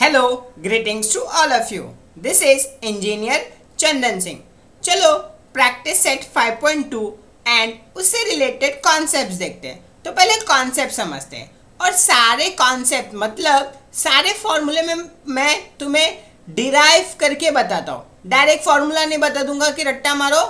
Hello, greetings to all of you. This is Engineer Chandan Singh. चलो practice set 5.2 and उससे related concepts देखते हैं. तो पहले कॉन्सेप्ट समझते हैं और सारे कॉन्सेप्ट मतलब सारे फॉर्मूले में मैं तुम्हें डिराइव करके बताता हूँ. डायरेक्ट फॉर्मूला नहीं बता दूंगा कि रट्टा मारो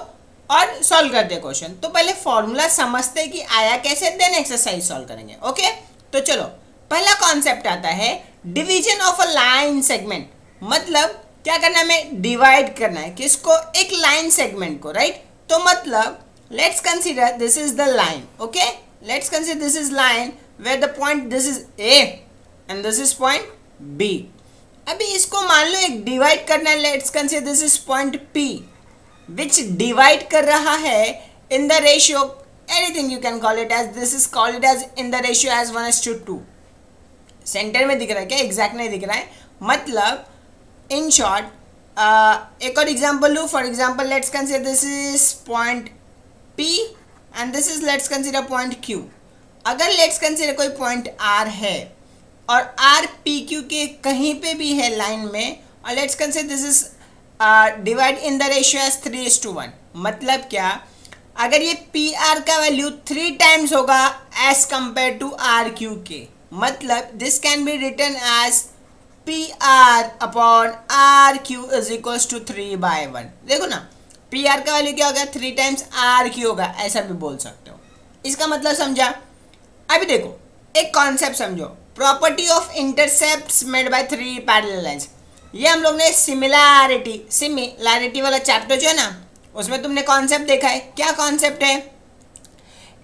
और सॉल्व कर दे क्वेश्चन. तो पहले फॉर्मूला समझते कि आया कैसे, देन एक्सरसाइज सॉल्व करेंगे. ओके, तो चलो पहला कॉन्सेप्ट आता है division of a line segment. मतलब क्या करना है, हमें डिवाइड करना है किसको, एक लाइन सेगमेंट को, राइट. तो मतलब let's consider this is the line. Okay, let's consider this is line where the point this is A and this is point B. अभी इसको मान लो एक डिवाइड करना है. Let's consider this is point P which divide कर रहा है in the ratio, anything you can call it as, this is call it as in the ratio as 1:2. Centre में दिख रहा है क्या, एग्जैक्ट नहीं दिख रहा है. मतलब इन शॉर्ट एक और एग्जांपल लूँ. For example let's consider this is point P and this is let's consider point Q. अगर लेट्स कंसीडर कोई पॉइंट आर है और आर पी क्यू के कहीं पे भी है लाइन में, और let's consider this is divide in the ratio as 3:1. मतलब क्या, अगर ये पी आर का वैल्यू 3 टाइम्स होगा as compare to R Q के, मतलब this can be written as P R upon R Q is equals to 3/1. देखो ना, पी आर का वैल्यू क्या होगा, 3 टाइम्स आर क्यू होगा, ऐसा भी बोल सकते हो. इसका मतलब समझा. अभी देखो एक कॉन्सेप्ट समझो, property of intercepts made by 3 parallel lines. ये हम लोग ने सिमिलैरिटी वाला चैप्टर जो है ना, उसमें तुमने कॉन्सेप्ट देखा है. क्या कॉन्सेप्ट है,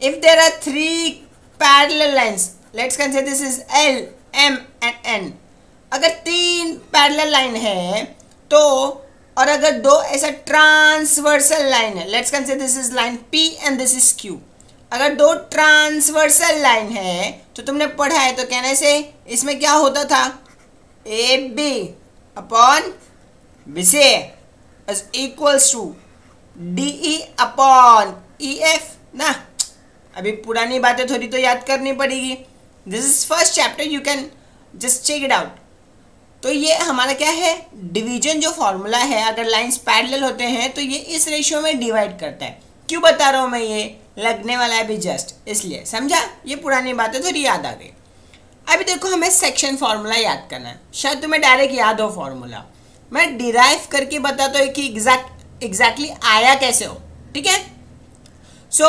if there are 3 parallel lines, let's consider this is L, M and N. अगर 3 पैरेलल लाइन है तो, और अगर 2 ऐसा ट्रांसवर्सल लाइन है, let's consider this is line P and this is Q. अगर 2 ट्रांसवर्सल लाइन है तो तुमने पढ़ा है तो कहने से इसमें क्या होता था, AB upon BC is equals to DE upon EF ना. अभी पुरानी बातें थोड़ी तो याद करनी पड़ेगी. This is first chapter, you can just check it out. तो ये हमारा क्या है, डिवीजन जो फॉर्मूला है, अगर लाइंस पैरेलल होते हैं तो ये इस रेशियो में डिवाइड करता है. क्यों बता रहा हूँ मैं, ये लगने वाला है अभी जस्ट, इसलिए समझा. ये पुरानी बातें थोड़ी याद आ गई. अभी देखो हमें सेक्शन फार्मूला याद करना है. शायद तुम्हें डायरेक्ट याद हो फार्मूला, मैं डिराइव करके बताता हूँ कि एग्जैक्टली आया कैसे हो. ठीक है. सो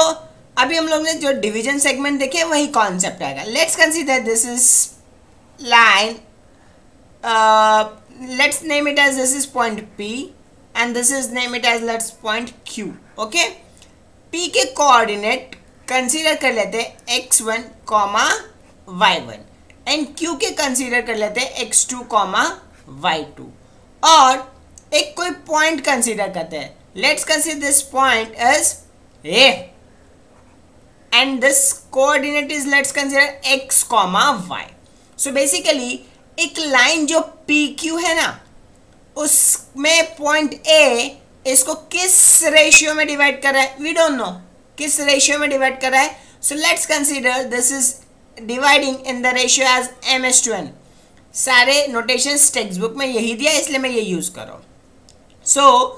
अभी हम लोग ने जो डिवीजन सेगमेंट देखे वही कॉन्सेप्ट आएगा. Let's consider this is line, let's name it as this is point P and this is name it as let's point Q. Okay, P के कोऑर्डिनेट कंसीडर कर लेते हैं x1, y1 एंड Q के consider कर लेते हैं x2, y2. और एक कोई पॉइंट कंसीडर करते हैं. Let's consider this point as A and this coordinate is let's consider x, y. So basically एक लाइन जो PQ है ना, उसमें पॉइंट A इसको किस रेशियो में डिवाइड कर रहा है, we don't know किस रेशियो में डिवाइड कर रहा है. So let's consider this is dividing in the ratio as m:n. सारे नोटेशंस टेक्स्ट बुक में यही दिया, इसलिए मैं ये यूज कर रहा हूँ. So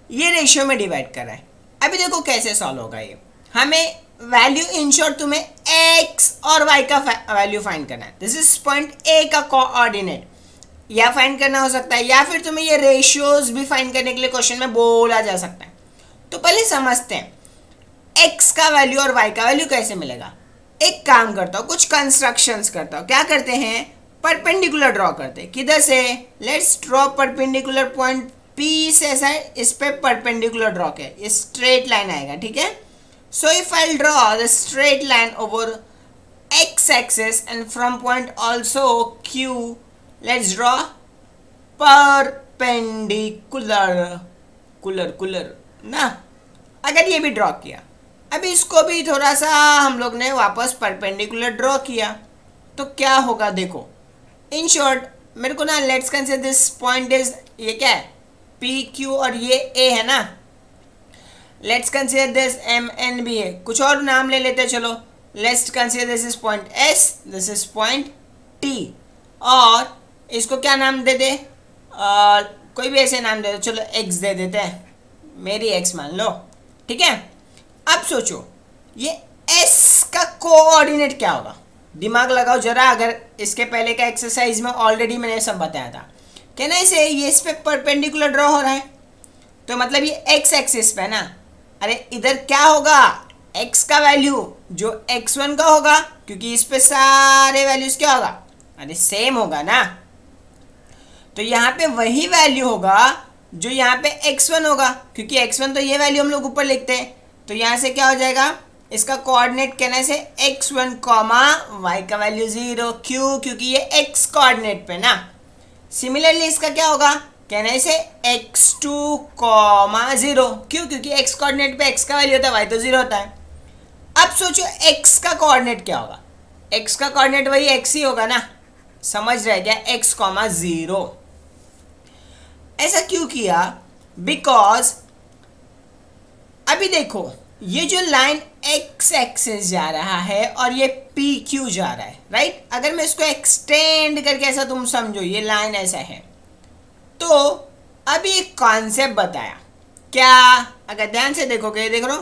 ये रेशियो में डिवाइड कर रहा है. अभी देखो कैसे सॉल्व होगा ये. हमें वैल्यू इन शॉर्ट तुम्हें x और y का वैल्यू फाइंड करना है. दिस इज पॉइंट A का कोऑर्डिनेट, या फाइंड करना हो सकता है, या फिर तुम्हें ये रेशियोज भी फाइंड करने के लिए क्वेश्चन में बोला जा सकता है. तो पहले समझते हैं x का वैल्यू और y का वैल्यू कैसे मिलेगा. एक काम करता हूँ, कुछ कंस्ट्रक्शंस करता हूँ. क्या करते हैं, परपेंडिकुलर ड्रॉ करते हैं. किधर से, let's draw perpendicular point P से ऐसा है, इस पे परपेंडिकुलर ड्रॉ के ये स्ट्रेट लाइन आएगा. ठीक है. So if I'll draw the straight line over x-axis and from point also Q, let's draw perpendicular ना. अगर ये भी ड्रॉ किया, अभी इसको भी थोड़ा सा हम लोग ने वापस परपेंडिकुलर ड्रॉ किया, तो क्या होगा देखो. इन शॉर्ट मेरे को ना, let's consider this point is, ये क्या है, PQ और ये A है ना. लेट्स कंसीडर दिस MN भी है, कुछ और नाम ले लेते हैं. चलो let's consider this is point S, this is point T, और इसको क्या नाम दे दे, कोई भी ऐसे नाम दे दो, चलो x दे देते हैं, मेरी x मान लो, ठीक है। अब सोचो ये s का कोऑर्डिनेट क्या होगा, दिमाग लगाओ जरा। अगर इसके पहले का एक्सरसाइज में ऑलरेडी मैंने सब बताया था, कहना इसे ये इस पे परपेंडिकुलर ड्रॉ हो रहा है, तो मतलब ये x एक्सिस पे ना, अरे इधर क्या होगा, x का वैल्यू जो x1 का होगा, क्योंकि इस पे सारे वैल्यूज क्या होगा, अरे सेम होगा ना, तो यहाँ पे वही वैल्यू होगा जो यहाँ पे x1 होगा, क्योंकि x1 तो ये वैल्यू हम लोग ऊपर लिखते हैं, तो यहाँ से क्या हो जाएगा, इसका कोऑर्डिनेट कहने से x1 कॉमा y का वैल्यू 0, क्यों, क्योंकि ये x कोऑर्डिनेट पे ना। सिमिलरली इसका क्या होगा, कहने से x2 कॉमा 0, क्यों, क्योंकि x कोऑर्डिनेट पे x का वैल्यू होता है, y तो 0 होता है। अब सोचो x का कोऑर्डिनेट क्या होगा, x का कोऑर्डिनेट वही x ही होगा ना, समझ रहे क्या, x कॉमा 0। ऐसा क्यों किया, बिकॉज अभी देखो ये जो लाइन x एक्सिस जा रहा है और ये PQ जा रहा है, राइट। अगर मैं इसको एक्सटेंड करके ऐसा तुम समझो, ये लाइन ऐसा है, तो अभी एक कॉन्सेप्ट बताया क्या, अगर ध्यान से देखोगे, देख लो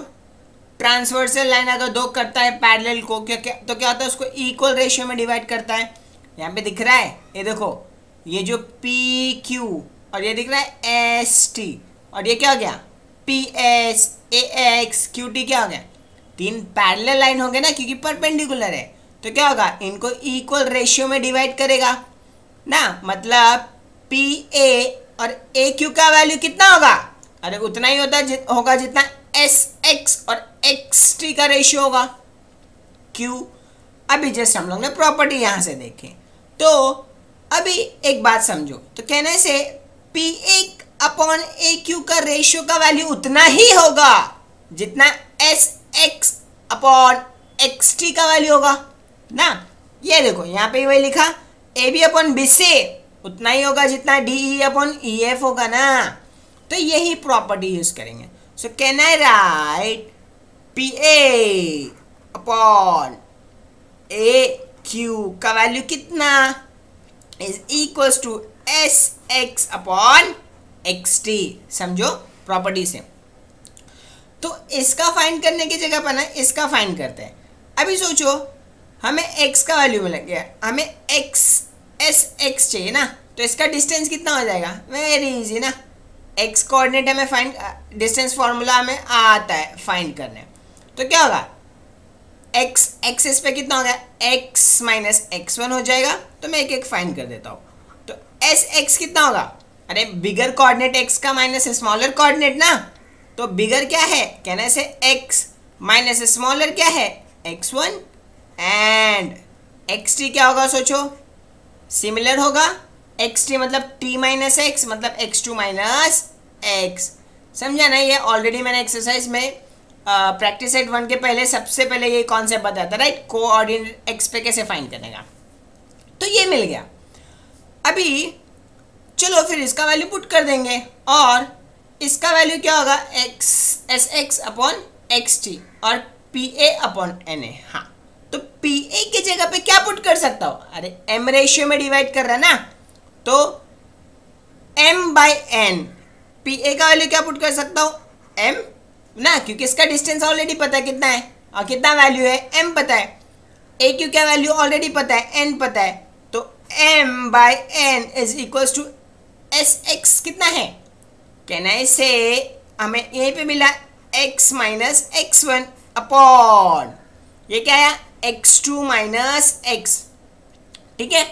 ट्रांसवर्सल लाइन अगर दो करता है पैरेलल को, क्या तो क्या होता है, उसको इक्वल रेशियो में डिवाइड करता है। यहाँ पे दिख रहा है, ये देखो, ये जो PQ और ये दिख रहा है ST, और ये क्या हो गया PS AX QT, क्या हो गया, तीन पैरेलल लाइन हो गए ना, क्योंकि परपेंडिकुलर है, तो क्या होगा, इनको इक्वल रेशियो में डिवाइड करेगा ना, मतलब PA और AQ का वैल्यू कितना होगा, अरे उतना ही होगा जितना SX और XT का रेशियो होगा, क्यों। अभी जस्ट हम लोग ने प्रॉपर्टी यहाँ से देखें, तो अभी एक बात समझो, तो कहने से PA अपॉन AQ का रेशियो का वैल्यू उतना ही होगा जितना SX अपॉन XT का वैल्यू होगा ना। ये देखो यहाँ पे वही लिखा, AB अपॉन BC उतना ही होगा जितना DE अपॉन EF होगा ना, तो यही प्रॉपर्टी यूज करेंगे। So can I write PA upon AQ का वैल्यू कितना is equals to SX upon XT, समझो प्रॉपर्टी से। तो इसका फाइंड करने की जगह पर ना इसका फाइंड करते हैं। अभी सोचो हमें x का वैल्यू मिल गया, हमें SX चाहिए ना, तो इसका डिस्टेंस कितना हो जाएगा, वेरी इजी ना, x कोऑर्डिनेट हमें फाइंड, डिस्टेंस फॉर्मूला हमें आता है फाइंड करने, तो क्या होगा, x एक्सिस पे कितना हो गया, x माइनस x1 हो जाएगा, तो मैं एक एक फाइंड कर देता हूँ। तो SX कितना होगा, अरे बिगर कोऑर्डिनेट x का माइनस स्मॉलर कोऑर्डिनेट ना, तो बिगर क्या है, कहने से x माइनस स्मॉलर क्या है x1, एंड xt क्या होगा, सोचो सिमिलर होगा, xt मतलब t माइनस एक्स मतलब x2 माइनस एक्स, समझा ना। ये ऑलरेडी मैंने एक्सरसाइज में प्रैक्टिस सेट 1 के पहले सबसे पहले ये कॉन्सेप्ट बताया था, राइट, कोऑर्डिनेट x पे कैसे फाइंड करने का, तो ये मिल गया। अभी चलो फिर इसका वैल्यू पुट कर देंगे, और इसका वैल्यू क्या होगा, SX अपॉन XT और PA अपॉन NA। हाँ, तो PA की जगह पे क्या पुट कर सकता हूँ, अरे M रेशियो में डिवाइड कर रहा है ना, तो M बाई N, PA का वैल्यू क्या पुट कर सकता हूँ, M ना, क्योंकि इसका डिस्टेंस ऑलरेडी पता है कितना है और कितना वैल्यू है, M पता है, AQ का वैल्यू ऑलरेडी पता है, N पता है, तो M by N is equals to SX कितना है, कहना है से हमें यहीं पे मिला x माइनस x1 अपॉन ये क्या है x2 माइनस x, ठीक है।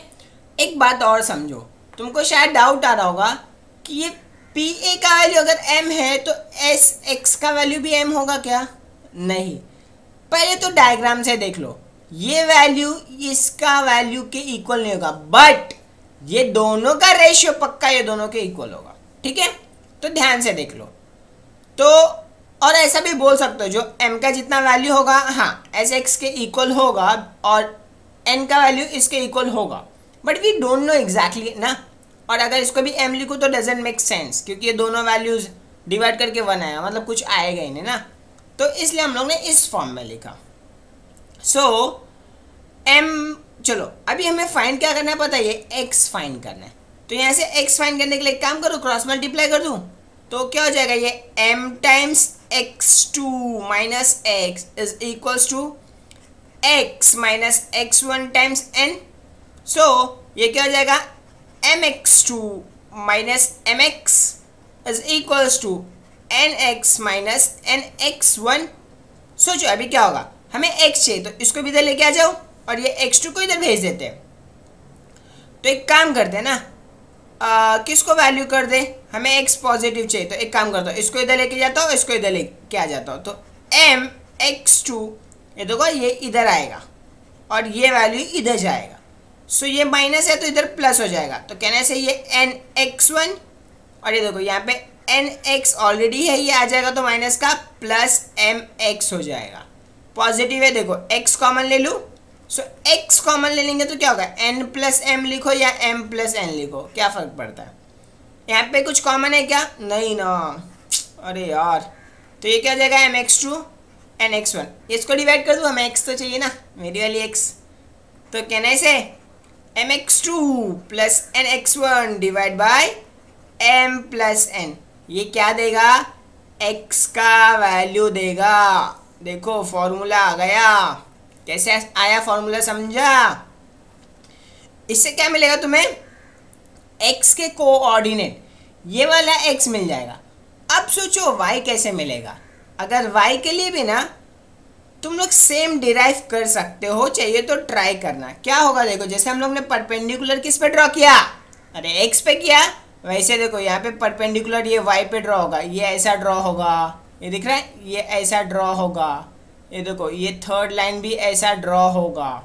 एक बात और समझो, तुमको शायद डाउट आ रहा होगा कि ये PA का वैल्यू अगर m है तो SX का वैल्यू भी m होगा क्या, नहीं। पहले तो डायग्राम से देख लो, ये वैल्यू इसका वैल्यू के इक्वल नहीं होगा, बट ये दोनों का रेशियो पक्का ये दोनों के इक्वल होगा, ठीक है। तो ध्यान से देख लो, तो और ऐसा भी बोल सकते हो जो m का जितना वैल्यू होगा, हाँ SX के इक्वल होगा और n का वैल्यू इसके इक्वल होगा, but we don't know exactly ना। और अगर इसको भी m लिखूँ तो डजेंट मेक सेंस, क्योंकि ये दोनों वैल्यूज डिवाइड करके 1 आया, मतलब कुछ आएगा ही नहीं ना, तो इसलिए हम लोग ने इस फॉर्म में लिखा। सो m चलो अभी हमें फाइंड क्या करना है पता है, ये x फाइंड करना है। तो यहाँ से x फाइंड करने के लिए एक काम करूँ, क्रॉस मल्टीप्लाई कर दूँ तो क्या हो जाएगा, ये m times x2 minus x is equals to x minus x1 times n। So ये क्या हो जाएगा, mx2 minus mx is equals to nx minus nx1। सोचो अभी क्या होगा, हमें x चाहिए तो इसको भी इधर लेके आ जाओ और ये x2 को इधर भेज देते हैं। तो एक काम करते हैं ना, किसको वैल्यू कर दे, हमें x पॉजिटिव चाहिए तो एक काम करता हूँ, इसको इधर लेके जाता हूँ, इसको इधर लेके आ जाता हूँ। तो mx2 ये देखो ये इधर आएगा और ये वैल्यू इधर जाएगा। सो ये माइनस है तो इधर प्लस हो जाएगा। तो कहने से ये nx1 और ये देखो यहाँ पे nx ऑलरेडी है, ये आ जाएगा तो माइनस का प्लस mx हो जाएगा। पॉजिटिव है, देखो x कॉमन ले लूँ। सो x कॉमन ले लेंगे तो क्या होगा, n प्लस m लिखो या m प्लस n लिखो, क्या फ़र्क पड़ता है। यहाँ पे कुछ कॉमन है क्या, नहीं ना, अरे यार। तो ये क्या हो जाएगा, mx2 nx1, इसको डिवाइड कर दूँ, हमें x तो चाहिए ना, मेरी वाली x। तो कहने से mx2 plus nx1 divide by m plus n, ये क्या देगा, x का वैल्यू देगा। देखो फॉर्मूला आ गया, कैसे आया फॉर्मूला समझा। इससे क्या मिलेगा तुम्हें, x के कोऑर्डिनेट ये वाला x मिल जाएगा। अब सोचो y कैसे मिलेगा। अगर y के लिए भी ना तुम लोग सेम डिराइव कर सकते हो, चाहिए तो ट्राई करना। क्या होगा देखो, जैसे हम लोग ने परपेंडिकुलर किस पे ड्रॉ किया, अरे x पे किया, वैसे देखो यहाँ पे परपेंडिकुलर ये y पे ड्रॉ होगा, ये ऐसा ड्रॉ होगा, ये दिख रहा है, ये ऐसा ड्रॉ होगा, ये देखो ये थर्ड लाइन भी ऐसा ड्रॉ होगा,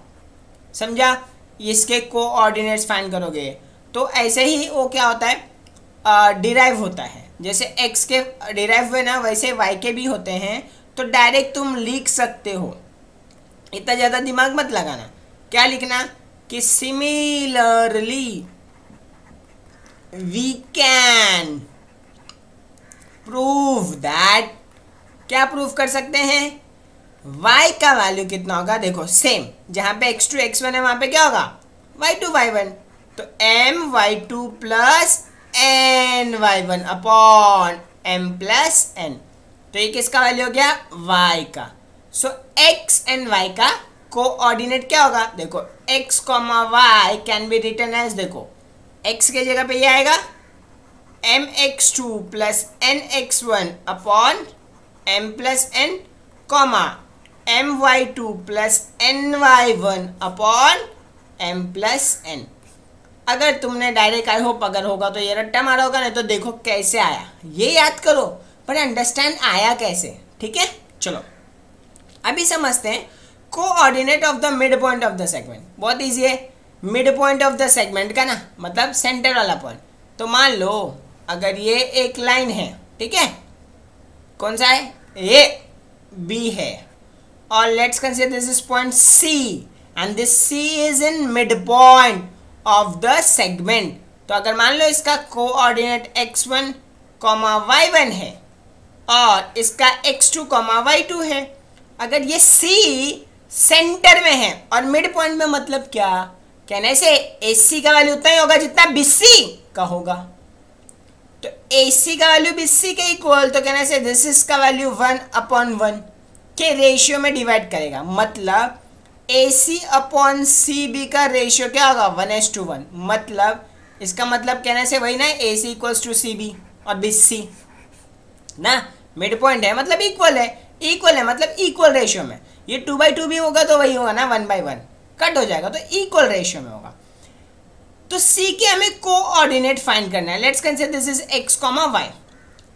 समझा। इसके कोऑर्डिनेट्स फाइंड करोगे तो ऐसे ही वो क्या होता है, डिराइव होता है। जैसे x के डिराइव हुए ना, वैसे y के भी होते हैं। तो डायरेक्ट तुम लिख सकते हो, इतना ज़्यादा दिमाग मत लगाना। क्या लिखना कि similarly we can prove that, क्या प्रूव कर सकते हैं, y का वैल्यू कितना होगा, देखो सेम, जहाँ पे x2 x1 है वहाँ पे क्या होगा, y2 y1। तो m y2 plus n y1 upon m plus n। तो ये किसका वैल्यू हो गया, y का। सो x एंड y का कोऑर्डिनेट क्या होगा, देखो x comma y can be written as, देखो x के जगह पे ये आएगा mx2 plus nx1 upon m plus n, comma my2 plus ny1 upon m plus n। अगर तुमने डायरेक्ट, आई होप अगर होगा तो ये रट्टा मारा होगा, नहीं तो देखो कैसे आया, ये याद करो पर अंडरस्टैंड आया कैसे, ठीक है। चलो अभी समझते हैं coordinate of the mid point of the segment. बहुत इजी है, mid point of the segment का ना मतलब सेंटर वाला पॉइंट। तो मान लो अगर ये एक लाइन है, ठीक है, कौन सा है, ये B है, और let's consider this is point C and this C is in mid point of the segment. तो अगर मान लो इसका कोऑर्डिनेट x1, y1 है और इसका x2, y2 है। अगर ये C सेंटर में है और मिड पॉइंट में, मतलब क्या कहने से AC का वैल्यू उतना ही होगा जितना BC का होगा। तो AC का वैल्यू BC के इक्वल, तो कहने से दिस इज का वैल्यू 1/1 के रेशियो में डिवाइड करेगा। मतलब AC अपॉन CB का रेशियो क्या होगा, 1:1। मतलब इसका मतलब कहने से वही ना, AC इक्वल्स टू CB और BC ना, मिड पॉइंट है मतलब इक्वल है, इक्वल है मतलब इक्वल रेशियो में। ये 2/2 भी होगा तो वही होगा ना, 1/1 कट हो जाएगा तो इक्वल रेशियो में होगा। तो C के हमें कोऑर्डिनेट फाइंड करना है। Let's consider this is x, y।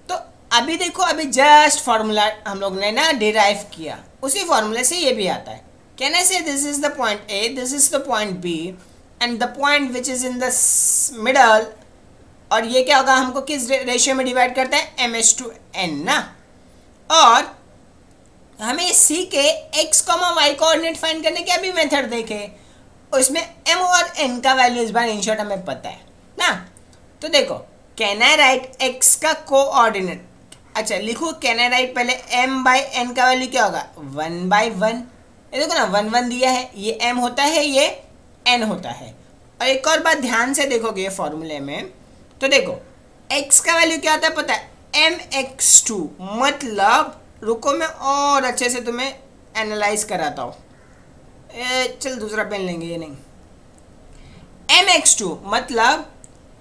तो अभी देखो, अभी जस्ट फॉर्मूला हम लोग ने ना डिराइव किया, उसी फॉर्मूले से ये भी आता है। कैन आई से this is the point A, this is the point B and the point which is in the middle, और ये क्या होगा, हमको किस रेशियो में डिवाइड करता है, m/n ना। और हमें C के x, y कोऑर्डिनेट फाइंड करने के अभी मेथड देखे, उसमें m और n का वैल्यू इस बार इन शॉर्ट हमें पता है ना। तो देखो कैन आई राइट x का कोऑर्डिनेट, अच्छा लिखो, कैन आई राइट पहले m/n का वैल्यू क्या होगा, 1/1। ये देखो ना 1 1 दिया है, ये m होता है, ये n होता है। और एक और बात ध्यान से देखोगे फॉर्मूले में, तो देखो x का वैल्यू क्या आता है पता है, mx2। मतलब रुको मैं और अच्छे से तुम्हें एनालाइज कराता हूँ। चल दूसरा पेन लेंगे, ये नहीं। mx2 मतलब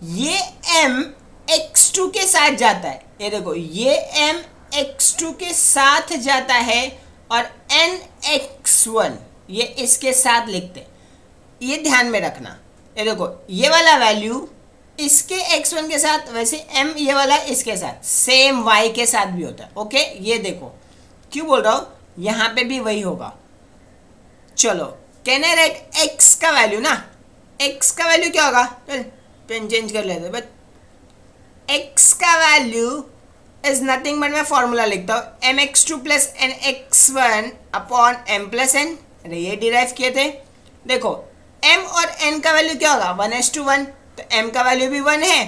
ये m x2 के साथ जाता है, ये देखो ये m x2 के साथ जाता है, और n x1 ये इसके साथ लिखते हैं। ये ध्यान में रखना, ये देखो ये वाला वैल्यू इसके x1 के साथ, वैसे m ये वाला इसके साथ, सेम y के साथ भी होता है। ओके, ये देखो क्यों बोल रहा हूँ, यहाँ पे भी वही होगा। चलो कैन आई राइट x का वैल्यू ना, x का वैल्यू क्या होगा, चल पेन चेंज कर लेते, बट x का वैल्यू इज नथिंग बट मैं फॉर्मूला लिखता हूँ mx2 plus nx1 upon m plus n। अरे ये डिराइव किए थे। देखो m और n का वैल्यू क्या होगा, 1:1, तो m का वैल्यू भी 1 है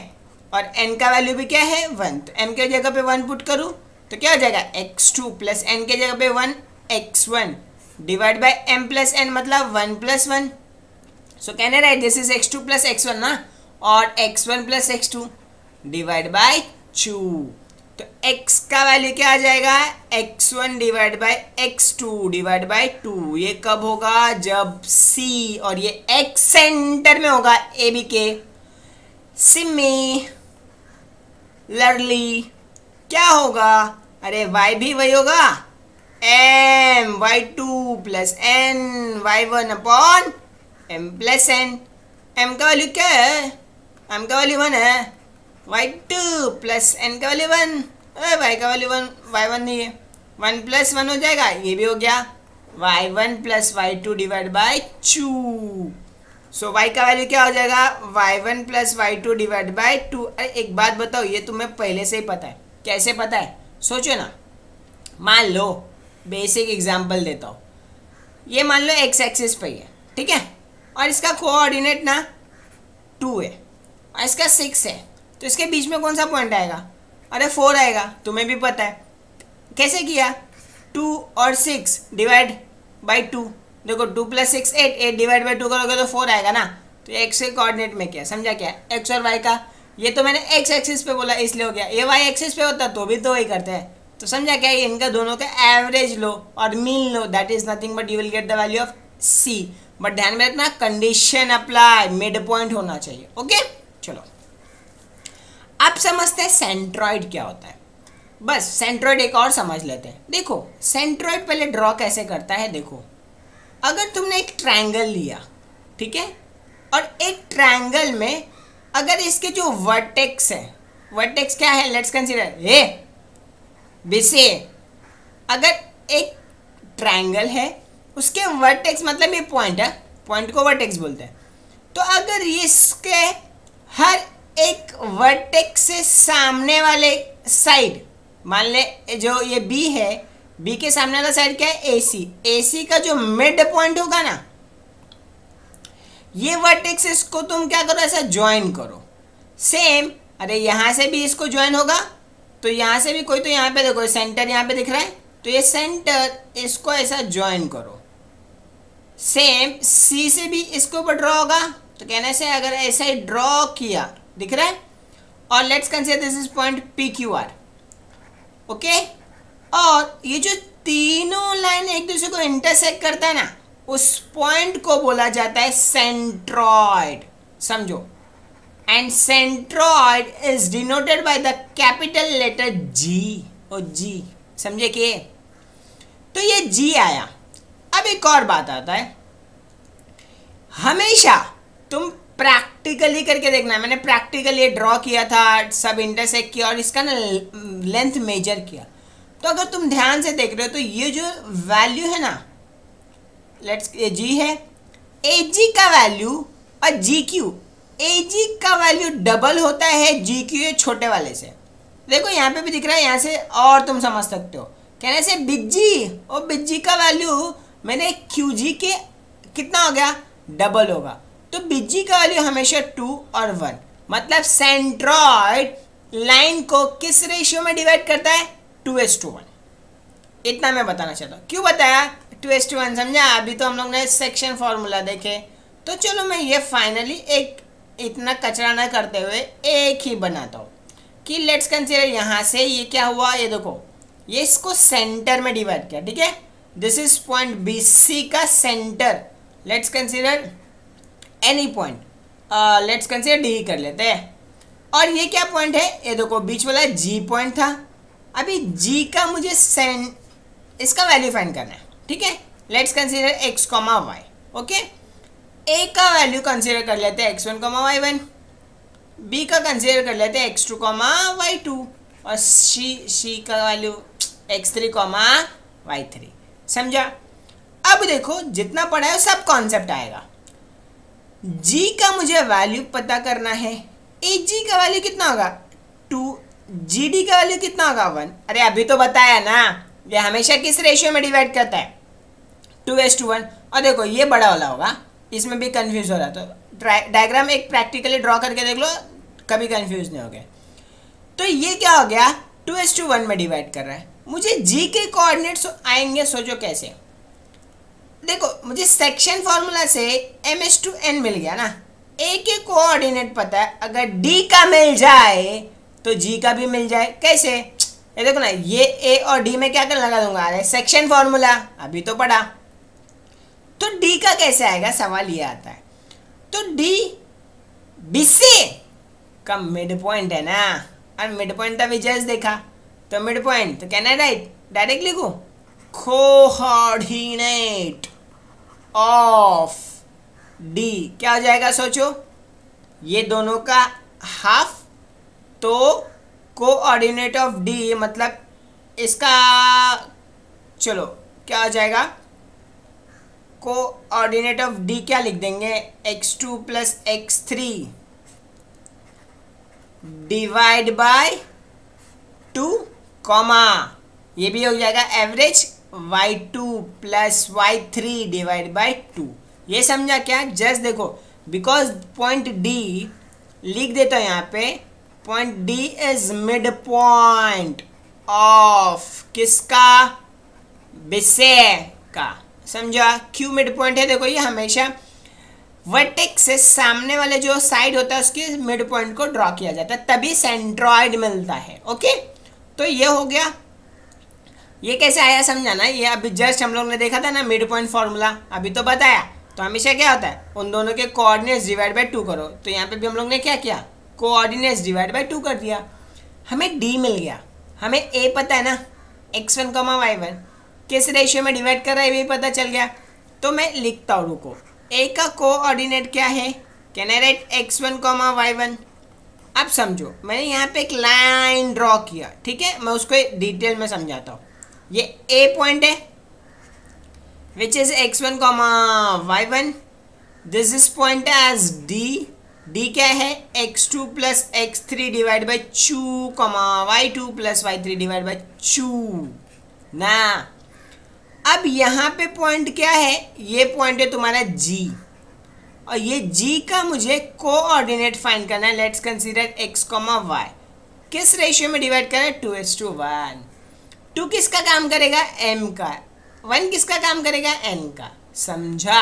और n का वैल्यू भी क्या है, 1। तो m के जगह पे 1 पुट करूँ तो क्या हो जाएगा, x2 प्लस n के जगह पे 1 x1 divide by m plus n, मतलब 1 plus 1। So can I write this is x2 plus x1 ना, और x1 plus x2 divide by 2। तो x का वैल्यू क्या आ जाएगा, x1 divide by x2 divide by 2। ये कब होगा, जब c और ये x सेंटर में होगा, ए बी के। सिमी लर्ली क्या होगा, अरे y भी वही होगा, m y2 plus n y1 upon m plus n। m का वैल्यू क्या है, m का वैल्यू 1 है, y2 प्लस n का वैल्यू 1, y का वैल्यू 1, y1 नहीं है, 1 प्लस 1 हो जाएगा, ये भी हो गया, y1 plus y2 divide by 2। So y का वैल्यू क्या हो जाएगा, y1 plus y2 divide by 2। अरे एक बात बताओ, ये तुम्हें पहले से ही पता है, कैसे पता है, सोचो ना। मान लो बेसिक एग्जांपल देता हूँ, ये मान लो x एक्सिस पे ही है, ठीक है, और इसका कोऑर्डिनेट ना 2 है और इसका 6 है, तो इसके बीच में कौन सा पॉइंट आएगा, अरे 4 आएगा, तुम्हें भी पता है। कैसे किया, 2 और 6 डिवाइड बाई 2, देखो 2 प्लस 6 8, 8 डिवाइड बाई 2 करोगे तो 4 आएगा ना। तो x के कोऑर्डिनेट में क्या, समझा क्या, x और y का, ये तो मैंने x एक्सिस पे बोला इसलिए हो गया, ये y एक्सिस पे होता तो भी तो वही करते हैं। तो समझा क्या, इनका दोनों का एवरेज लो और mean low, that is nothing but you will get the value of c। But ध्यान में रखना, कंडीशन अप्लाई, मिड पॉइंट होना चाहिए। ओके चलो अब समझते हैं सेंट्रॉइड क्या होता है। बस सेंट्रॉइड एक और समझ लेते हैं। देखो सेंट्रॉइड पहले ड्रॉ कैसे करता है, देखो अगर तुमने एक ट्रायंगल लिया, ठीक है, और एक ट्रायंगल में अगर इसके जो वर्टेक्स है, वर्टेक्स क्या है, let's consider A B C. अगर एक ट्रायंगल है उसके वर्टेक्स मतलब ये पॉइंट है, पॉइंट को वर्टेक्स बोलते हैं, तो अगर इसके हर एक वर्टेक्स से सामने वाले साइड, मान ले जो ये बी है, बी के सामने वाला साइड क्या है, AC, AC का जो मिड पॉइंट होगा ना, ये वर्टेक्सेस को तुम क्या करो, ऐसा ज्वाइन करो। सेम, अरे यहां से भी इसको ज्वाइन होगा तो यहां से भी कोई, तो यहां पे देखो सेंटर यहां पे दिख रहा है, तो ये सेंटर इसको ऐसा ज्वाइन करो। सेम C से भी इसके ऊपर ड्रॉ होगा, तो कहने से अगर ऐसा ही ड्रॉ किया, दिख रहा है, और let's consider this is point PQR। Okay, और ये जो तीनों लाइन एक दूसरे को इंटरसेक्ट करता है ना, उस पॉइंट को बोला जाता है सेंट्रॉइड। समझो, and centroid is denoted by the capital letter G और G। समझे कि तो ये G आया। अब एक और बात आता है, हमेशा तुम प्रैक्टिकली करके देखना। मैंने प्रैक्टिकली ड्रॉ किया था, सब इंटरसेक्ट किया और इसका ना लेंथ मेजर किया, तो अगर तुम ध्यान से देख रहे हो तो ये जो वैल्यू है ना, लेट्स ये G है, AG का वैल्यू और GQ, AG का वैल्यू डबल होता है GQ छोटे वाले से। देखो यहाँ पे भी दिख रहा है, यहाँ से और तुम समझ सकते हो, कहने से बिजी, और बिजी का वैल्यू मैंने QG के कितना हो गया, डबल होगा, तो बिजी का वैल्यू हमेशा 2 और 1। मतलब सेंट्रॉइड लाइन को किस रेशियो में डिवाइड करता है, 2:1। इतना मैं बताना चाहता हूँ। क्यों बताया 2:1, समझा। अभी तो हम लोग ने सेक्शन फॉर्मूला देखे, तो चलो मैं ये फाइनली एक इतना कचरा ना करते हुए एक ही बनाता हूँ कि लेट्स कंसीडर यहाँ से ये क्या हुआ, ये देखो ये इसको सेंटर में डिवाइड किया, ठीक है। This is point B C का centre. Let's consider any point, let's consider D कर लेते हैं। और ये क्या पॉइंट है, ये देखो बीच वाला जी पॉइंट था। अभी जी का मुझे इसका वैल्यू फाइंड करना है, ठीक है। Let's consider X comma Y, okay. A का वैल्यू कंसीडर कर लेते हैं x1 कॉमा y1, बी का कंसीडर कर लेते हैं x2 कॉमा y2 और सी का वैल्यू x3 कॉमा y3। समझा। अब देखो जितना पढ़ा है सब कॉन्सेप्ट आएगा। g का मुझे वैल्यू पता करना है। g का वैल्यू कितना होगा 2, gd का वैल्यू कितना होगा 1। अरे अभी तो बताया ना, ये हमेशा किस रेशियो में डिवाइड करता है 2:1। और देखो ये बड़ा वाला होगा, इसमें भी कंफ्यूज हो रहा है तो डायग्राम एक प्रैक्टिकली ड्रॉ करके देख लो, कभी कंफ्यूज नहीं हो गए। तो ये क्या हो गया 2:1 में डिवाइड कर रहा है। मुझे जी के कोऑर्डिनेट्स आएंगे, सोचो कैसे। देखो मुझे सेक्शन फॉर्मूला से m/n मिल गया ना, ए के कोऑर्डिनेट पता है, अगर डी का मिल जाए तो जी का भी मिल जाए। कैसे, ये देखो ना, ये ए और डी में क्या कर लगा दूंगा, अरे सेक्शन फॉर्मूला अभी तो पढ़ा। तो डी का कैसे आएगा, सवाल ये आता है। तो डी बी से का मिड पॉइंट है ना, और मिड पॉइंट अभी जस्ट देखा, तो मिड पॉइंट तो कहना है राइट, डायरेक्ट लिखो कोऑर्डिनेट ऑफ डी क्या हो जाएगा, सोचो ये दोनों का हाफ, तो कोऑर्डिनेट ऑफ डी मतलब इसका, चलो क्या हो जाएगा, कोऑर्डिनेट ऑफ डी क्या लिख देंगे x2 plus x3 divide by 2 comma, ये भी हो जाएगा average y2 plus y3 divide by 2। ये समझा क्या, जस्ट देखो बिकॉज पॉइंट डी लिख देता हूं यहाँ पे, point D is mid point of किसका, विषय का। समझा, क्यों मिड पॉइंट है, देखो ये हमेशा वर्टेक्स से सामने वाले जो साइड होता है उसके मिड पॉइंट को ड्रॉ किया जाता है, तभी सेंट्रॉइड मिलता है। ओके, तो ये हो गया। ये कैसे आया समझाना, ये अभी जस्ट हम लोग ने देखा था ना मिड पॉइंट फॉर्मूला, अभी तो बताया। तो हमेशा क्या होता है, उन दोनों के कोऑर्डिनेट्स डिवाइड बाय 2 करो। तो यहाँ पे भी हम लोग ने क्या किया, कोऑर्डिनेट्स डिवाइड बाय 2 कर दिया। हमें डी मिल गया, हमें ए पता है ना x1 y1 किस रेशियो में डिवाइड कर रहा है ये भी पता चल गया। तो मैं लिखता हूँ, रुको, ए का कोऑर्डिनेट क्या है, can I right x1 y1। अब समझो मैंने यहाँ पे एक लाइन ड्रॉ किया, ठीक है, मैं उसको डिटेल में समझाता हूँ। ये ए पॉइंट है which is x1 y1, this is point as D, D क्या है x2 plus x3 divide by 2 y2 plus y3 divide by 2 ना। अब यहाँ पे पॉइंट क्या है, ये पॉइंट है तुम्हारा G, और ये G का मुझे कोऑर्डिनेट फाइंड करना है। लेट्स कंसीडर x, y किस रेशियो में डिवाइड करें 2:1। 2 किसका काम करेगा, m का, 1 किसका काम करेगा, n का। समझा,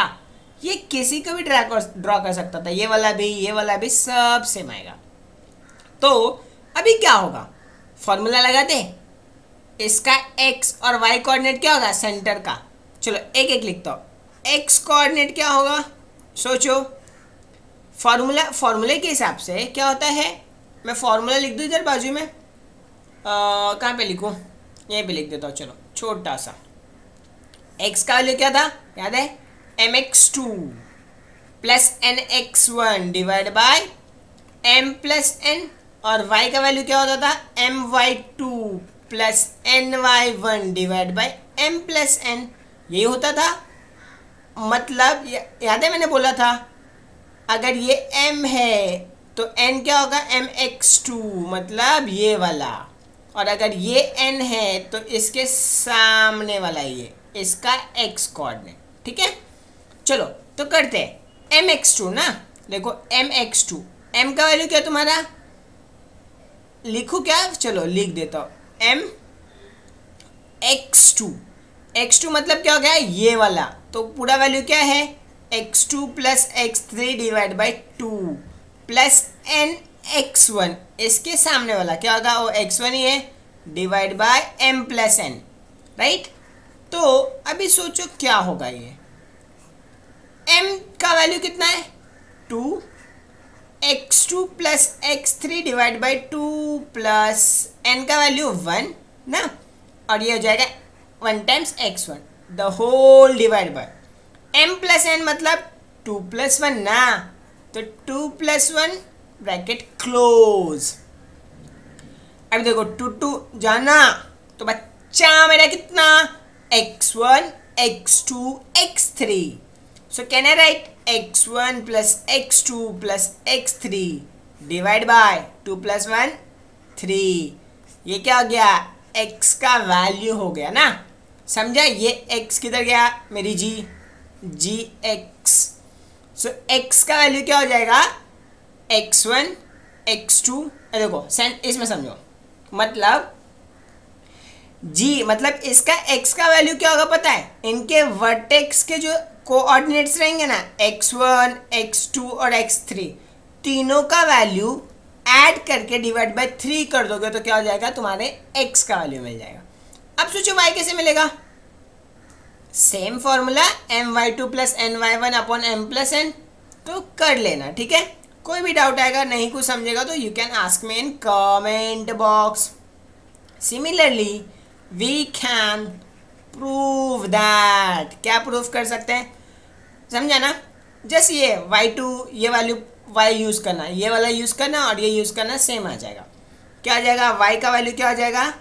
ये किसी को भी ड्रॉ कर सकता था, ये वाला भी सब सेम आएगा। तो अभी क्या होगा, फॉर्मूला लगाते, इसका x और y कोऑर्डिनेट क्या होगा, सेंटर का। चलो एक एक लिखता हूँ। x कोऑर्डिनेट क्या होगा, सोचो, फॉर्मूले के हिसाब से क्या होता है, मैं फॉर्मूला लिख दूँ इधर बाजू में, कहाँ पे लिखूँ, यहीं पे लिख देता हूँ। चलो छोटा सा, x का वैल्यू क्या था, याद है, mx2 plus nx1 divide by m plus n, और y का वैल्यू क्या होता था, my2 plus ny1 divide by m plus n। यही होता था, मतलब याद है मैंने बोला था अगर ये m है तो n क्या होगा, mx2 मतलब ये वाला, और अगर ये n है तो इसके सामने वाला ये इसका x कोऑर्डिनेट। ठीक है, चलो तो करते हैं mx2 ना, देखो mx2, m का वैल्यू क्या तुम्हारा, लिखूं क्या, चलो लिख देता हूँ mx2, x2 मतलब क्या हो गया, ये वाला, तो पूरा वैल्यू क्या है x2 plus x3 divide by 2 plus n x1, इसके सामने वाला क्या होगा, वो x1 ही है, divide by m plus n, right. तो अभी सोचो क्या होगा, ये m का वैल्यू कितना है 2, x2 plus x3 divide by 2 plus n का वैल्यू 1 ना, और ये हो जाएगा 1 times x1 the whole divide by m plus n मतलब 2 प्लस 1 ना, तो 2 प्लस 1 ब्रैकेट क्लोज। अब देखो 2 जाना तो बच्चा मेरा कितना, x1 x2 x3, so can I right x1 plus x2 plus x3 divide by 2 plus 1 3, ये क्या हो गया, x का वैल्यू हो गया ना, समझा। ये x किधर गया, मेरी g x, सो x का वैल्यू क्या हो जाएगा, x1 x2, देखो इसमें समझो, मतलब g मतलब इसका x का वैल्यू क्या होगा पता है, इनके वर्टेक्स के जो कोऑर्डिनेट्स रहेंगे ना, x1 x2 और x3, तीनों का वैल्यू ऐड करके डिवाइड बाय 3 कर दोगे तो क्या हो जाएगा, तुम्हारे x का वैल्यू मिल जाएगा। अब सोचो y कैसे मिलेगा, same formula my2 plus ny1 upon m plus n, तो कर लेना, ठीक है। कोई भी डाउट आएगा, नहीं कुछ समझेगा तो you can ask me in comment box. Similarly we can prove that, क्या प्रूव कर सकते हैं, समझा ना। जस्ट ये y2 ये वैल्यू y यूज़ करना, ये वाला यूज़ करना और ये यूज़ करना, सेम आ जाएगा। क्या आ जाएगा, y का वैल्यू क्या हो जाएगा,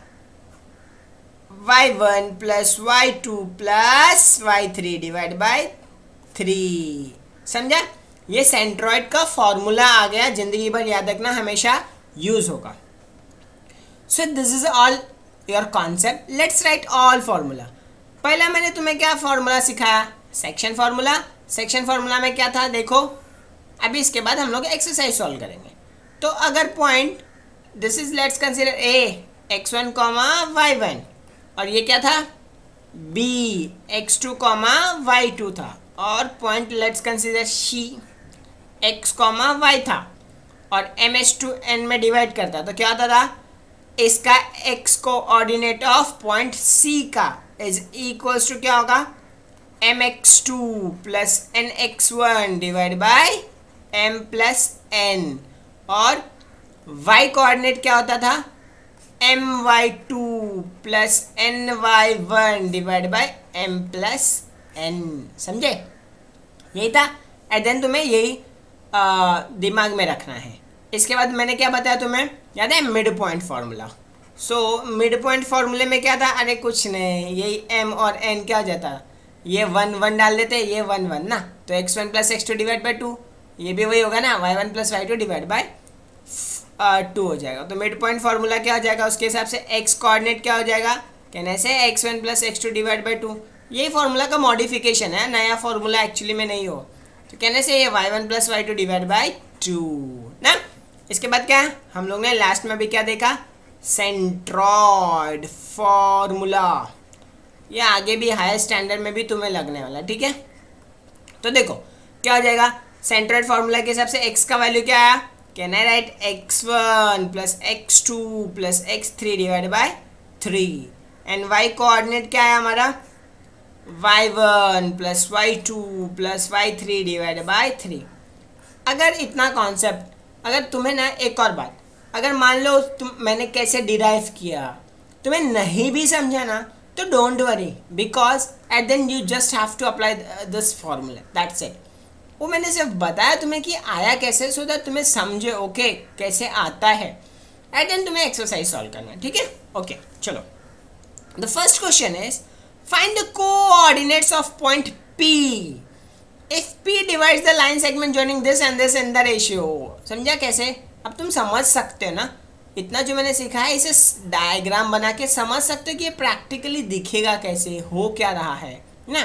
y1 plus y2 plus y3 divide by 3, समझा। ये सेंट्रॉइड का फॉर्मूला आ गया, जिंदगी भर याद रखना, हमेशा यूज होगा। सो this is all your concept, let's write all formula. पहला मैंने तुम्हें क्या फॉर्मूला सिखाया, सेक्शन फॉर्मूला। सेक्शन फॉर्मूला में क्या था देखो, अभी इसके बाद हम लोग एक्सरसाइज सॉल्व करेंगे। तो अगर point this is, let's consider A x1 y1, और ये क्या था b x2 y2 था, और point let's consider c x y था, और ms2 n में डिवाइड करता तो क्या होता था, इसका x coordinate of point c का इज इक्वल्स टू क्या होगा, mx2 plus nx1 divide by m plus n, और y कोऑर्डिनेट क्या होता था, my2 plus ny1 divide by m plus n, समझे। यही था, एंड देन तुम्हें यही दिमाग में रखना है। इसके बाद मैंने क्या बताया तुम्हें, याद है, mid point formula. So mid point फार्मूले में क्या था, अरे कुछ नहीं, यही m और n क्या हो जाता, ये 1 1 डाल देते, ये 1 1 ना, तो x1 plus x2 divide by 2, ये भी वही होगा ना, y1 plus y2 divide by 2 हो जाएगा। तो मिड पॉइंट फार्मूला क्या हो जाएगा, उसके हिसाब से x कोऑर्डिनेट क्या हो जाएगा, कहने से x1 plus x2 divide by 2, यही फार्मूला का मॉडिफिकेशन है, नया फार्मूला एक्चुअली में नहीं हो, तो कहने से ये y1 plus y2 divide by 2 ना। इसके बाद क्या है, हम लोग ने लास्ट में भी क्या देखा, सेंट्रॉइड फार्मूला, ये आगे भी हायर स्टैंडर्ड में भी तुम्हें लगने वाला, ठीक है। तो देखो क्या हो जाएगा, सेंट्रॉइड फार्मूला के हिसाब से x का वैल्यू क्या आया, can I right x1 plus x2 plus x3 divide by 3, and y coordinate क्या है हमारा, y1 plus y2 plus y3 divide by 3। अगर इतना कॉन्सेप्ट, अगर तुम्हें ना, एक और बात, अगर मान लो मैंने कैसे डिराइव किया तुम्हें नहीं भी समझा ना, तो don't worry, because at then you just have to apply this formula, that's it. वो मैंने सिर्फ बताया तुम्हें कि आया कैसे, सो दैट तुम्हें समझे, ओके कैसे आता है, एट देन तुम्हें एक्सरसाइज सॉल्व करना है, ठीक है। ओके चलो, the first question is find the coordinates of point P if P divides the line segment joining this and this in the ratio। समझा कैसे, अब तुम समझ सकते हो ना, इतना जो मैंने सीखा है इसे डायग्राम बना के समझ सकते हो कि ये प्रैक्टिकली दिखेगा कैसे, हो क्या रहा है ना।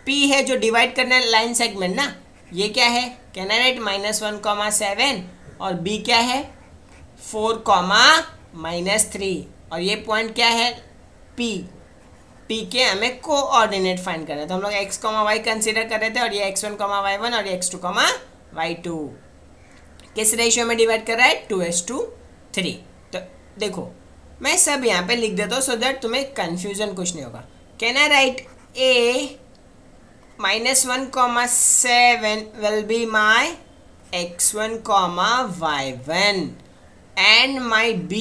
P है जो डिवाइड करना है लाइन सेगमेंट ना, ये क्या है, कैन आई राइट -1,7, और B क्या है 4, -3, और ये पॉइंट क्या है P, पी के हमें कोऑर्डिनेट फाइंड करना है। तो हम लोग एक्स कॉमा वाई कंसिडर कर रहे थे और ये x1 कॉमा y1 और ये x2 कॉमा y2 किस रेशियो में डिवाइड कर रहा है 2:3। तो देखो मैं सब यहाँ पे लिख देता हूँ सो दैट तुम्हें कंफ्यूजन कुछ नहीं होगा। Can I write a -1,7 will be my x1, y1 and my b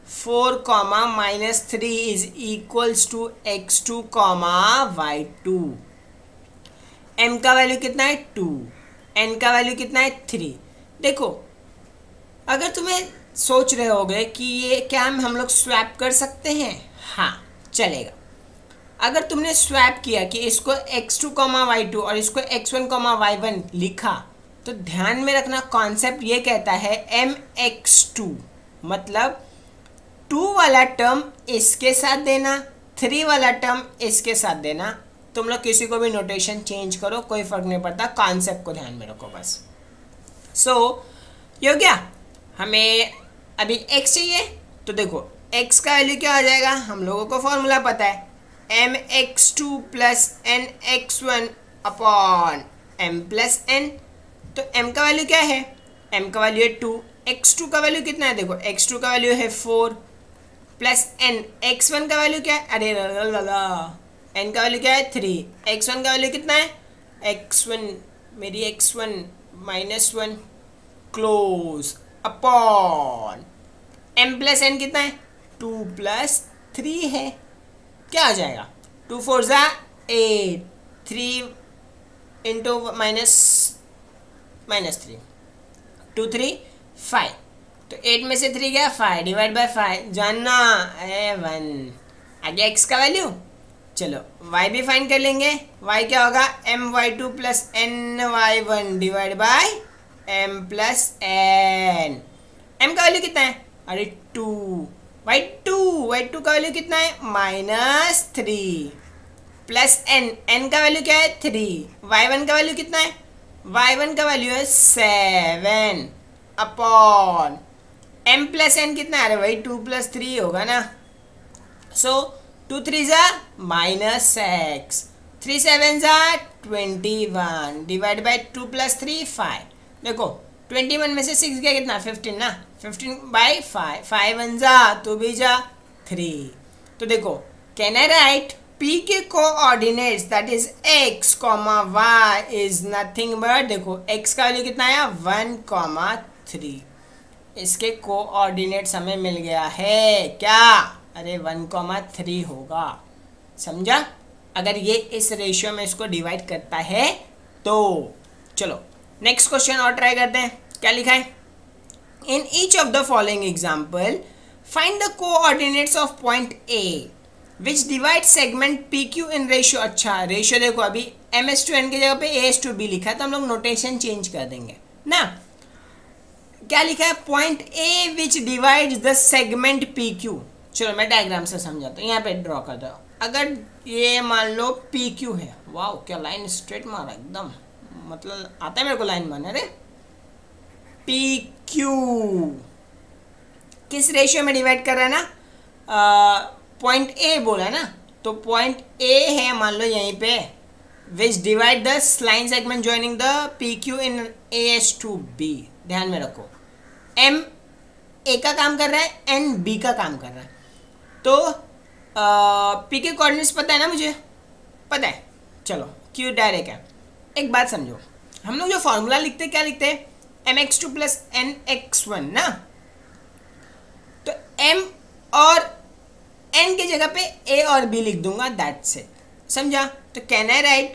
4, -3 is equals to x2, y2। m का वैल्यू कितना है 2, n का वैल्यू कितना है 3। देखो अगर तुम्हें सोच रहे होगे कि ये क्या हम लोग स्वैप कर सकते हैं, हाँ चलेगा। अगर तुमने स्वैप किया कि इसको x2, y2 और इसको x1, y1 लिखा तो ध्यान में रखना कॉन्सेप्ट ये कहता है mx2 मतलब 2 वाला टर्म इसके साथ देना, 3 वाला टर्म इसके साथ देना। तुम लोग किसी को भी नोटेशन चेंज करो कोई फर्क नहीं पड़ता, कॉन्सेप्ट को ध्यान में रखो बस। ये हो गया। हमें अभी x चाहिए तो देखो x का वैल्यू क्या हो जाएगा, हम लोगों को फॉर्मूला पता है mx2 + nx1 upon m + n। तो m का वैल्यू क्या है, m का वैल्यू है 2, x2 का वैल्यू कितना है, देखो x2 का वैल्यू है 4 प्लस n, x1 का वैल्यू क्या है, अरे n का वैल्यू क्या है 3, x1 का वैल्यू कितना है x1 मेरी x1 -1 close upon m + n कितना है 2 + 3 है। क्या आ जाएगा 2 4 ज़ा 8, 3 इंटू -3 2 3 5। तो 8 में से 3 गया 5 डिवाइड बाय 5 जानना है 1। आगे x का वैल्यू, चलो y भी फाइंड कर लेंगे। y क्या होगा my2 + ny1 divide by m + n। m का वैल्यू कितना है, अरे 2, y2 का वैल्यू कितना है -3 प्लस n का वैल्यू क्या है 3, y1 का वैल्यू कितना है, y1 का वैल्यू है 7 अपॉन m + n कितना है, अरे वही 2 + 3 होगा ना। 2 3 ज़ा -6, 3 7 ज़ा 21 डिवाइड बाय 2 + 3 5। देखो 21 में से 6 गया कितना 15 ना, 15/5, 5 1 ज़ा 2 भी ज़ा 3। तो देखो कैन आई राइट P के coordinates that is x, y is nothing but, देखो x का वैल्यू कितना आया 1, 3। इसके कोऑर्डिनेट्स हमें मिल गया है क्या, अरे 1, 3 होगा। समझा, अगर ये इस रेशियो में इसको डिवाइड करता है तो। चलो नेक्स्ट क्वेश्चन और ट्राई करते हैं। क्या लिखा है, in each of the following example find the coordinates of point A which divide segment PQ in ratio. अच्छा रेशियो देखो अभी MS/N की जगह पे AS/B लिखा है तो हम लोग नोटेशन चेंज कर देंगे ना। क्या लिखा है, point A which divides the segment PQ। चलो मैं डायग्राम से समझाता हूँ, यहाँ पे ड्रॉ कर दो। अगर ये मान लो PQ है, वाह क्या लाइन स्ट्रेट मारा एकदम, मतलब आता है मेरे को लाइन मारने। अरे PQ किस रेशियो में डिवाइड कर रहा है ना, पॉइंट A बोला है ना, तो पॉइंट A है मान लो यहीं पे, विच divide the line segment joining the PQ in AS/B। ध्यान में रखो M A का काम कर रहा है, N B का काम कर रहा है। तो P के कोऑर्डिनेट्स पता है ना, मुझे पता है। चलो Q डायरेक्ट है। एक बात समझो, हम लोग जो फॉर्मूला लिखते क्या लिखते हैं mx2 + nx1 ना, तो m और n की जगह पे a और b लिख दूंगा, दैट्स इट। समझा, तो कैन आई राइट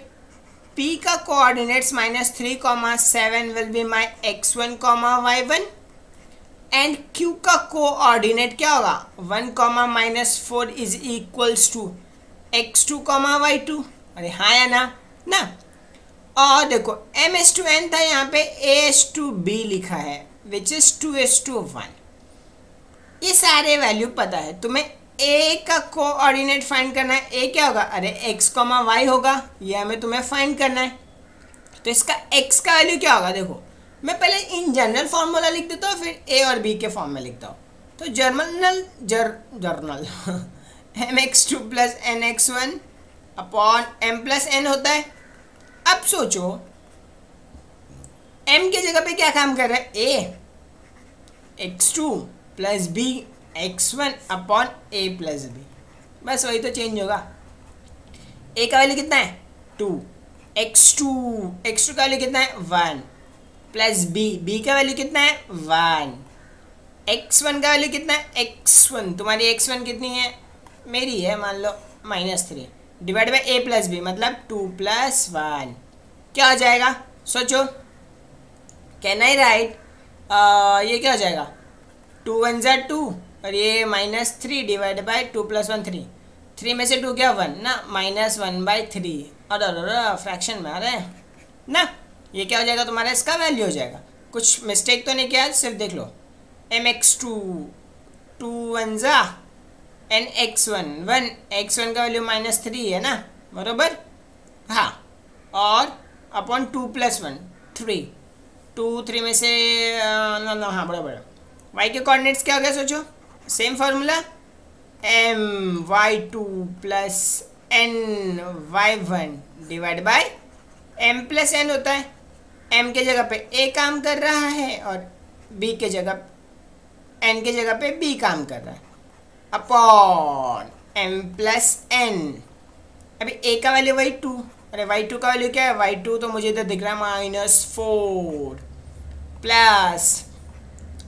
p का coordinates -3, 7 will be my x1, y1 and q का कोऑर्डिनेट क्या होगा 1, -4 is equals to x2, y2। अरे हाँ या ना। और देखो m/n था, यहाँ पे a/b लिखा है विच इज 2:1। ये सारे वैल्यू पता है तुम्हें। a का कोऑर्डिनेट फाइंड करना है, a क्या होगा, अरे x, y होगा, ये हमें तुम्हें फाइंड करना है। तो इसका x का वैल्यू क्या होगा, देखो मैं पहले इन जनरल फॉर्मूला लिख देता हूँ फिर a और b के फॉर्म में लिखता हूँ। तो general M X two plus N X one upon M plus N होता है। अब सोचो m की जगह पे क्या काम कर रहा है, a X two plus B X one upon A plus B, बस वही तो चेंज होगा। a का वैल्यू कितना है 2, x2 का वैल्यू कितना है 1 प्लस b का वैल्यू कितना है 1, x1 का वैल्यू कितना है x1, तुम्हारी x1 कितनी है, मेरी है मान लो -3 divide by a plus B मतलब 2 + 1 क्या हो जाएगा, सोचो कैन आई राइट, ये क्या हो जाएगा 2 1 ज़ा 2 और ये -3 डिवाइड बाई 2 + 1 3, 3 में से 2 क्या 1 ना, -1/3 और फ्रैक्शन में आ रहे हैं ना, ये क्या हो जाएगा तुम्हारा, इसका वैल्यू हो जाएगा। कुछ मिस्टेक तो नहीं किया, सिर्फ देख लो mx2 2 1 ज़ा एन x1 1, x1 का वैल्यू -3 है ना, बरोबर, हाँ, और अपॉन 2 + 1 3, 2 3 में से नो हाँ बराबर। y के कोऑर्डिनेट्स क्या हो गया सोचो, same formula my2 plus ny1 divide by m plus n होता है। m के जगह पे a काम कर रहा है और b के जगह n के जगह पे b काम कर रहा है अपॉन m प्लस n। अभी a का वैल्यू वही 2, अरे y2 का वैल्यू क्या है, y2 तो मुझे तो दिख रहा है -4 प्लस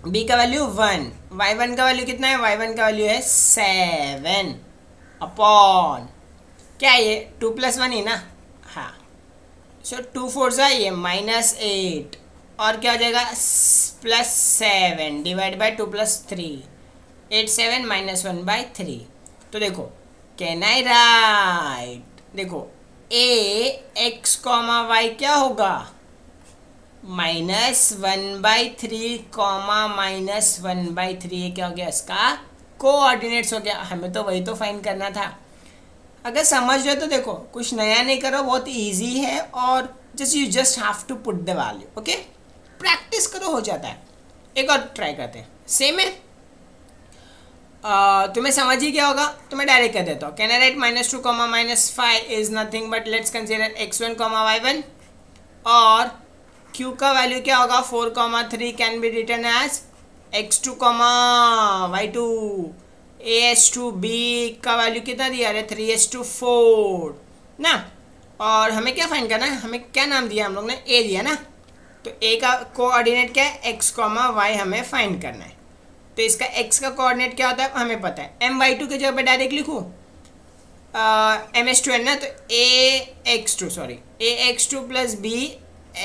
b का वैल्यू 1, y1 का वैल्यू कितना है, y1 का वैल्यू है 7 अपॉन क्या है ये 2 + 1 ही ना, हाँ, सो 2 4 ज़ा ये -8 और क्या हो जाएगा +7 डिवाइड बाई 2 + 3 8 7 -1/3। तो देखो कैन आई राइट, देखो x, y क्या होगा -1/3 -1/3, क्या हो गया इसका कोऑर्डिनेट्स हो गया। हमें तो वही तो फाइंड करना था। अगर समझ रहे हो तो देखो कुछ नया नहीं करो, बहुत इजी है और you just have to put the value, okay, practice करो हो जाता है। एक और ट्राई करते हैं, सेम है, तुम्हें समझ ही क्या होगा तो मैं डायरेक्ट कर देता हूँ। Can I right -2 -5 is nothing but let's consider x1 y1 और q का वैल्यू क्या होगा 4 3 can be written as x2 y2, as2 b का वैल्यू कितना दिया, अरे 3:4 ना, और हमें क्या फाइंड करना है, हमें क्या नाम दिया हम लोग ने, a दिया ना, तो a का कोऑर्डिनेट क्या है x, y हमें फाइंड करना है। तो इसका x का कोऑर्डिनेट क्या होता है हमें पता है, my2 की जगह पे डायरेक्ट लिखूँ ms2 है ना, तो ax2 plus b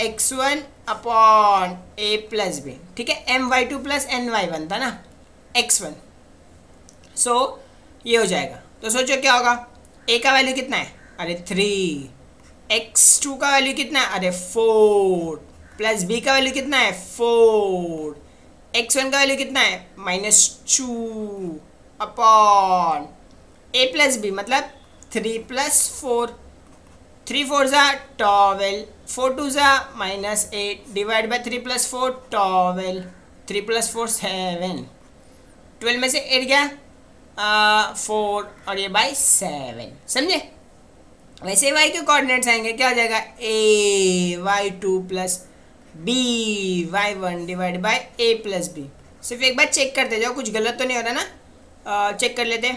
x1 upon a plus b, ठीक है, my2 प्लस ny1 था ना x1, सो ये हो जाएगा। तो सोचो क्या होगा, a का वैल्यू कितना है, अरे 3, x2 का वैल्यू कितना है, अरे 4 प्लस b का वैल्यू कितना है 4, x1 का वैल्यू कितना है -2 अपॉन a प्लस b मतलब 3 + 4, 3 4 ज़ा 12, 4 2 ज़ा -8 डिवाइड बाई 3 + 4 12, 3 + 4 7, 12 में से 8 गया 4 और ये बाई 7, समझे। वैसे y के कोऑर्डिनेट्स आएंगे, क्या हो जाएगा a y2 plus b y1 divide by a plus b। सिर्फ एक बार चेक करते जाओ कुछ गलत तो नहीं हो रहा ना, चेक कर लेते।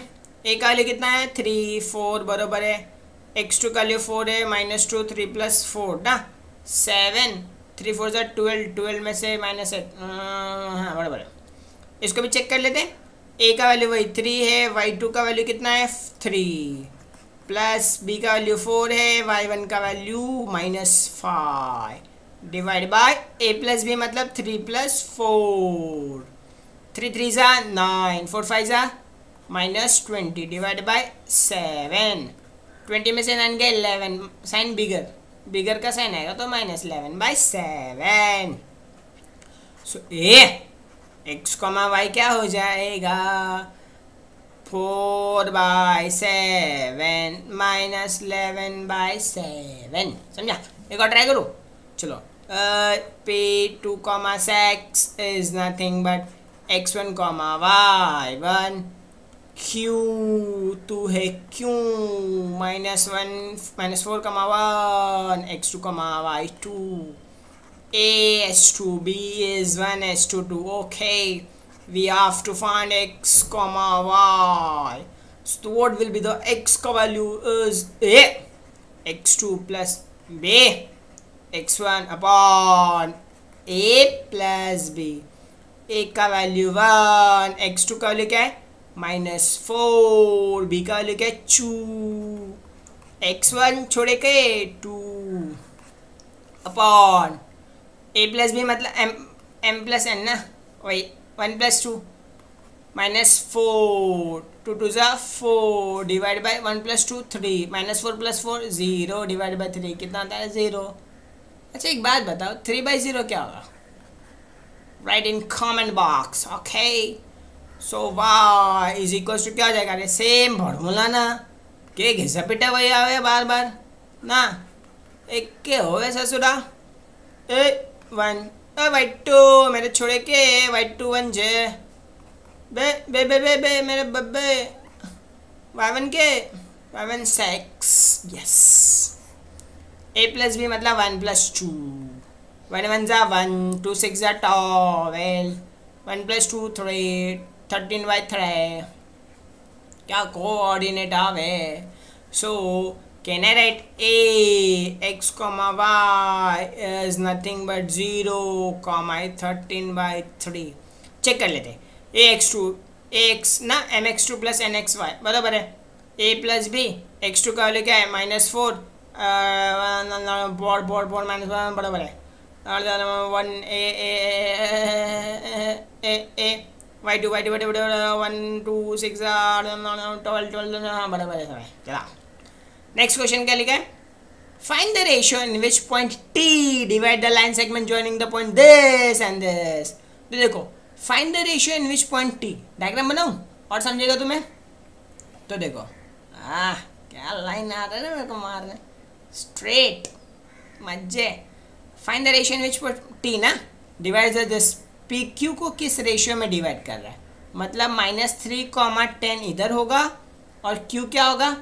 a का वैल्यू कितना है 3 4 बराबर है, x2 का वैल्यू 4 है -2 3 + 4 ना 7, 3 4 ज़ा 12, 12 में से -8, हाँ बराबर है। इसको भी चेक कर लेते हैं, a का वैल्यू वही 3 है, y2 का वैल्यू कितना है 3 प्लस b का वैल्यू 4 है, y1 का value -5 divide by a plus b मतलब 3 + 4, 3 3 ज़ा 9, 4 5 ज़ा -20 डिवाइड बाय 7, 20 में से 9 गया 11, साइन बिगर का साइन आएगा तो -11/7। सो x, y क्या हो जाएगा 4/7 -11/7, समझा। एक और ट्राई करो, चलो p2, x is nothing but x1, y1 Q two है क्यू -1 -4 कमा 1 x2 कमा y2 a h2 b is 1 h2 2. Okay, we have to find x comma y. So what will be the x का value is a x2 plus b x1 upon a plus b. a का value 1, x2 का value क्या है -4, b का value क्या है 2, x1 छोड़े के 2 अपॉन a प्लस बी मतलब m प्लस n ना, वही 1 + 2 -4 2 2 ज़ा 4 डिवाइड बाई 1 + 2 3 -4 + 4 0 डिवाइड बाई 3 कितना आता है 0. अच्छा एक बात बताओ 3/0 क्या होगा? Write in comment box. Okay so y is equal to क्या हो जाएगा? अरे सेम फॉर्मूला ना के घिसा पिटा वही आवे बार बार ना, एक के होवे ससुरा ए 1 y2 मेरे छोड़े के y2 1 जे बे बे बे बे बे मेरे बब्बे y1 के y1 6. Yes a plus B मतलब 1 + 2 1 1 ज़ा 1 2 6 ज़ा 12 1 + 2 3 13/3 क्या कोऑर्डिनेट आवे. So can I write a x, y is nothing but 0, 13/3. Check कर लेते ax2 ax ना mx2 + nxy बराबर है a प्लस b x2 का वैल्यू क्या है -4 बोर्ड -1 बराबर है 1 a y2 1 2 6 12 बराबर है. चला नेक्स्ट क्वेश्चन क्या लिखा है? Find the ratio in which point t divide the line segment joining the point this and this. तो देखो find the ratio in which point t, diagram बनाऊं और समझेगा तुम्हें. तो देखो क्या लाइन आ रहा है ना मेरे को मारने स्ट्रेट मजे. Find the ratio in which point t ना डिवाइड दिस पी क्यू को किस रेशियो में डिवाइड कर रहा है, मतलब -3, 10 इधर होगा और क्यू क्या होगा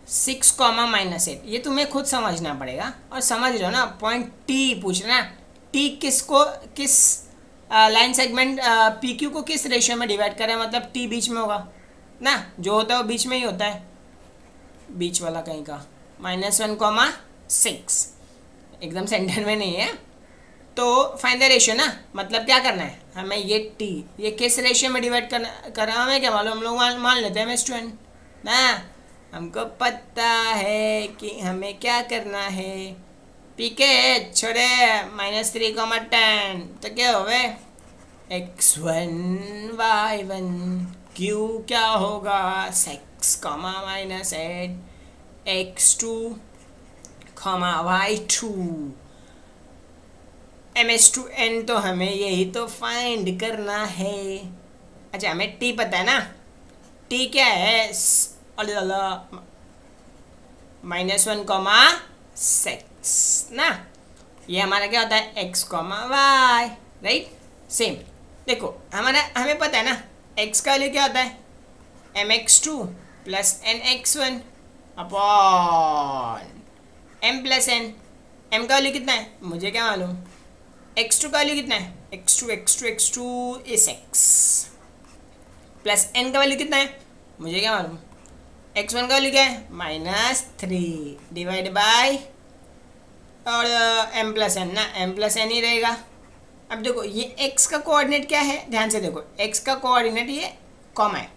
6, -8. ये तुम्हें खुद समझना पड़ेगा और समझ रहे हो ना. पॉइंट टी पूछ रहे ना, टी किसको किस लाइन सेगमेंट पी क्यू को किस रेशियो में डिवाइड कर रहा है, मतलब टी बीच में होगा ना, जो होता है वो बीच में ही होता है, बीच वाला कहीं का -1, 6 एकदम सेंटर में नहीं है. तो फाइंड द रेशियो ना, मतलब क्या करना है हमें, ये टी ये किस रेशियो में डिवाइड करना हमें क्या मालूम, हम लोग मान लेते हैं स्टूडेंट ना, हमको पता है कि हमें क्या करना है. पी के छोड़े -3, 10 तो क्या होवे x1 y1 q क्या होगा 6, -8 x2, y2 ms2n. तो हमें यही तो फाइंड करना है. अच्छा हमें t पता है ना, t क्या है -1, 6 ना, ये हमारा क्या होता है x, y राइट. सेम देखो हमें पता है ना x का वैल्यू क्या होता है mx2 + nx1 upon m + n. m का वैल्यू कितना है मुझे क्या मालूम, x2 का वैल्यू कितना है x2 is x plus n का वैल्यू कितना है मुझे क्या मालूम, x1 का वैल्यू क्या है -3 डिवाइड बाय और m + n ना, m + n ही रहेगा. अब देखो ये x का कोऑर्डिनेट क्या है, ध्यान से देखो x का कोऑर्डिनेट ये कॉमा है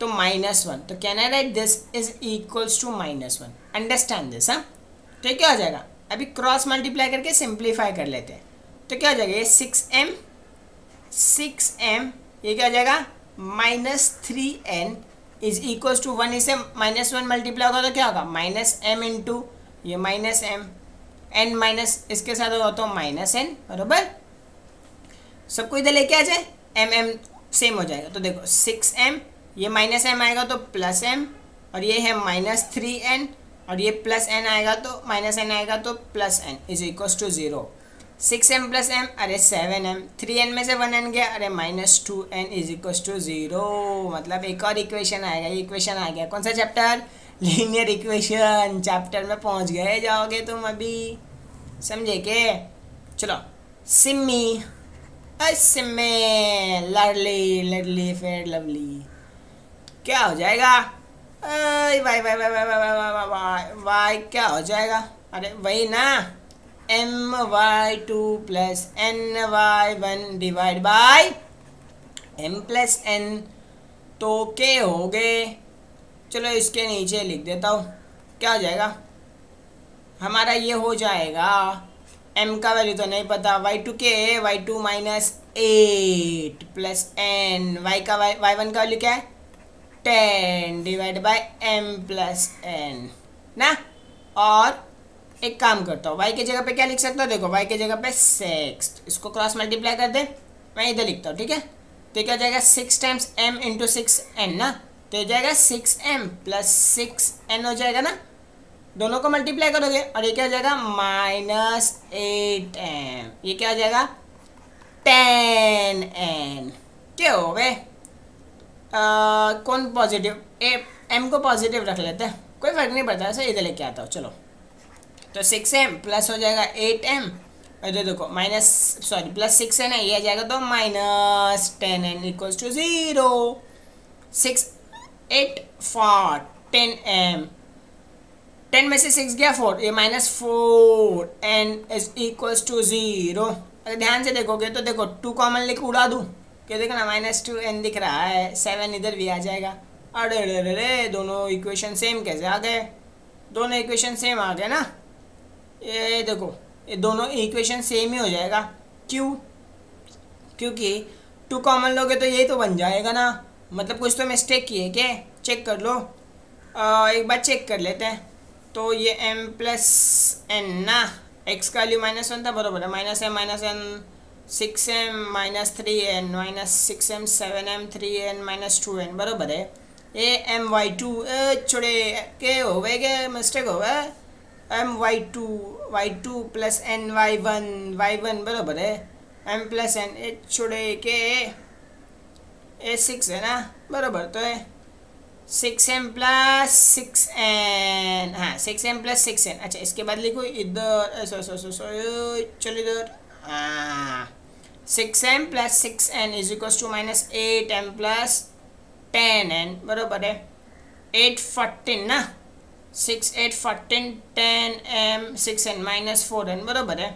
तो -1. तो can I write this is equals to -1. Understand this. हाँ तो क्या हो जाएगा, अभी क्रॉस मल्टीप्लाई करके सिंप्लीफाई कर लेते हैं. तो क्या हो जाएगा ये 6m ये क्या हो जाएगा -3n इज इक्वल्स टू 1. इसे -1 मल्टीप्लाई होगा तो क्या होगा -m इंटू ये -m n माइनस इसके साथ होगा तो -n बराबर. सबको इधर लेके आ जाए m सेम हो जाएगा. तो देखो 6m ये -m आएगा तो +m और ये है -3n और ये +n आएगा तो -n आएगा तो +n is equals to 0. 6m plus M, अरे 7m, 3n में से 1n गया, अरे -2n इज इक्व टू 0। मतलब एक और इक्वेशन आएगा, ये इक्वेशन आ गया। कौन सा चैप्टर? लीनियर इक्वेशन चैप्टर में पहुंच गए जाओगे तुम अभी, समझे के? चलो, सिम्मी, सिम्मे, लवली, लडली, फेयर लवली, क्या हो जाएगा? Y Y Y Y Y Y Y क्या हो जाएगा? अरे वही ना, my2 plus ny1 divide by m plus n, तो के हो गए। चलो इसके नीचे लिख देता हूँ, क्या हो जाएगा हमारा? ये हो जाएगा, m का वैल्यू तो नहीं पता, y2 के y2 minus 8 plus n, y का y1 का वैल्यू क्या है? 10 divide by m plus n ना। और एक काम करता हूँ, y के जगह पे क्या लिख सकता हूँ? देखो y के जगह पे 6, इसको क्रॉस मल्टीप्लाई कर दे, मैं इधर लिखता हूँ, ठीक है? तो क्या हो जाएगा? 6 टाइम्स m इंटू 6n ना, तो हो जाएगा 6m प्लस 6n हो जाएगा ना। दोनों को मल्टीप्लाई करोगे और ये क्या हो जाएगा? -8m, ये क्या हो जाएगा? 10n। क्या हो गए? कौन पॉजिटिव? m को पॉजिटिव रख लेते हैं, कोई फर्क नहीं पड़ता, ऐसा इधर लेके आता हूँ। चलो, तो 6m प्लस हो जाएगा 8m, इधर देखो प्लस 6n है, ये आ जाएगा तो -10n इक्वल्स टू 0। 6 8 4 10m, 10 में से 6 गया 4, ये -4n इज इक्वल्स टू 0। अगर ध्यान से देखोगे तो देखो 2 कॉमन लेके उड़ा दूँ, क्या देखो ना, -2n दिख रहा है, 7 इधर भी आ जाएगा। अरे अरे दोनों इक्वेशन सेम कैसे आ गए? दोनों इक्वेशन सेम आ गए ना, ये देखो ये दोनों इक्वेशन सेम ही हो जाएगा। क्यों? क्योंकि 2 कॉमन लोगे तो ये तो बन जाएगा ना, मतलब कुछ तो मिस्टेक की है क्या? चेक कर लो, एक बार चेक कर लेते हैं। तो ये m प्लस n ना, x का वैल्यू -1 था, बराबर है, -m 6m -3n -6m 7m 3n -2n बराबर है। ये my2 छोड़े के हो गए, मिस्टेक हो गया, y2 प्लस ny1 बराबर है m प्लस n, छोड़े के 6 है ना, बराबर तो है 6m प्लस 6n, हाँ 6m प्लस 6n। अच्छा इसके बाद लिखो इधर, चलो इधर, 6m plus 6n is equal to -8m plus 10n बराबर है 8 14 ना, 6 8 14 10m 6n -4n बराबर है।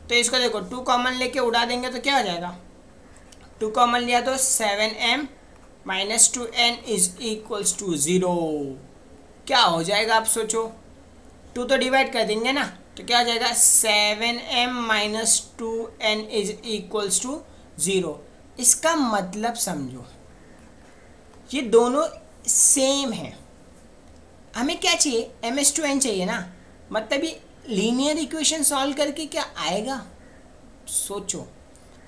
तो इसको देखो 2 कॉमन लेके उड़ा देंगे तो क्या हो जाएगा? 2 कॉमन लिया तो 7m -2n is equals to 0। क्या हो जाएगा आप सोचो? 2 तो डिवाइड कर देंगे ना, तो क्या हो जाएगा? 7m -2n is equals to 0। इसका मतलब समझो, ये दोनों सेम है, हमें क्या चाहिए? ms2n चाहिए ना, मतलब ये लीनियर इक्वेशन सॉल्व करके क्या आएगा? सोचो,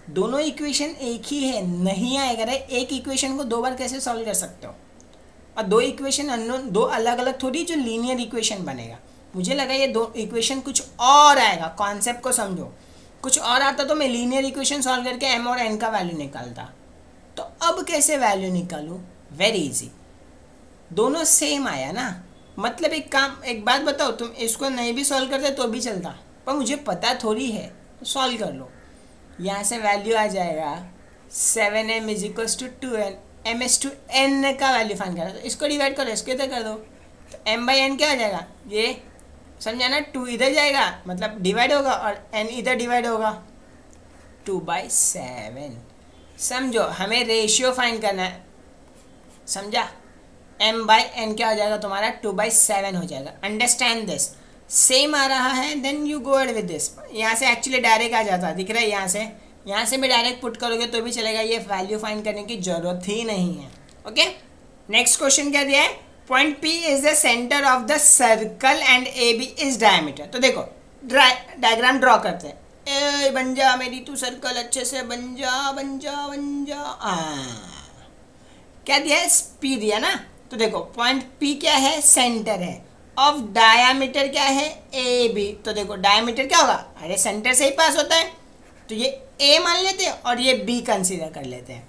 दोनों इक्वेशन एक ही है, नहीं आएगा रे। एक इक्वेशन को 2 बार कैसे सॉल्व कर सकते हो? और 2 इक्वेशन अननोन, 2 अलग अलग थोड़ी जो लीनियर इक्वेशन बनेगा। मुझे लगा ये 2 इक्वेशन कुछ और आएगा, कॉन्सेप्ट को समझो, कुछ और आता तो मैं लीनियर इक्वेशन सॉल्व करके m और n का वैल्यू निकालता। तो अब कैसे वैल्यू निकालूँ? वेरी इजी, दोनों सेम आया ना, मतलब एक बात बताओ, तुम इसको नहीं भी सॉल्व करते तो भी चलता, पर मुझे पता थोड़ी है, तो सॉल्व कर लो। यहाँ से वैल्यू आ जाएगा 7m is equals to 2n, ms2n का वैल्यू फाइंड करना, तो इसको डिवाइड करो, इसको इधर कर दो, तो m/n क्या आ जाएगा? ये समझा ना, 2 इधर जाएगा मतलब डिवाइड होगा और n इधर डिवाइड होगा, 2/7। समझो, हमें रेशियो फाइंड करना है, समझा? m/n क्या हो जाएगा तुम्हारा? 2/7 हो जाएगा। अंडरस्टैंड दिस, सेम आ रहा है, then you go add with this. यहाँ से एक्चुअली डायरेक्ट आ जाता, दिख रहा है यहाँ से भी डायरेक्ट पुट करोगे तो भी चलेगा, ये वैल्यू फाइंड करने की जरूरत ही नहीं है। ओके, नेक्स्ट क्वेश्चन क्या दिया है? Point P is the centre of the circle and AB is diameter. तो देखो डायग्राम ड्रॉ करते हैं। बन जा मेरी तू सर्कल, अच्छे से बन जा बन जा बन जा। क्या दिया है? P दिया ना, तो देखो पॉइंट P क्या है? सेंटर है, ऑफ डायामीटर क्या है? AB। तो देखो डायामीटर क्या होगा? अरे सेंटर से ही पास होता है, तो ये ए मान लेते हैं और ये बी कंसीडर कर लेते हैं।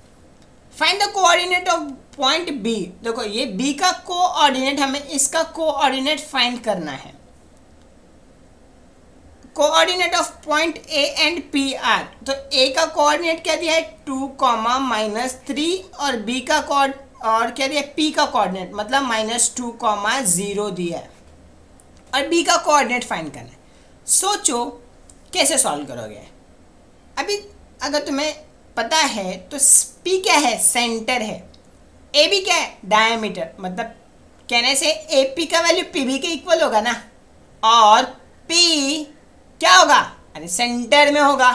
Find the coordinate of point B. देखो ये बी का कोऑर्डिनेट, हमें इसका कोऑर्डिनेट फाइंड करना है। Coordinate of point A and P R, तो ए का कोऑर्डिनेट क्या दिया है 2, -3 और बी का और क्या दिया पी का कोऑर्डिनेट मतलब -2, 0 दिया है और बी का कोऑर्डिनेट फाइंड करना है। सोचो कैसे सॉल्व करोगे। अभी अगर तुम्हें पता है तो पी क्या है, सेंटर है, ए बी क्या है, डायमीटर, मतलब कहने से ए पी का वैल्यू पी बी के इक्वल होगा ना, और पी क्या होगा, अरे सेंटर में होगा।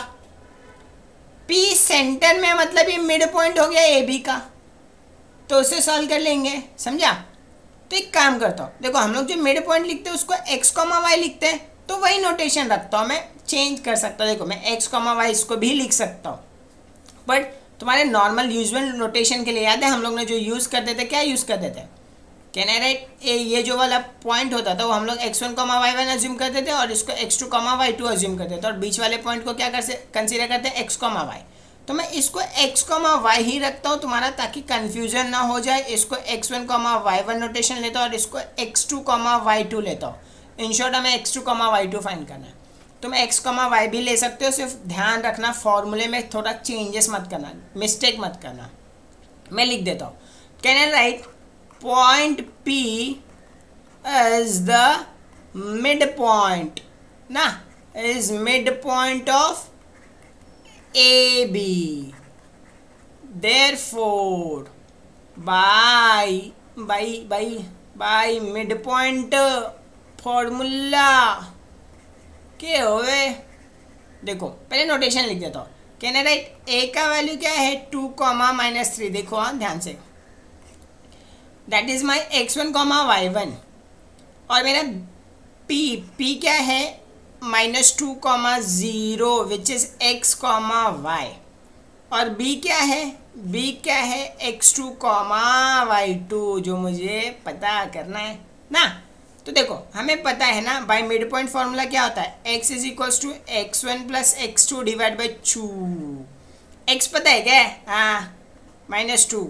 पी सेंटर में मतलब ये मिड पॉइंट हो गया ए बी का, तो उसे सॉल्व कर लेंगे, समझा। तो एक काम करता हूँ, देखो हम लोग जो मिड पॉइंट लिखते हैं उसको x, y लिखते हैं, तो वही नोटेशन रखता हूँ, मैं चेंज कर सकता हूँ। देखो मैं x, y इसको भी लिख सकता हूँ, बट तुम्हारे नॉर्मल यूजुअल नोटेशन के लिए याद है हम लोग ने जो यूज़ करते थे, क्या यूज़ करते थे, कहना राइट, ये जो वाला पॉइंट होता था वो हम लोग x1, y1 अज्यूम करते थे और इसको x2, y2 अज्यूम करते थे, और बीच वाले पॉइंट को क्या कंसीडर करते हैं x, y। तो मैं इसको x, y ही रखता हूँ तुम्हारा, ताकि कन्फ्यूजन ना हो जाए। इसको x1, y1 नोटेशन लेता हूँ और इसको x2, y2 लेता हूँ। इन शॉर्ट हमें x2, y2 फाइंड करना है। तुम x, y भी ले सकते हो, सिर्फ ध्यान रखना फॉर्मूले में थोड़ा चेंजेस मत करना, मिस्टेक मत करना। मैं लिख देता हूँ, can I write point P is the mid point ना, is mid point of AB, therefore by midpoint formula के होवे। देखो पहले नोटेशन लिख देता हूँ, कहना राइट ए का वैल्यू क्या है 2, -3, देखो हाँ ध्यान से, that is my x1, y1, और मेरा p क्या है -2, 0 विच इज x, y, और b क्या है x2, y2 जो मुझे पता करना है ना। तो देखो हमें पता है ना, बाय मिड पॉइंट फॉर्मूला क्या होता है, x is equals to x1 + x2 divide by 2। x पता है क्या है, हाँ -2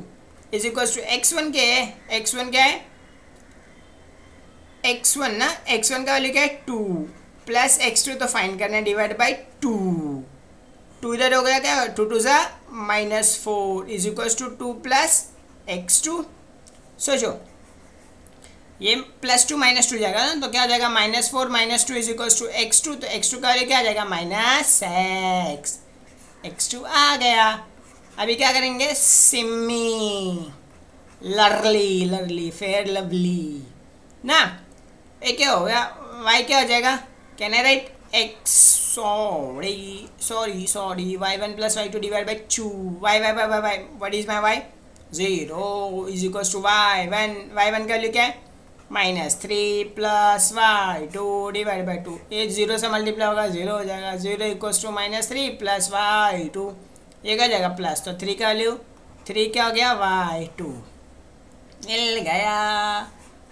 इज इक्वल्स टू x1 क्या है, x1 क्या है, x1 ना, x1 का वैल्यू क्या है 2 प्लस x2 तो फाइंड करना है डिवाइड बाई 2 इधर हो गया क्या, 2 2 ज़ा -4 इज इक्वल्स टू 2 + x2। सोचो ये +2 -2 जाएगा ना, तो क्या हो जाएगा -4 -2 इज इक्वल्स टू x2, तो x2 का वैल्यू क्या आ जाएगा -6, x2 आ गया। अभी क्या करेंगे, सिमी लरली फेयर लवली ना, ये क्या हो गया, y क्या हो जाएगा, can I write x, sorry y1 + y2 divide by 2, y what is my y, 0 is equals to y1 का वैल्यू क्या है -3 + y2 डिवाइड बाई 2, ये 0 से मल्टीप्लाई होगा 0 हो जाएगा, 0 इक्वल्स टू -3 + y2, ये क्या जाएगा प्लस, तो 3 का वैल्यू 3 क्या हो गया y2, मिल गया।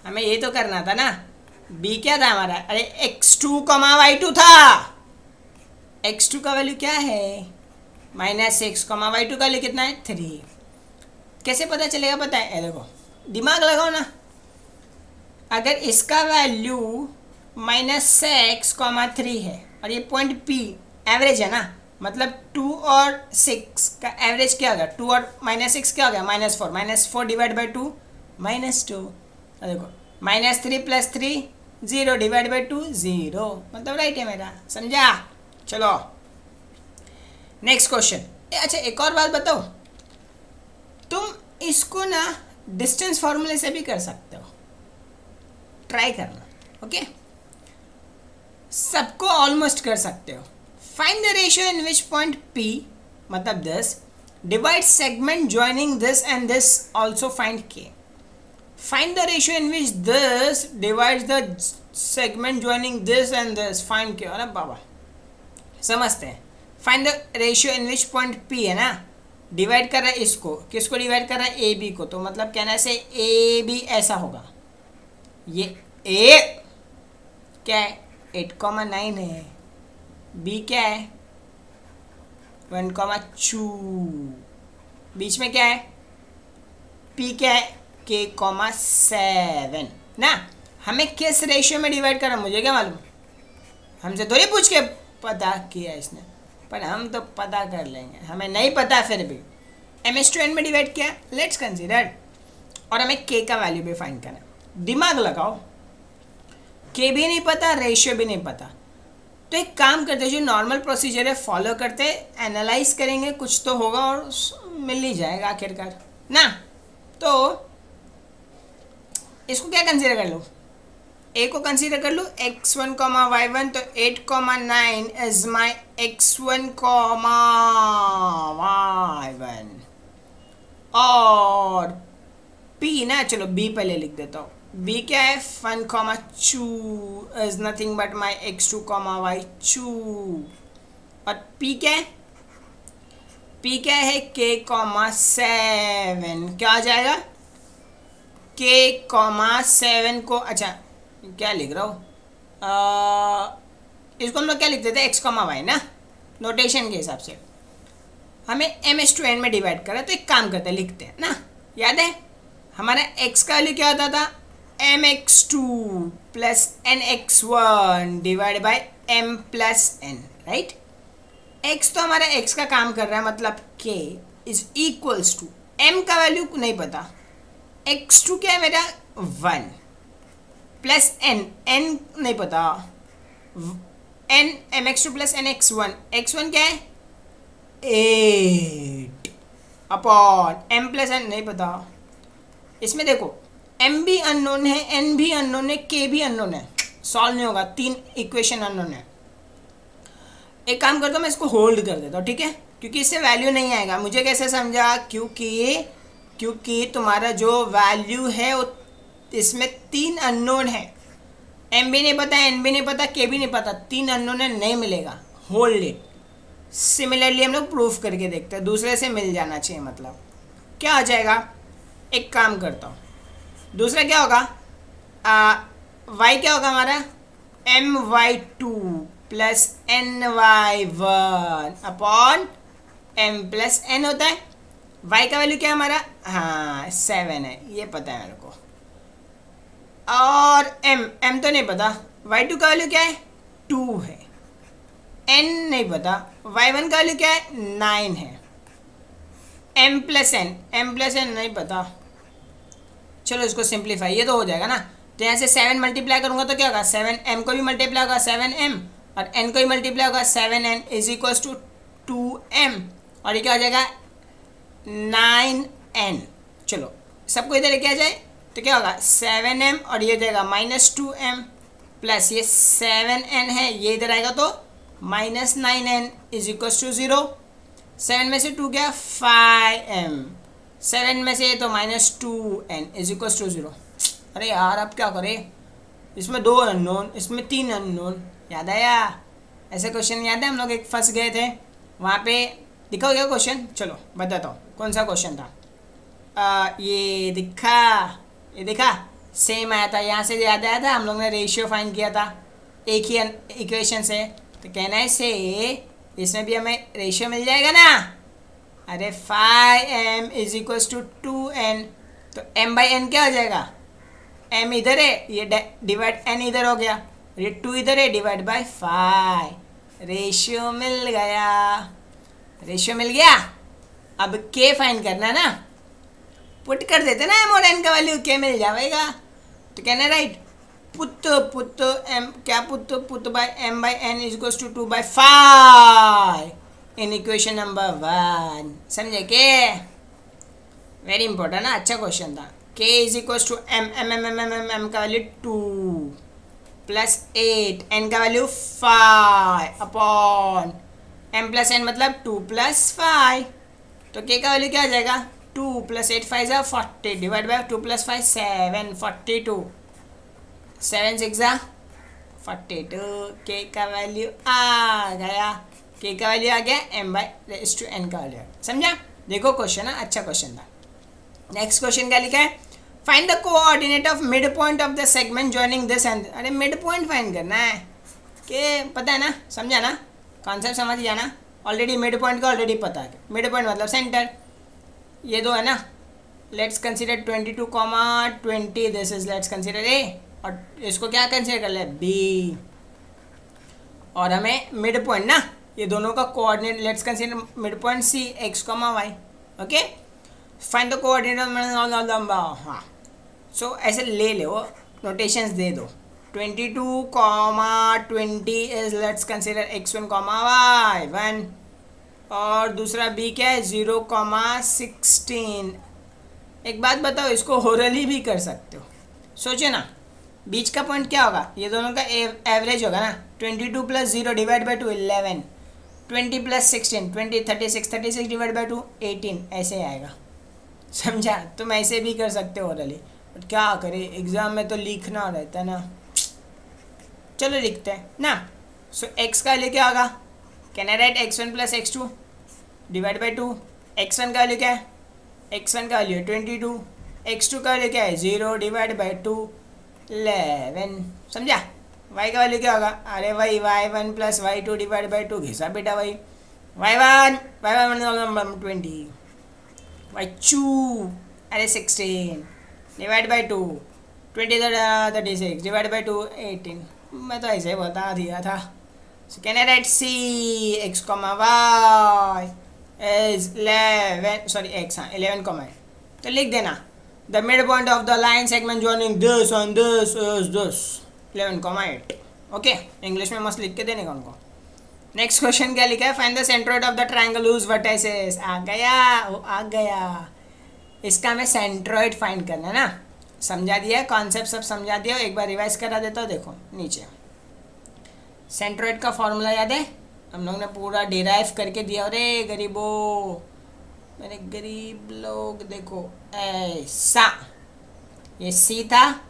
हमें ये तो करना था ना, b क्या था हमारा, अरे x2, y2 था, x2 का वैल्यू क्या है -6, y2 का वैल्यू कितना है 3। कैसे पता चलेगा पता है, देखो दिमाग लगाओ ना, अगर इसका वैल्यू -6, 3 है और ये पॉइंट P एवरेज है ना, मतलब 2 और 6 का एवरेज क्या हो गया, 2 और -6 क्या हो गया -4 डिवाइड बाई 2 -2, देखो -3 + 3 0 डिवाइड बाई 2 0, मतलब राइट है मेरा, समझा। चलो नेक्स्ट क्वेश्चन। अच्छा एक और बात बताओ, तुम इसको ना डिस्टेंस फॉर्मूले से भी कर सकते हो, ट्राई करना, ओके सबको ऑलमोस्ट कर सकते हो। Find the ratio in which point P मतलब this divide segment joining this and this, also find K। Find the ratio in which this divides the segment joining this and this, find K। अरे बाबा समझते हैं, find the ratio in which point P है ना, divide कर रहा है इसको, किसको डिवाइड कर रहा है AB को, तो मतलब कहना से AB ऐसा होगा, ये A क्या है 8,9 है, B क्या है 1,2। बीच में क्या है, p क्या है, k,7 ना। हमें किस रेशियो में डिवाइड करना मुझे क्या मालूम, हमसे थोड़ी पूछ के पता किया इसने, पर हम तो पता कर लेंगे, हमें नहीं पता फिर भी। m/n में डिवाइड किया, लेट्स कंसीडर, और हमें k का वैल्यू भी फाइंड करना है। दिमाग लगाओ, k भी नहीं पता, रेशियो भी नहीं पता, तो एक काम करते, जो नॉर्मल प्रोसीजर है फॉलो करते, एनालाइज करेंगे, कुछ तो होगा और मिल ही जाएगा आखिरकार ना। तो इसको क्या कंसीडर कर लो, a को कंसीडर कर लो x1, y1, तो 8,9 इज माई x1, y1, और p ना, चलो b पहले लिख देता हूँ। b क्या है, 1,2 is nothing but my x2, y2, और p क्या है, p क्या है, k,7, क्या आ जाएगा, k,7 को, अच्छा क्या लिख रहा हूँ, इसको हम लोग क्या लिख देते हैं, x, y ना, नोटेशन के हिसाब से। हमें m/n में डिवाइड करा, तो एक काम करते हैं, लिखते हैं ना, याद है हमारा x का वैल्यू क्या होता था, mx2 plus nx1 divide by m plus n, right. x तो हमारा x का काम कर रहा है, मतलब k is equals to, m का वैल्यू नहीं पता, x2 क्या है मेरा 1 प्लस n नहीं पता, n mx2 plus nx1, x1 क्या है 8 अपॉन m प्लस n नहीं पता। इसमें देखो m भी अननोन है, n भी अननोन है, k भी अननोन है, सॉल्व नहीं होगा, 3 इक्वेशन अननोन है। एक काम करता हूँ, मैं इसको होल्ड कर देता हूँ, ठीक है, क्योंकि इससे वैल्यू नहीं आएगा। मुझे कैसे समझा, क्योंकि तुम्हारा जो वैल्यू है वो इसमें 3 अननोन है, m भी नहीं पता, n भी नहीं पता, k भी नहीं पता, 3 अननोन है, नहीं मिलेगा, होल्ड इट। सिमिलरली हम लोग प्रूफ करके देखते हैं, दूसरे से मिल जाना चाहिए, मतलब क्या आ जाएगा, एक काम करता हूँ, दूसरा क्या होगा, y क्या होगा हमारा, my2 plus ny1 upon m plus n होता है। y का वैल्यू क्या है हमारा, हाँ 7 है, ये पता है मेरे को, और m तो नहीं पता, y2 का वैल्यू क्या है 2 है, n नहीं पता, y1 का वैल्यू क्या है 9 है, m प्लस n नहीं पता। चलो इसको सिंप्लीफाई, ये तो हो जाएगा ना, तो यहाँ से 7 मल्टीप्लाई करूँगा तो क्या होगा, 7m को भी मल्टीप्लाई होगा 7m, और n को भी मल्टीप्लाई होगा 7n is equals to 2m, और ये क्या हो जाएगा 9n। चलो सबको इधर लेके आ जाए, तो क्या होगा 7m, और ये हो जाएगा -2m, प्लस ये 7n है, ये इधर आएगा तो -9n इज इक्वल्स टू 0। 7 में से 2 गया 5m, 7 में से तो -2n इज इक्वल्स टू 0। अरे यार अब क्या करें, इसमें 2 अननोन, इसमें 3 अननोन, याद आया, ऐसे क्वेश्चन याद है हम लोग एक फंस गए थे, वहाँ पे दिखा हो गया क्वेश्चन। चलो बताता हूँ कौन सा क्वेश्चन था, ये दिखा सेम आया था, यहाँ से याद आया था, हम लोग ने रेशियो फाइंड किया था एक ही इक्वेशन से, तो कहना है से इसमें भी हमें रेशियो मिल जाएगा ना। अरे 5m is equals to 2n, तो m/n क्या हो जाएगा, m इधर है, ये डिवाइड n इधर हो गया, ये 2 इधर है, डिवाइड बाय 5, रेशियो मिल गया। अब k फाइंड करना ना, पुट कर देते ना m और n का वैल्यू, k मिल जाएगा, तो कहना right, put by m/n is equals to 2/5 in equation number 1, समझे के, वेरी इंपॉर्टेंट ना, अच्छा क्वेश्चन था। k is equals to m का वैल्यू 2 प्लस 8, n का value 5 upon m plus n मतलब 2 प्लस 5, तो k का वैल्यू क्या आ जाएगा 2 plus 8 5 40 divide by 2 plus 5 7 42, 7 6 42, k का वैल्यू आ गया, k का वैल्यू आ गया m/n का वैल्यू, समझा। देखो क्वेश्चन है, अच्छा क्वेश्चन था। नेक्स्ट क्वेश्चन क्या लिखा है, find the coordinate of mid point of the segment joining this and, अरे मिड पॉइंट फाइंड करना है, के पता है ना, समझा ना, कॉन्सेप्ट समझ गया ना, ऑलरेडी मिड पॉइंट का ऑलरेडी पता है, मिड पॉइंट मतलब सेंटर, ये दो है ना। Let's consider 22,20, this is let's consider a, और इसको क्या कंसिडर कर ले बी, और हमें मिड पॉइंट ना, ये दोनों का coordinate let's consider mid point C X comma Y. Okay, find the coordinate. हाँ, सो ऐसे ले लो, नोटेशंस दे दो। 22,20 is let's consider x1 y1, और दूसरा b क्या है 0,16। एक बात बताओ, इसको होरली भी कर सकते हो, सोचो ना, बीच का पॉइंट क्या होगा, ये दोनों का एवरेज होगा ना। 22 + 0 डिवाइड बाई 2 11, 20 + 16 20, 36 डिवाइड बाई 2 18, ऐसे आएगा। समझा? तुम ऐसे भी कर सकते हो ओरली, बट क्या करें एग्जाम में तो लिखना रहता है ना। चलो लिखते हैं ना। सो x का वैल्यू क्या होगा, can I right x1 + x2 divide by 2। x1 का वैल्यू क्या है, x1 का वैल्यू 22, x2 का वैल्यू क्या है 0 डिवाइड बाई 2 11। समझा? y का वैल्यू क्या होगा, अरे भाई y1 + y2 डिवाइड बाई 2, घिसा बेटा भाई, y1 20, y2 अरे 16 डिवाइड बाई 2, 20 36 डिवाइड बाई 2 18। मैं तो ऐसे ही बता दिया था। So can I write C X comma Y is 11, sorry X, हाँ 11, तो लिख देना the mid point of the line segment joining this on this is this 11,8। Okay, English में मस्त लिख के देने का उनको। नेक्स्ट क्वेश्चन क्या लिखा है, find the centroid of the triangle whose vertices. आ गया, इसका हमें सेंट्रोइड फाइंड करना है ना। समझा दिया, कॉन्सेप्ट सब समझा दिया, एक बार रिवाइज करा देता हूँ। देखो नीचे सेंट्रोइड का फॉर्मूला याद है, हम लोग ने पूरा डिराइव करके दिया। अरे गरीबों, मेरे गरीब लोग देखो, ऐसा ये सी था।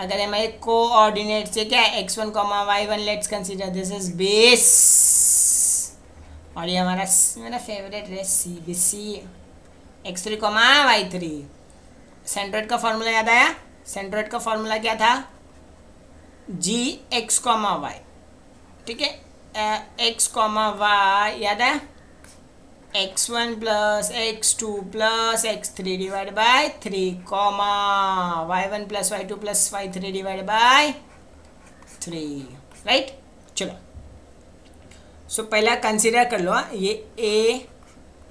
अगर हमारे कोऑर्डिनेट से क्या है x1, y1, let's consider this is base, और ये हमारा मेरा फेवरेट है सी x3, y3। सेंट्रोइड का फॉर्मूला याद आया, सेंट्रोइड का फॉर्मूला क्या था, जी एक्स कॉमा वाई। ठीक है, एक्स कॉमा वाई याद है, x1 + x2 + x3 divide by 3, comma y1 + y2 + y3 divide by 3, right. चलो, सो पहला कंसीडर कर लो, ये a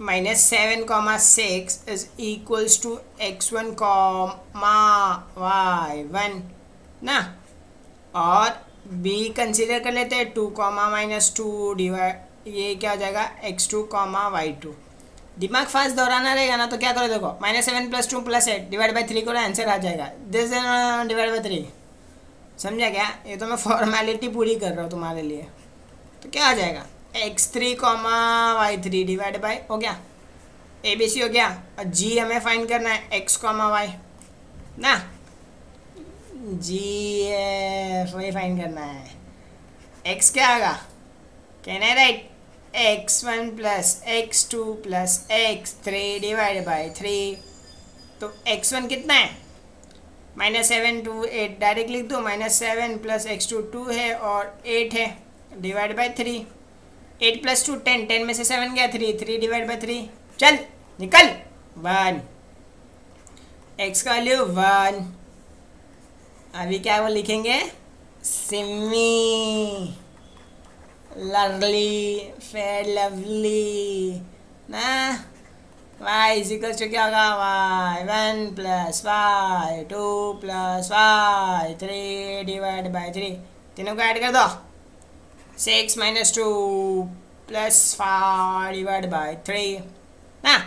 -7,6 is equals to x1, y1 ना, और b कंसीडर कर लेते हैं 2, -2 डिवाइड, ये क्या हो जाएगा x2, y2। दिमाग फास्ट दोहराना रहेगा ना, तो क्या करो देखो, -7 + 2 + 8 डिवाइड बाई 3 करो, आंसर आ जाएगा दिस डिवाइड बाई 3। समझा क्या? ये तो मैं फॉर्मेलिटी पूरी कर रहा हूँ तुम्हारे लिए। तो क्या आ जाएगा x3, y3 डिवाइड बाई, हो गया ABC हो गया, और g हमें फाइंड करना है x, y ना, GF वही फाइंड करना है। x क्या आएगा, can I right x1 + x2 + x3 divide by 3। तो x1 कितना है, -7 to 8, डायरेक्ट लिख दो, -7 + x2 2 है और 8 है, डिवाइड बाई 3। 8 + 2 10, 10 में से 7 गया 3, 3 डिवाइड बाई 3, चल निकल 1, x का वैल्यू 1। अभी क्या वो लिखेंगे, सिमी, लवली, फेयर लवली ना। y = क्या होगा, y1 + y2 + y3 divide by 3, तीनों को ऐड कर दो, 6 - 2 + 5 डिवाइड बाई 3 ना,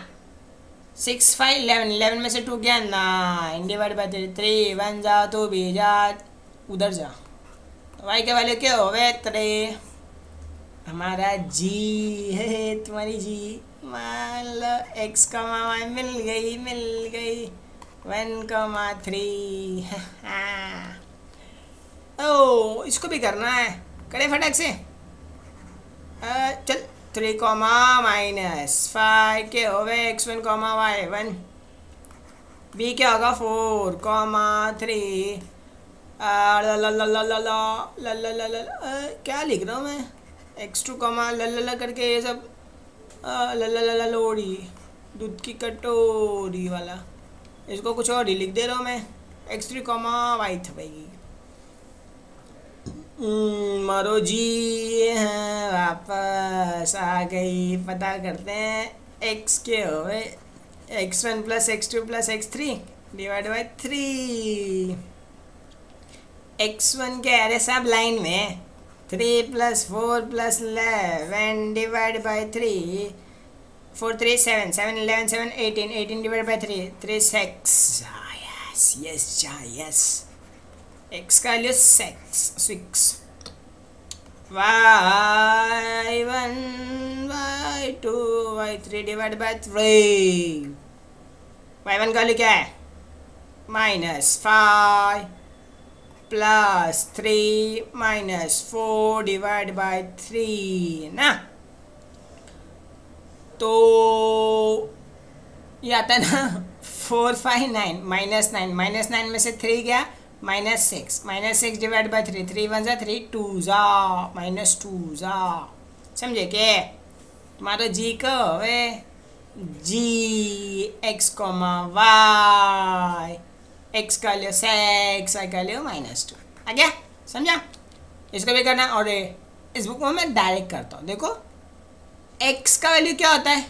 6 5 11, 11 में से 2 गया 9 डिवाइड बाई 3, 3 1 जा तो भी जा, उधर जा, y के वैल्यू क्या हो गए 3। हमारा g है, तुम्हारी g, मान लो x, y मिल गई 1,3। ओ, इसको भी करना है, करे फटाक से। चल 3, -5 के हो गए x1, y1। b क्या होगा 4, 3। क्या लिख रहा हूँ मैं, x2, करके ये सब लोड़ी, दूध की कटोरी वाला, इसको कुछ और ही लिख दे रहा हूँ मैं, x3 y भाई। मारो जी हैं वापस आ गई। पता करते हैं x के हुए x1 plus x2 plus x3 divide by 3। x1 के अरे सब लाइन में 3 plus 4 plus 11 divide by 3, 4 3 7, 7 11 7 18, 18 divide by 3, 3 6। Yes yes yes, x का value 6। y1 y2 y3 divide by 3। y1 का वैल्यू क्या है? -5 प्लस 3 -4 डिवाइड बाई 3 ना। तो ये आता है ना 4 5 9 -9 में से 3 गया -6 डिवाइड बाई 3, 3 1 3 2 -2 समझे के? तुम्हारा जी का है जी x, y, x का लियो 6, y का लियो -2। आ गया? समझा? इसको भी करना। और इस बुक में मैं डायरेक्ट करता हूँ। देखो x का वैल्यू क्या होता है,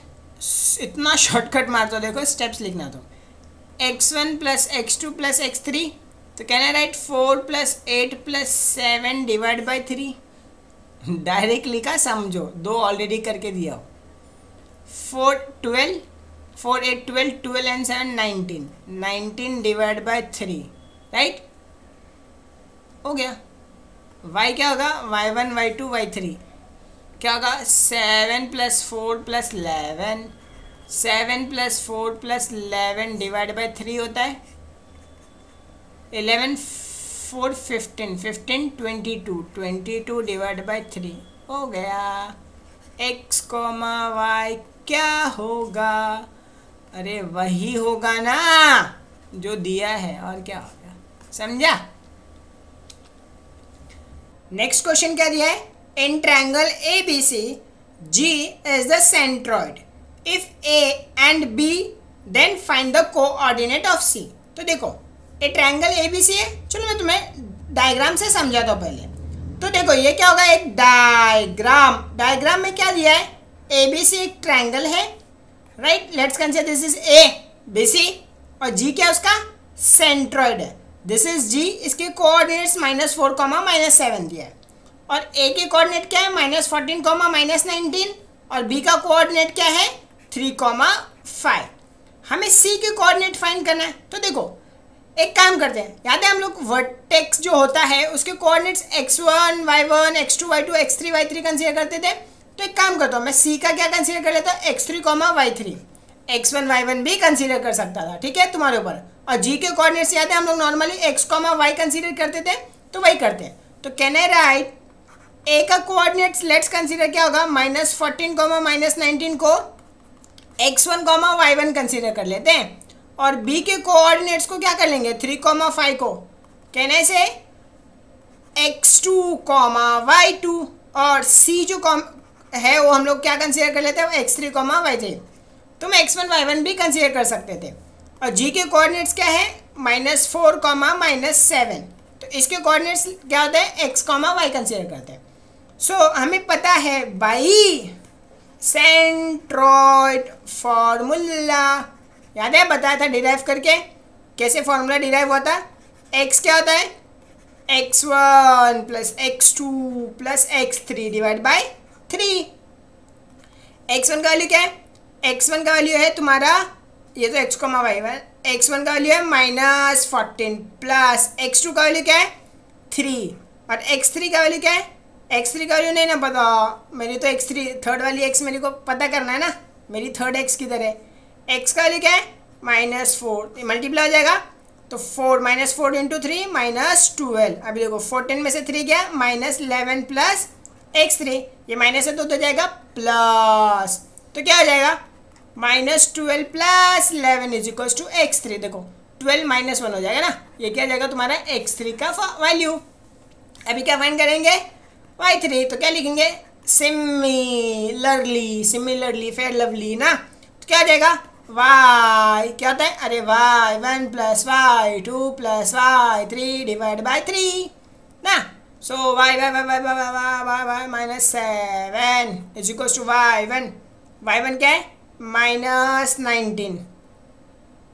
इतना शॉर्टकट मारता हूँ। देखो स्टेप्स लिखना तो x1 plus x2 plus x3, तो कहना right 4 plus 8 plus 7 divide by 3। Direct लिखा, समझो, 2 ऑलरेडी करके दिया हो। 4 12, 4 8 12, 12 and 7 19, 19 डिवाइड बाई 3, राइट हो गया। y क्या होगा? y1 y2 y3 क्या होगा? 7 plus 4 plus 11, 7 plus 4 plus 11 divide by 3 होता है 11 4 15, 15 22, 22 डिवाइड बाई 3 हो गया। x, y क्या होगा? अरे वही होगा ना जो दिया है, और क्या होगा? समझा? नेक्स्ट क्वेश्चन क्या दिया है? In triangle ABC G is the centroid. If A and B, then find the coordinate of C. तो देखो ये ट्रायंगल ABC है। चलो मैं तुम्हें डायग्राम से समझाता हूँ पहले। तो देखो ये क्या होगा? एक डायग्राम में क्या दिया है? ABC एक ट्रायंगल है, right. Let's consider this is ABC और G क्या है उसका? सेंट्रॉइड है। दिस इज G, इसके कोऑर्डिनेट्स -4, -7 दिया है। और A के कोऑर्डिनेट क्या है? -14, -19। और B का कोऑर्डिनेट क्या है? 3, 5। हमें C के कोऑर्डिनेट फाइंड करना है। तो देखो एक काम करते हैं, याद है हम लोग वर्टेक्स जो होता है उसके coordinates x1 y1 x2 y2 x3 y3 consider करते थे। तो एक काम करता हूँ, मैं C का क्या कंसीडर कर लेता हूँ? x3, y3, x1 y1 भी कंसीडर कर सकता था, ठीक है, तुम्हारे ऊपर। और G के कोऑर्डिनेट्स याद है हम लोग नॉर्मली x, y कंसीडर करते थे, तो वही करते हैं। तो कैन आई राइट A का कोऑर्डिनेट्स लेट्स कंसीडर क्या होगा? -14, -19 को x1, y1 कंसीडर कर लेते हैं। और B के कोऑर्डिनेट्स को क्या कर लेंगे? 3, 5 को कैन आई से x2, y2। और C जो है वो हम लोग क्या कंसीडर कर लेते हैं? x3, y3। तो मैं x1, y1 भी कंसीडर कर सकते थे। और G के कोऑर्डिनेट्स क्या है? -4, -7। तो इसके कोऑर्डिनेट्स क्या होते हैं? x, y कंसीडर करते हैं। सो हमें पता है बाई सेंट्रॉइड फॉर्मूला, याद है बताया था डिराइव करके कैसे फॉर्मूला डिराइव होता है? x क्या होता है? x1 plus x2 plus x3 divide by 3। x1 का वैल्यू क्या है? x1 का वैल्यू है तुम्हारा, ये तो x, y1, x1 का वैल्यू है -14 प्लस x2 का वैल्यू क्या है? 3। और x3 का वैल्यू क्या है? x3 का वैल्यू नहीं ना पता मेरी, तो x3 थर्ड वाली x मेरे को पता करना है ना, मेरी थर्ड x किधर है? x का वैल्यू क्या है? -4, मल्टीप्लाई हो जाएगा तो 4 -4 इंटू 3 -12। अभी देखो 14 में से 3 गया -11 प्लस x3, ये माइनस है तो हो जाएगा प्लस, तो क्या हो जाएगा? -12 plus 11 is equals to x3। देखो 12 -1 हो जाएगा ना, ये क्या जाएगा तुम्हारा x3 का वैल्यू। अभी क्या फाइंड करेंगे? y3, तो क्या लिखेंगे? सिमिलरली फेयर लवली ना, तो क्या आ जाएगा y क्या होता है, अरे y 1 plus y 2 plus y 3 divide by 3 ना, so y minus 7 is equal to y1 क्या है -19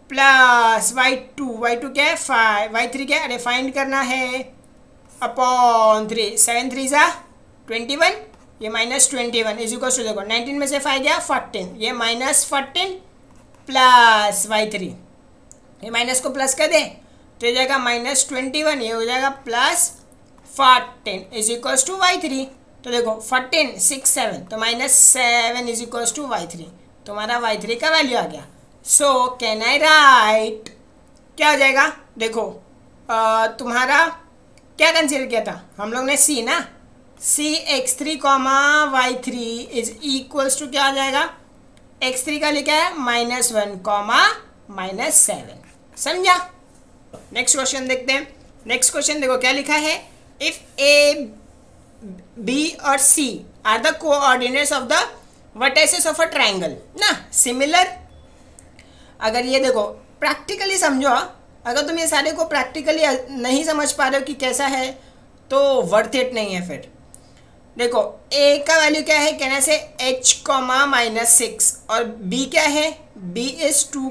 प्लस y2 क्या है 5, y3 क्या है, अरे फाइंड करना है अपॉन 3, 7 3 ज़ा 21, ये -21 इज इक्वल टू, देखो 19 में से 5 गया 14, ये -14 प्लस y3, ये माइनस को प्लस कर दें तो ये जाएगा -21, ये हो जाएगा +14 इज इक्वल टू y3। तो देखो 14 6 7 तो -7 इज इक्वल टू y3, तुम्हारा y3 का वैल्यू आ गया। सो कैन आई राइट, क्या हो जाएगा, देखो तुम्हारा क्या कंसीडर किया था हम लोग ने, c ना, c x3 y3 is equals to क्या आ जाएगा, x3 का लिखा है -1 -7, समझा। नेक्स्ट क्वेश्चन देखते हैं। नेक्स्ट क्वेश्चन देखो क्या लिखा है, इफ a b और c are the coordinates of the vertices of a triangle ना, सिमिलर। अगर ये देखो प्रैक्टिकली समझो, अगर तुम ये सारे को प्रैक्टिकली नहीं समझ पा रहे हो कि कैसा है तो वर्थ इट नहीं है। फिर देखो a का वैल्यू क्या है, कहने से h -6 और b क्या है, b इज 2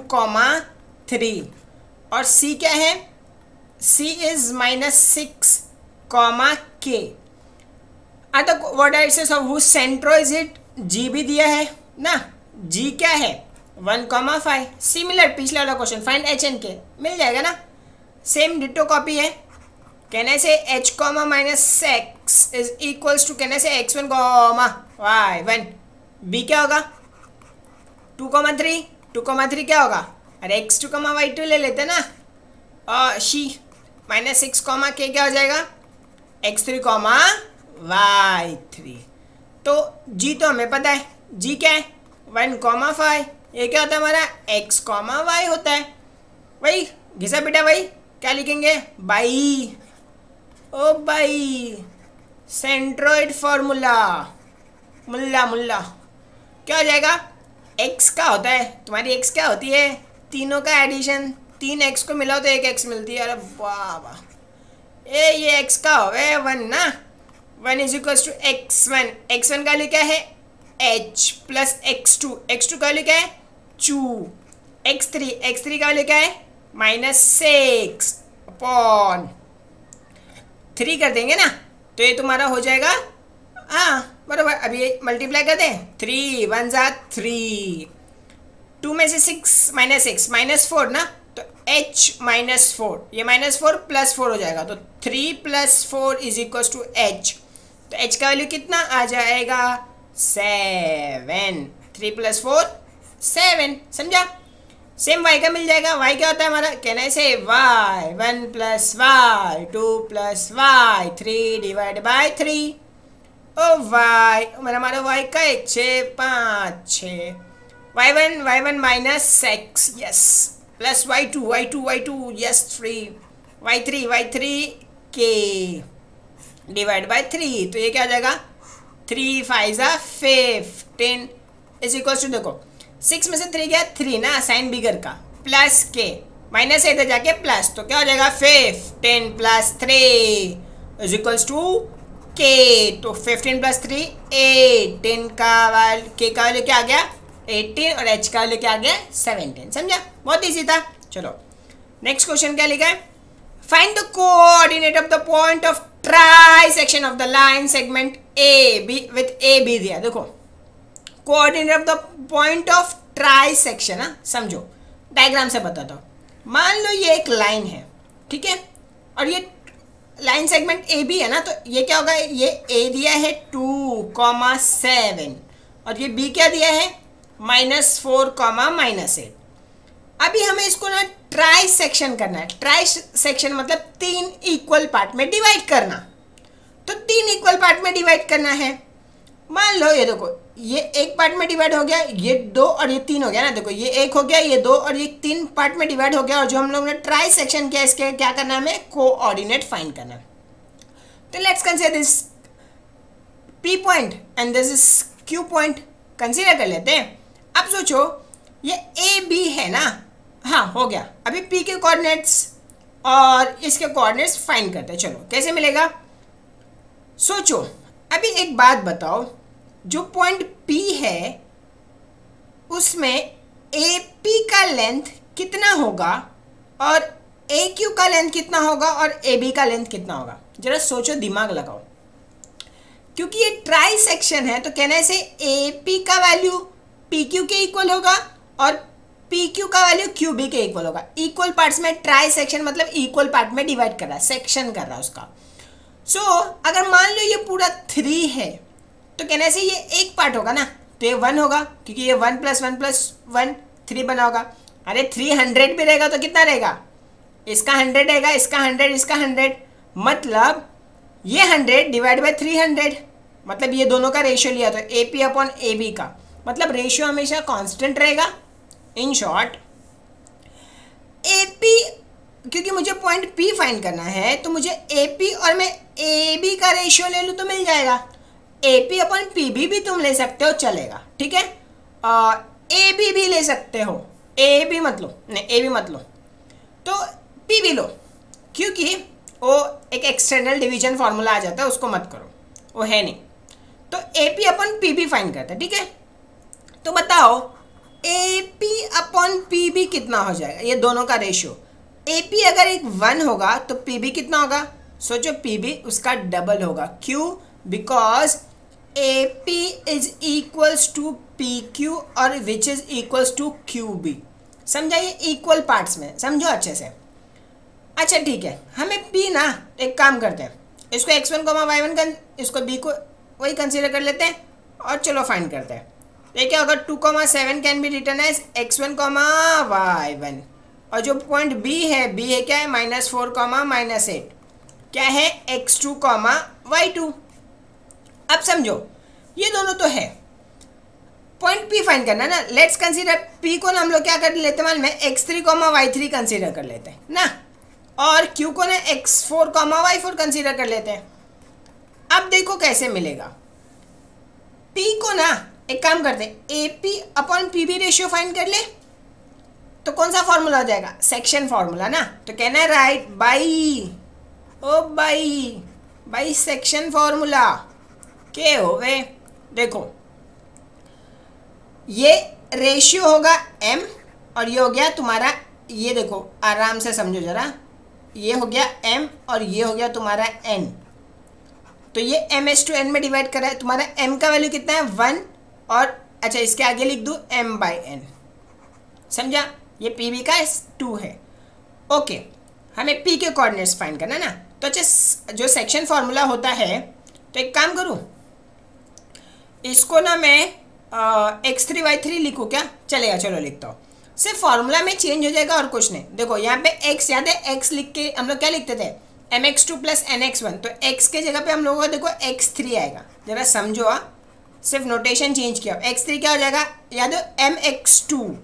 3 और c क्या है, c इज -6 k। आता vertices of whose centroid is it, g भी दिया है ना, g क्या है 1 5, सिमिलर पिछले वाला question, find h and k, मिल जाएगा ना, सेम डिटो कॉपी है। कहने से h -x is equals to कहने से x1 y1, b क्या होगा 2 3 क्या होगा, अरे x2 y2 ले लेते ना, और c -6 k क्या हो जाएगा x3 y3। तो g तो हमें पता है, g क्या है 1 5, ये क्या होता है हमारा x y होता है, वही घिसा बेटा, वही क्या लिखेंगे बाई, ओ बाई सेंट्रोइड फॉर्मूला, मुल्ला क्या हो जाएगा, x का होता है, तुम्हारी x क्या होती है, तीनों का एडिशन, 3 x को मिलाओ तो 1 x मिलती है, अरे वाह ये x का होगा 1 ना, 1 इज इक्वल टू x1 का लिखा है h प्लस x2 का लिखा है 2, x3 का लिखा है -6 अपॉन 3 कर देंगे ना, तो ये तुम्हारा हो जाएगा, हाँ बराबर। अब ये मल्टीप्लाई कर दें, 3 1 ज़ा 3, 2 में से 6 -4 ना, तो h -4, ये -4 +4 हो जाएगा, तो 3 + 4 इज इक्वल टू h। तो h का वैल्यू कितना आ जाएगा 7, 3 + 4 7, समझा। सेम y का मिल जाएगा, y क्या होता है हमारा, कहना से y1 + y2 + y3 divide by 3, ओ y हमारा y का 6 5 6, y1 -6 yes, plus y2 yes 3, y3 k divide by 3, तो ये क्या आ जाएगा 3 5 ज़ा 15 इज इक्वल टू, देखो 6 में से 3 गया 3 ना, साइन बिगर का, प्लस के माइनस इधर जाके प्लस, तो क्या हो जाएगा 15 + 3 इज इक्वल्स टू के, तो 15 + 3 18 का वैल्यू, के का वैल्यू क्या आ गया 18 और h का वैल्यू क्या आ गया 17, समझा, बहुत ईजी था। चलो नेक्स्ट क्वेश्चन क्या लिखा है, find the coordinate of the point of trisection of the line segment A B with A B दिया। देखो coordinate of the point of trisection, हाँ समझो, डायग्राम से बताता हूँ। मान लो ये एक लाइन है, ठीक है, और ये लाइन सेगमेंट ए बी है ना, तो ये क्या होगा, ये ए दिया है 2,7 और ये बी क्या दिया है -4, -8। अभी हमें इसको ना ट्राई सेक्शन करना है। ट्राई सेक्शन मतलब 3 इक्वल पार्ट में डिवाइड करना, तो 3 इक्वल पार्ट में डिवाइड करना है। मान लो ये देखो, ये एक पार्ट में डिवाइड हो गया, ये 2 और ये 3 हो गया ना, देखो ये 1 हो गया, ये 2 और ये 3 पार्ट में डिवाइड हो गया, और जो हम लोग ने ट्राई सेक्शन किया इसके क्या करना है, हमें कोऑर्डिनेट फाइंड करना है। तो let's consider this P point and this is Q point, consider कर लेते हैं। अब सोचो ये AB है ना, हाँ हो गया। अभी P के कोऑर्डिनेट्स और इसके कोऑर्डिनेट्स फाइंड करते हैं। चलो कैसे मिलेगा, सोचो। अभी एक बात बताओ, जो पॉइंट P है उसमें AP का लेंथ कितना होगा और AQ का लेंथ कितना होगा और AB का लेंथ कितना होगा, जरा सोचो, दिमाग लगाओ। क्योंकि ये ट्राई सेक्शन है तो कहना है से AP का वैल्यू PQ के इक्वल होगा और PQ का वैल्यू QB के इक्वल होगा। इक्वल पार्ट्स में ट्राई सेक्शन मतलब इक्वल पार्ट में डिवाइड कर रहा है, सेक्शन कर रहा है उसका। सो अगर मान लो ये पूरा 3 है तो कहना से ये एक पार्ट होगा ना, तो ये 1 होगा क्योंकि ये 1 + 1 + 1 3 बना होगा। अरे 300 भी रहेगा तो कितना रहेगा, इसका 100 रहेगा, इसका 100, इसका 100, मतलब ये 100 डिवाइड बाय 300, मतलब ये दोनों का रेशियो लिया तो AP/AB का, मतलब रेशियो हमेशा कांस्टेंट रहेगा। इन शॉर्ट AP, क्योंकि मुझे पॉइंट P फाइंड करना है तो मुझे AP और मैं AB का रेशियो ले लूँ तो मिल जाएगा। AP/PB भी तुम ले सकते हो, चलेगा, ठीक है। AB भी ले सकते हो, AB मत लो, नहीं AB मत लो, तो PB लो, क्योंकि वो एक एक्सटर्नल डिवीजन फार्मूला आ जाता है, उसको मत करो, वो है नहीं। तो AP/PB फाइंड करते हैं, ठीक है। तो बताओ AP/PB कितना हो जाएगा, ये दोनों का रेशियो। AP अगर एक 1 होगा तो PB कितना होगा, सोचो PB उसका डबल होगा। क्यों, because AP is equals to PQ और which is equals to QB। समझा, ये इक्वल पार्ट्स में, समझो अच्छे से। अच्छा ठीक है, हमें P ना एक काम करते हैं, इसको x1, y1 इसको B को वही कंसीडर कर लेते हैं और चलो फाइंड करते हैं। ये क्या होगा, 2, 7 can be return as x1, y1, और जो पॉइंट B है क्या है, -4, -8, क्या है x2, y2। अब समझो ये दोनों तो है, पॉइंट P फाइंड करना ना। लेट्स कंसीडर P को ना हम लोग क्या कर लेते हैं, मैं x3, y3 कंसीडर कर लेते हैं ना, और Q को ना x4, y4 कंसीडर कर लेते हैं। अब देखो कैसे मिलेगा, P को ना एक काम करते हैं, AP/PB रेशियो फाइंड कर ले तो कौन सा फॉर्मूला हो जाएगा, सेक्शन फॉर्मूला ना। तो कहना है राइट बाई सेक्शन फॉर्मूला के हो वे। देखो ये रेशियो होगा M और ये हो गया तुम्हारा, ये देखो आराम से समझो जरा, ये हो गया M और ये हो गया तुम्हारा N। तो ये M/N में डिवाइड करा है, तुम्हारा M का वैल्यू कितना है 1, और अच्छा इसके आगे लिख दूँ M/N, समझा। ये PB का 2 है, ओके। हमें P के कोऑर्डिनेट्स फाइंड करना ना, तो अच्छा जो सेक्शन फॉर्मूला होता है, तो एक काम करूँ, इसको ना मैं x3 y3 लिखूँ क्या, चलेगा, चलो लिखता हूँ। सिर्फ फॉर्मूला में चेंज हो जाएगा और कुछ नहीं। देखो यहाँ पे x याद है, x लिख के हम लोग क्या लिखते थे, mx2 + nx1, तो x के जगह पे हम लोगों का देखो x3 आएगा, जरा समझो, सिर्फ नोटेशन चेंज किया। x3 क्या हो जाएगा, याद हो mx2।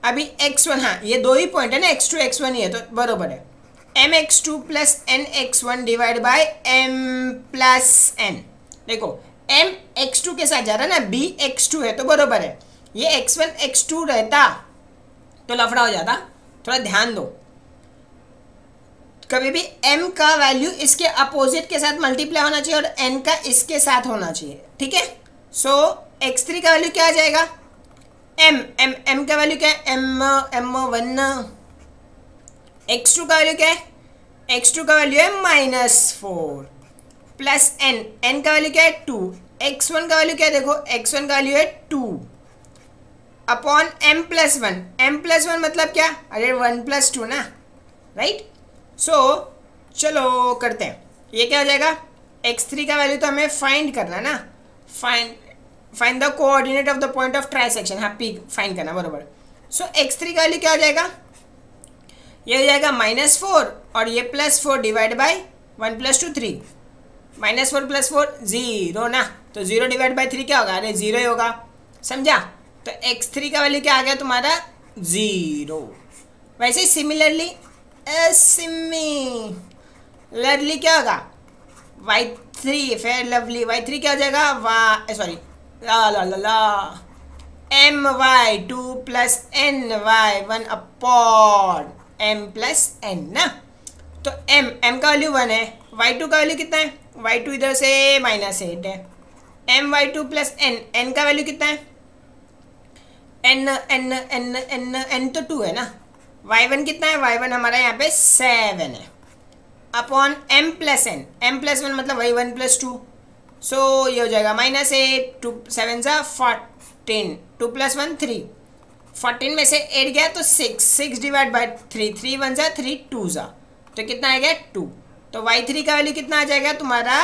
अभी x1, हाँ ये दो ही पॉइंट है ना, x2 x1 ही है तो बरोबर है, mx2 + nx1 divide by m + n। देखो m x2 के साथ जा रहा है ना, b x2 है तो बरोबर है। ये x1 x2 रहता तो लफड़ा हो जाता, थोड़ा ध्यान दो। कभी भी m का वैल्यू इसके अपोजिट के साथ मल्टीप्लाई होना चाहिए और n का इसके साथ होना चाहिए, ठीक है। सो x3 का वैल्यू क्या आ जाएगा, m का वैल्यू क्या है, m1। x2 का वैल्यू क्या है, x2 का वैल्यू है -4 प्लस n का वैल्यू क्या है 2। x1 का वैल्यू क्या है, देखो x1 का वैल्यू है 2 अपॉन m+1 मतलब क्या, अरे 1 + 2 ना, राइट। सो चलो करते हैं, ये क्या हो जाएगा, x3 का वैल्यू तो हमें फाइंड करना ना, find the coordinate of the point of trisection, हाँ P फाइंड करना, बरोबर। सो x3 का वैल्यू क्या हो जाएगा, ये हो जाएगा -4 और ये +4 डिवाइड बाय 1 + 2 3, -4 + 4 0 ना, तो 0 डिवाइड बाय 3 क्या होगा, अरे 0 ही होगा, समझा। तो x3 का वैल्यू क्या आ गया तुम्हारा 0। वैसे ही सिमिलरली क्या होगा, y3 फेयर लवली, y3 क्या हो जाएगा, वाई सॉरी ला ला ला ला my2 plus ny1 upon m plus n ना। तो m का वैल्यू 1 है, y2 का वैल्यू कितना है, y2 इधर से -8 है, my2 प्लस n का वैल्यू कितना है, n तो 2 है ना, y1 कितना है, y1 हमारा यहाँ पे 7 है अपॉन m प्लस n मतलब वही 1 प्लस 2, सो ये हो जाएगा -8, 2 7 सा 14, 2 प्लस 1 3, 14 में से 8 गया तो 6 डिवाइड बाई 3, 3 1 सा 3 2 सा, तो कितना आ गया 2, तो y3 का वैल्यू कितना आ जाएगा तुम्हारा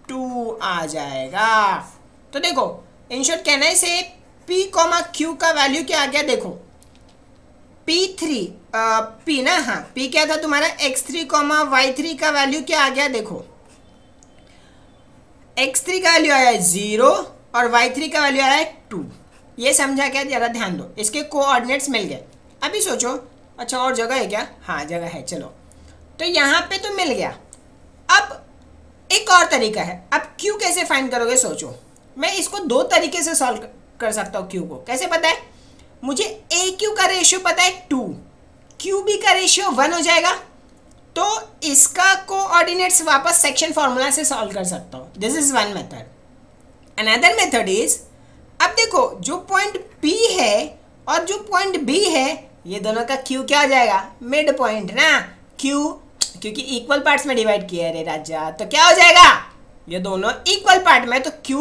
2 आ जाएगा। तो देखो इन शॉर्ट कहना है से p, q का वैल्यू क्या आ गया, देखो p ना, हाँ p क्या था तुम्हारा x3, y3 का वैल्यू क्या आ गया, देखो x3 का वैल्यू आया है 0 और y3 का वैल्यू आया है 2, ये समझा क्या, ज़रा ध्यान दो, इसके कोऑर्डिनेट्स मिल गए। अभी सोचो अच्छा और जगह है क्या, हाँ जगह है, चलो तो यहाँ पे तो मिल गया। अब एक और तरीका है, अब q कैसे फाइंड करोगे, सोचो मैं इसको दो तरीके से सॉल्व कर सकता हूँ। q को कैसे पता है, मुझे AQ का रेशियो पता है 2, QB का रेशियो 1 हो जाएगा, तो इसका कोऑर्डिनेट्स वापस सेक्शन फॉर्मूला से सॉल्व कर सकता हूँ। This is one method. Another method is, अब देखो जो पॉइंट P है और जो पॉइंट B है, ये दोनों का Q क्या हो जाएगा, मिड पॉइंट ना, Q क्योंकि इक्वल पार्ट्स में डिवाइड किया है रे राजा, तो क्या हो जाएगा, ये दोनों इक्वल पार्ट में, तो Q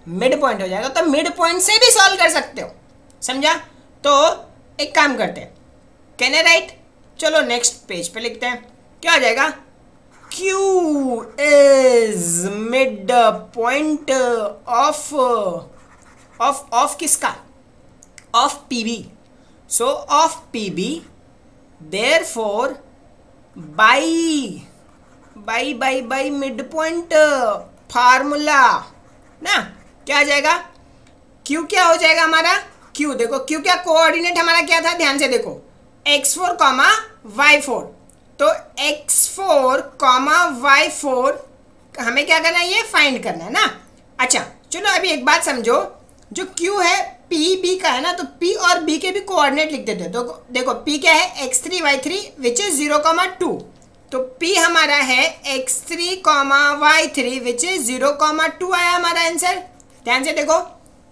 मिड पॉइंट हो जाएगा, तो मिड पॉइंट से भी सॉल्व कर सकते हो, समझा। तो एक काम करते हैं, कैन आई राइट, चलो नेक्स्ट पेज पे लिखते हैं, क्या आ जाएगा, Q is mid point of किसका, of PB, so of PB, therefore by midpoint formula ना, क्या आ जाएगा, Q क्या हो जाएगा हमारा, Q देखो Q क्या कोऑर्डिनेट हमारा क्या था, ध्यान से देखो x4, y4, तो x4, y4 हमें क्या करना है, ये फाइंड करना है ना। अच्छा चलो अभी एक बात समझो, जो Q है PB का है ना, तो P और B के भी कोऑर्डिनेट लिख देते हैं। तो देखो P क्या है, x3 y3 विच इज 0,2, तो P हमारा है x3, y3 विच इज 0,2 आया हमारा आंसर, ध्यान से देखो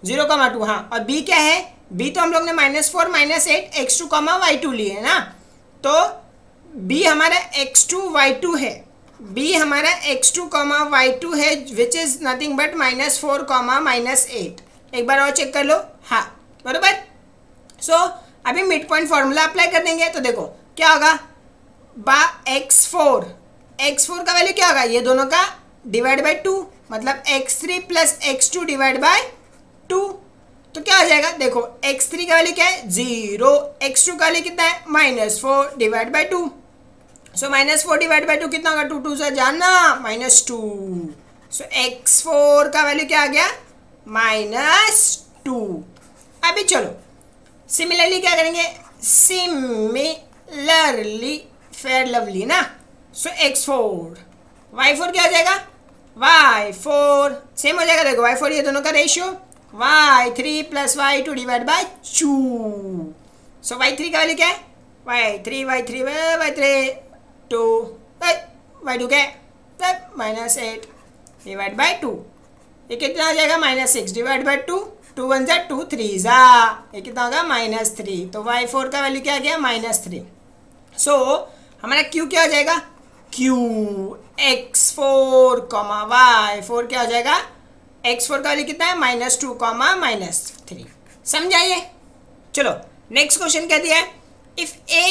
0,2, हाँ। और B क्या है, B तो हम लोग ने -4 -8 x2, y2 लिए है ना, तो B हमारा x2 y2 है, B हमारा x2, y2 है विच इज नथिंग बट -4, -8, एक बार और चेक कर लो, हाँ बरोबर। सो अभी मिड पॉइंट फॉर्मूला अप्लाई कर देंगे, तो देखो क्या होगा, x4 का वैल्यू क्या होगा, ये दोनों का डिवाइड बाय 2, मतलब x3 plus x2 divide by 2, तो क्या हो जाएगा, देखो x3 का वैल्यू क्या है 0, x2 का वैल्यू कितना है -4 divide by 2, so -4 divide by 2 कितना होगा, 2 2 से जानना -2, सो x4 का वैल्यू क्या आ गया -2। अभी चलो सिमिलरली क्या करेंगे, सिमिलरली फेयर लवली ना, सो x4 y4 क्या हो जाएगा, y4 सेम हो जाएगा, देखो y4 ये दोनों का ratio y3 plus y2 divide by 2, so y3 का वैल्यू क्या है, y3 2 y2 क्या है -8 डिवाइड बाय 2, ये कितना हो जाएगा -6 डिवाइड बाय 2, 2 1 जा 2 3 जा, ये कितना होगा -3, तो y4 का वैल्यू क्या आ गया -3। सो हमारा Q क्या हो जाएगा, Q x4, y4 क्या हो जाएगा, x4 का वैल्यू कितना है -2, -3, समझाइए। चलो नेक्स्ट क्वेश्चन क्या दिया है, if A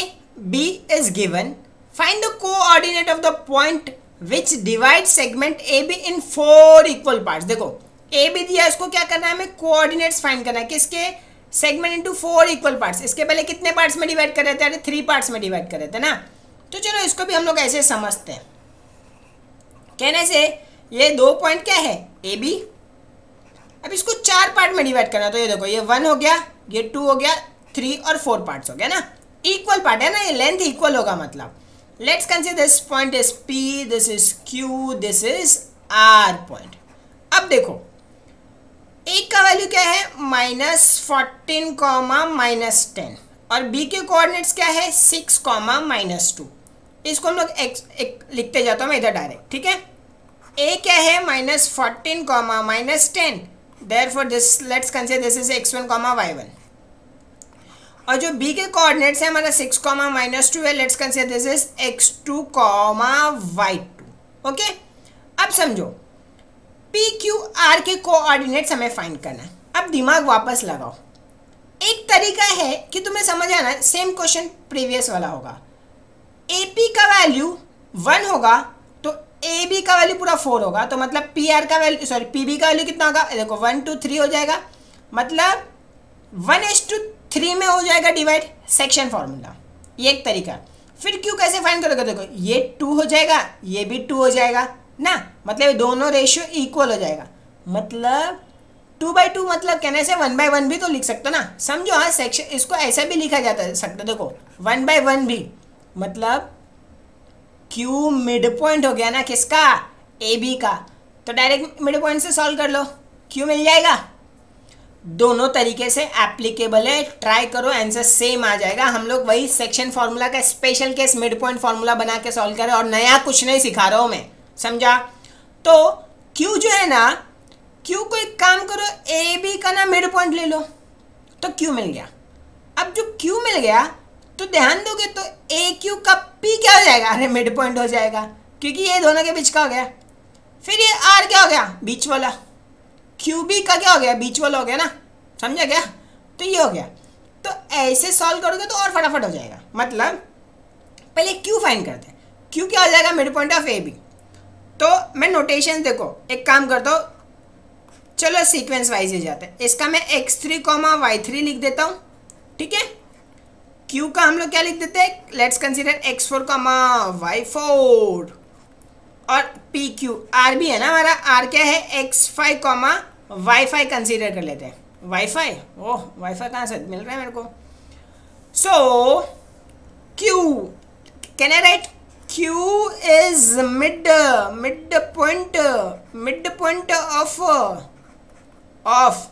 B is given find the coordinate of the point which divide segment AB in 4 equal parts. देखो AB दिया, इसको क्या करना है, हमें कोऑर्डिनेट्स फाइंड करना है, किसके, सेगमेंट इनटू 4 इक्वल पार्ट्स। इसके पहले कितने पार्ट्स में डिवाइड कर रहे थे, अरे 3 पार्ट्स में डिवाइड कर रहे थे ना, तो चलो इसको भी हम लोग ऐसे समझते हैं, कहने से ये 2 पॉइंट क्या है AB, अब इसको 4 पार्ट में डिवाइड करना, तो ये देखो ये 1 हो गया, ये 2 हो गया, 3 और 4 पार्ट्स हो गया ना, इक्वल पार्ट है ना, ये लेंथ इक्वल होगा, मतलब let's consider this point is P, this is Q, this is R point. अब देखो ए का वैल्यू क्या है -14 -10 और बी के कोऑर्डिनेट्स क्या है 6 -2। इसको हम लोग एक लिखते जाता हूँ मैं इधर डायरेक्ट, ठीक है। ए क्या है -14 -10, therefore this let's consider this is x1 y1। और जो बी के कोऑर्डिनेट्स है हमारा 6 -2 है, let's consider this is x2 y2। Okay, अब समझो पी क्यू आर के कोऑर्डिनेट्स हमें फाइंड करना है। अब दिमाग वापस लगाओ, एक तरीका है कि तुम्हें समझ आना, सेम क्वेश्चन प्रीवियस वाला होगा। ए पी का वैल्यू 1 होगा तो ए बी का वैल्यू पूरा 4 होगा, तो मतलब पी आर का वैल्यू सॉरी पी बी का वैल्यू कितना होगा, देखो 1 2 3 हो जाएगा, मतलब 1:3 में हो जाएगा डिवाइड, सेक्शन फॉर्मूला, ये एक तरीका। फिर क्यू कैसे फाइंड करोगे, देखो ये 2 हो जाएगा, ये भी 2 हो जाएगा ना, मतलब दोनों रेशियो इक्वल हो जाएगा, मतलब 2/2, मतलब कहने से 1/1 भी तो लिख सकते हो ना, समझो। हाँ, सेक्शन इसको ऐसा भी लिखा जाता सकता, देखो 1/1 भी, मतलब क्यू मिड पॉइंट हो गया ना किसका, ए बी का, तो डायरेक्ट मिड पॉइंट से सॉल्व कर लो, क्यू मिल जाएगा। दोनों तरीके से एप्लीकेबल है, ट्राई करो, आंसर सेम आ जाएगा। हम लोग वही सेक्शन फार्मूला का special case mid point formula बना के सॉल्व करें, और नया कुछ नहीं सिखा रहा हूँ मैं, समझा। तो क्यू जो है ना, क्यू को एक काम करो, ए बी का ना मिड पॉइंट ले लो, तो क्यू मिल गया। अब जो क्यू मिल गया तो ध्यान दोगे तो ए क्यू का पी क्या हो जाएगा, अरे मिड पॉइंट हो जाएगा, क्योंकि ये दोनों के बीच का हो गया। फिर ये आर क्या हो गया, बीच वाला, क्यू बी का क्या हो गया, बीच वाला हो गया ना, समझा क्या, तो ये हो गया। तो ऐसे सॉल्व करोगे तो और फटाफट हो जाएगा। मतलब पहले क्यू फाइंड करते हैं, क्यू क्या हो जाएगा, mid point of A B. तो मैं नोटेशन देखो एक काम करता हूँ, चलो सीक्वेंस वाइज ही जाते हैं। इसका मैं x3 y3 लिख देता हूँ, ठीक है। क्यू का हम लोग क्या लिख देते हैं, लेट्स कंसीडर x4 y4, और पी क्यू आर भी है ना हमारा, आर क्या है x5 y5 कंसीडर कर लेते हैं। वाईफाई, ओह वाईफाई कहाँ से मिल रहा है मेरे को। So Q can I write, Q is mid point of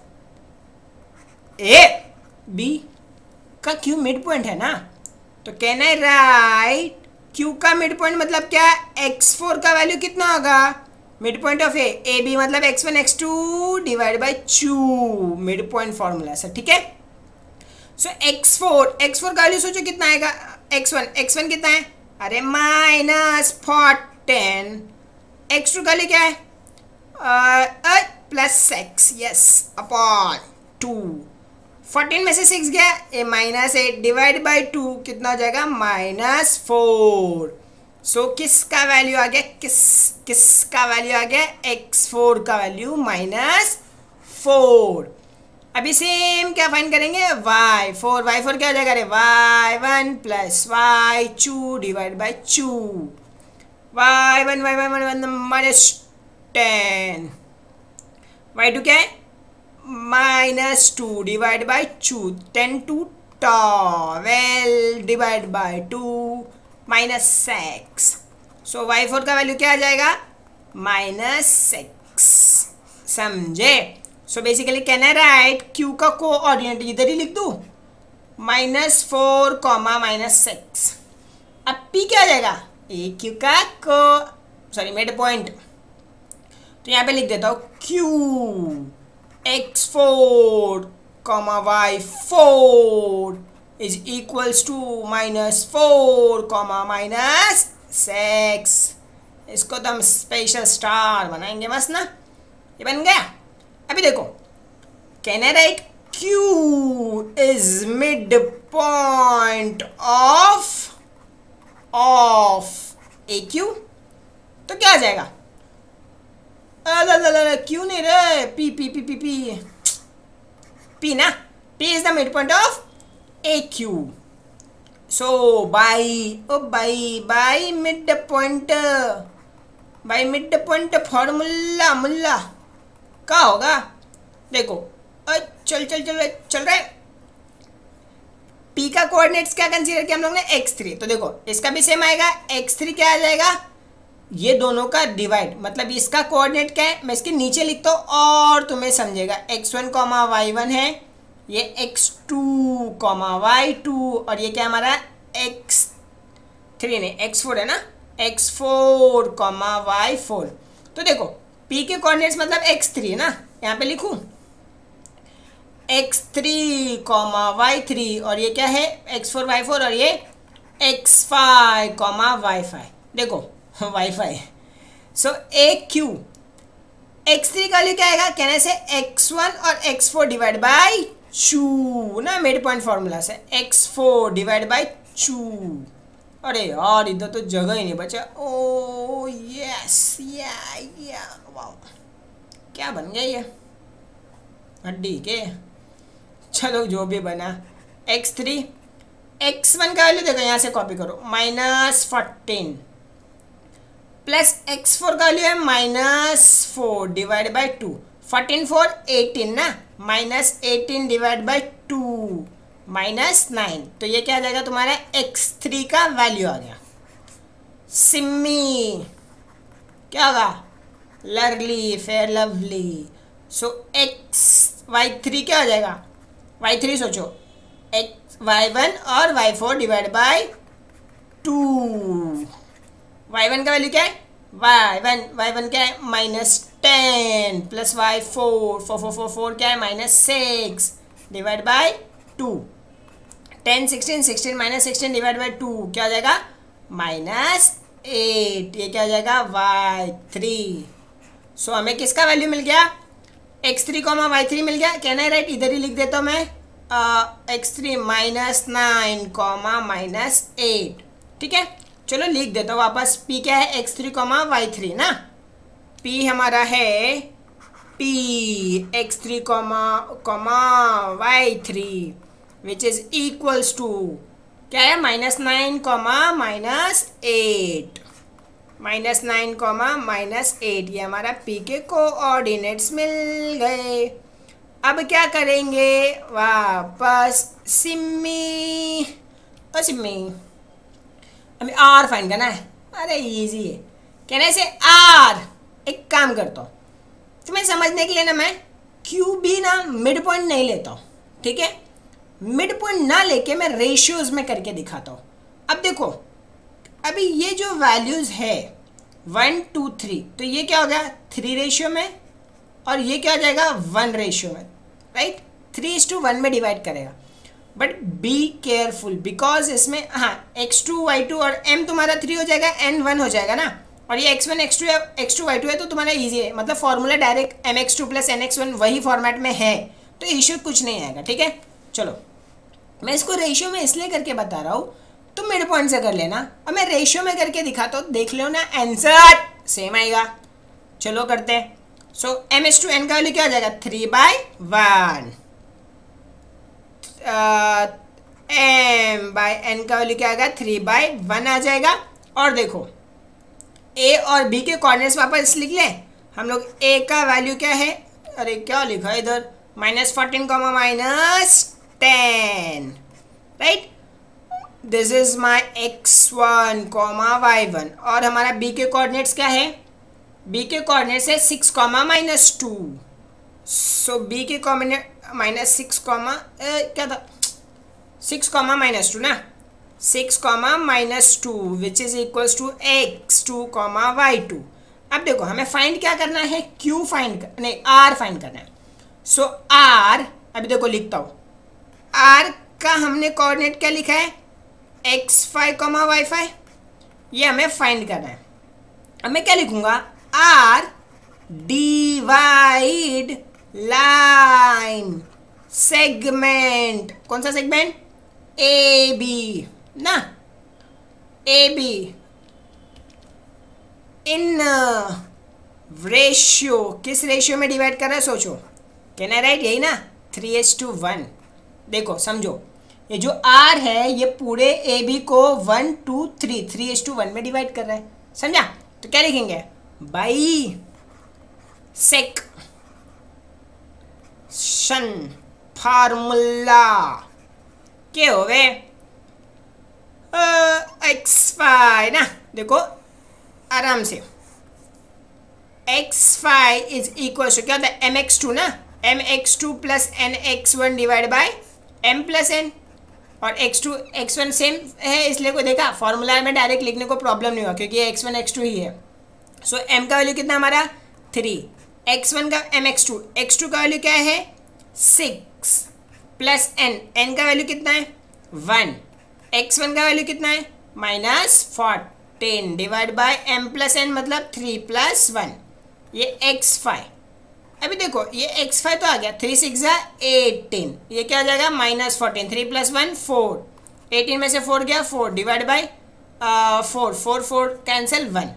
A B का, क्यू मिड पॉइंट है ना, तो कैन आई राइट क्यू का मिड पॉइंट मतलब क्या, x4 का वैल्यू कितना होगा, mid point of A B मतलब x1 x2 divide by 2, midpoint formula sir, ठीक है। सो x4 का वैल्यू सोचो कितना आएगा, x1 कितना है, अरे -14, x2 का वैल्यू क्या है +6, यस अपॉन 2, 14 में से 6 गया, ए -8 डिवाइड बाई 2 कितना हो जाएगा -4। सो किसका वैल्यू आ गया, किसका वैल्यू आ गया, x4 का वैल्यू -4। अभी सेम क्या फाइंड करेंगे, y4 क्या हो जाएगा, अरे y1 + y2 divide by 2, y1 -10, y2 क्या है -2 divide by 2, 10 to 12 divide by 2 -6। So y4 का वैल्यू क्या आ जाएगा -6, समझे। So basically can I write Q का कोऑर्डिनेट इधर ही लिख दूँ -4 -6। अब p क्या आ जाएगा, ए क्यू का मिड पॉइंट, तो यहाँ पे लिख देता हूँ q x4 y4 is equals to -4 -6। इसको तो हम स्पेशल स्टार बनाएंगे बस ना, ये बन गया। अभी देखो can I right Q is midpoint of AQ, तो क्या आ जाएगा, क्यू नहीं रे, P P P P P P ना, P is the midpoint of AQ. So by midpoint formula मुल्ला क्या होगा, देखो चल रहा है। P का कोऑर्डिनेट्स क्या कंसीडर किया हम लोग ने, x3, तो देखो इसका भी सेम आएगा, x3 क्या आ जाएगा ये दोनों का डिवाइड, मतलब इसका कोऑर्डिनेट क्या है, मैं इसके नीचे लिखता हूँ और तुम्हें समझेगा। x1 कॉमा y1 है, ये x2 कॉमा y2, और ये क्या हमारा x3 नहीं x4 है ना, x4 कॉमा y4। तो देखो p के कोऑर्डिनेट्स मतलब x3 है ना, यहाँ पे लिखूँ x3 कॉमा y3, और ये क्या है x4 y4, और ये x5 कॉमा y5। देखो y5। सो AQ x3 का लिए क्या आएगा, कहने से x1 और x4 डिवाइड बाई 2 ना, मिड पॉइंट फॉर्मूला से x4 डिवाइड बाई 2। अरे यार इधर तो जगह ही नहीं बचा। ओ यस या वाओ, क्या बन गया ये हड्डी के। चलो जो भी बना, x3 x1 का वैल्यू देखो यहाँ से कॉपी करो, -14 प्लस x4 का वैल्यू है -4 डिवाइड बाई 2। 14 4 18 ना, -18 डिवाइड बाई 2 -9। तो ये क्या आ जाएगा तुम्हारा x3 का वैल्यू आ गया। सिम्मी क्या होगा, लवली, फेयर लवली। सो y3 क्या हो जाएगा, y3 सोचो y1 और y4 डिवाइड बाई 2। y1 का वैल्यू क्या है, y1 क्या है -10 प्लस y4 4 क्या है -6 डिवाइड बाई 2। 10 16 16 -16 डिवाइड बाई 2 क्या हो जाएगा -8। ये क्या हो जाएगा y3। सो हमें किसका वैल्यू मिल गया, x3 कॉमा y3 मिल गया। कहना है राइट, इधर ही लिख देता हूँ मैं x3 -9 कॉमा -8। ठीक है, चलो लिख देता हूँ वापस। p क्या है, x3 कॉमा y3 ना, p हमारा है p x3 comma y3 which is equals to क्या है -9 कॉमा -8, -9 कॉमा -8। ये हमारा p के कोऑर्डिनेट्स मिल गए। अब क्या करेंगे, वापस सिम्मी और सिम्मी हमें आर फाइंड करना है। अरे इजी है, कहने से आर। एक काम करता हूँ तुम्हें समझने के लिए ना, मैं क्यू भी ना मिड पॉइंट नहीं लेता हूँ, ठीक है। मिड पॉइंट ना लेके मैं रेशियोज में करके दिखाता हूँ। अब देखो अभी ये जो वैल्यूज है 1 2 3, तो ये क्या हो गया 3 रेशियो में, और ये क्या हो जाएगा 1 रेशियो में, राइट। 3:1 में डिवाइड करेगा। बट बी केयरफुल बिकॉज इसमें हाँ x2 y2 और m तुम्हारा 3 हो जाएगा, n 1 हो जाएगा ना, और ये x1 x2 y2 है, तो तुम्हारा इजी है, मतलब formula direct mx2 plus nx1 वही फॉर्मेट में है, तो इश्यू कुछ नहीं आएगा, ठीक है। चलो मैं इसको रेशियो में इसलिए करके बता रहा हूँ, तुम मिड पॉइंट से कर लेना, और मैं रेशियो में करके दिखाता हूँ, देख लो ना आंसर सेम आएगा। चलो करते हैं। सो m/n का वैल्यू क्या हो जाएगा 3/1, m/n का वैल्यू क्या आएगा 3/1 आ जाएगा। और देखो a और b के कोऑर्डिनेट्स वापस लिख लें हम लोग। a का वैल्यू क्या है, अरे क्या लिखा है इधर, -14 comma -10, right. This is my x1 comma y1, और हमारा b के कोऑर्डिनेट्स क्या है, b के कोऑर्डिनेट्स है 6 कॉमा -2। सो b के कोऑर्डिनेट -6 कॉमा क्या था 6 कॉमा -2 ना, 6 comma -2 which is equals to x2 comma y2। अब देखो हमें फाइंड क्या करना है, q फाइंड नहीं r फाइंड करना है। सो r अभी देखो लिखता हूँ, r का हमने कोऑर्डिनेट क्या लिखा है x5 कॉमा y5, ये हमें फाइंड करना है। अब मैं क्या लिखूंगा, r डिवाइड लाइन सेगमेंट, कौन सा सेगमेंट ए बी ना, ए बी इन रेशियो, किस रेशियो में डिवाइड कर रहा है सोचो, कहना राइट यही ना 3:1। देखो समझो ये जो r है ये पूरे ए बी को 1 2 3 3:1 में डिवाइड कर रहा है, समझा। तो क्या लिखेंगे, बाई सेक्शन फार्मूला के हो गए x5 ना। देखो आराम से। x5 इज इक्वल टू क्या होता है mx2 ना, mx2 plus nx1 divide by m plus n, और x2 x1 सेम है इसलिए को देखा फॉर्मूला में डायरेक्ट लिखने को प्रॉब्लम नहीं हुआ क्योंकि ये x1 x2 ही है। सो m का वैल्यू कितना हमारा 3, x1 का mx2 x2 का वैल्यू क्या है 6 प्लस n का वैल्यू कितना है 1, x1 का वैल्यू कितना है -14 divide by m plus n मतलब 3 प्लस 1, ये x5। अभी देखो ये x5 तो आ गया, 3 6 18, ये क्या हो जाएगा -14, 3 प्लस 1 4, 18 में से 4 गया 4 डिवाइड बाय 4 4 4 कैंसिल 1,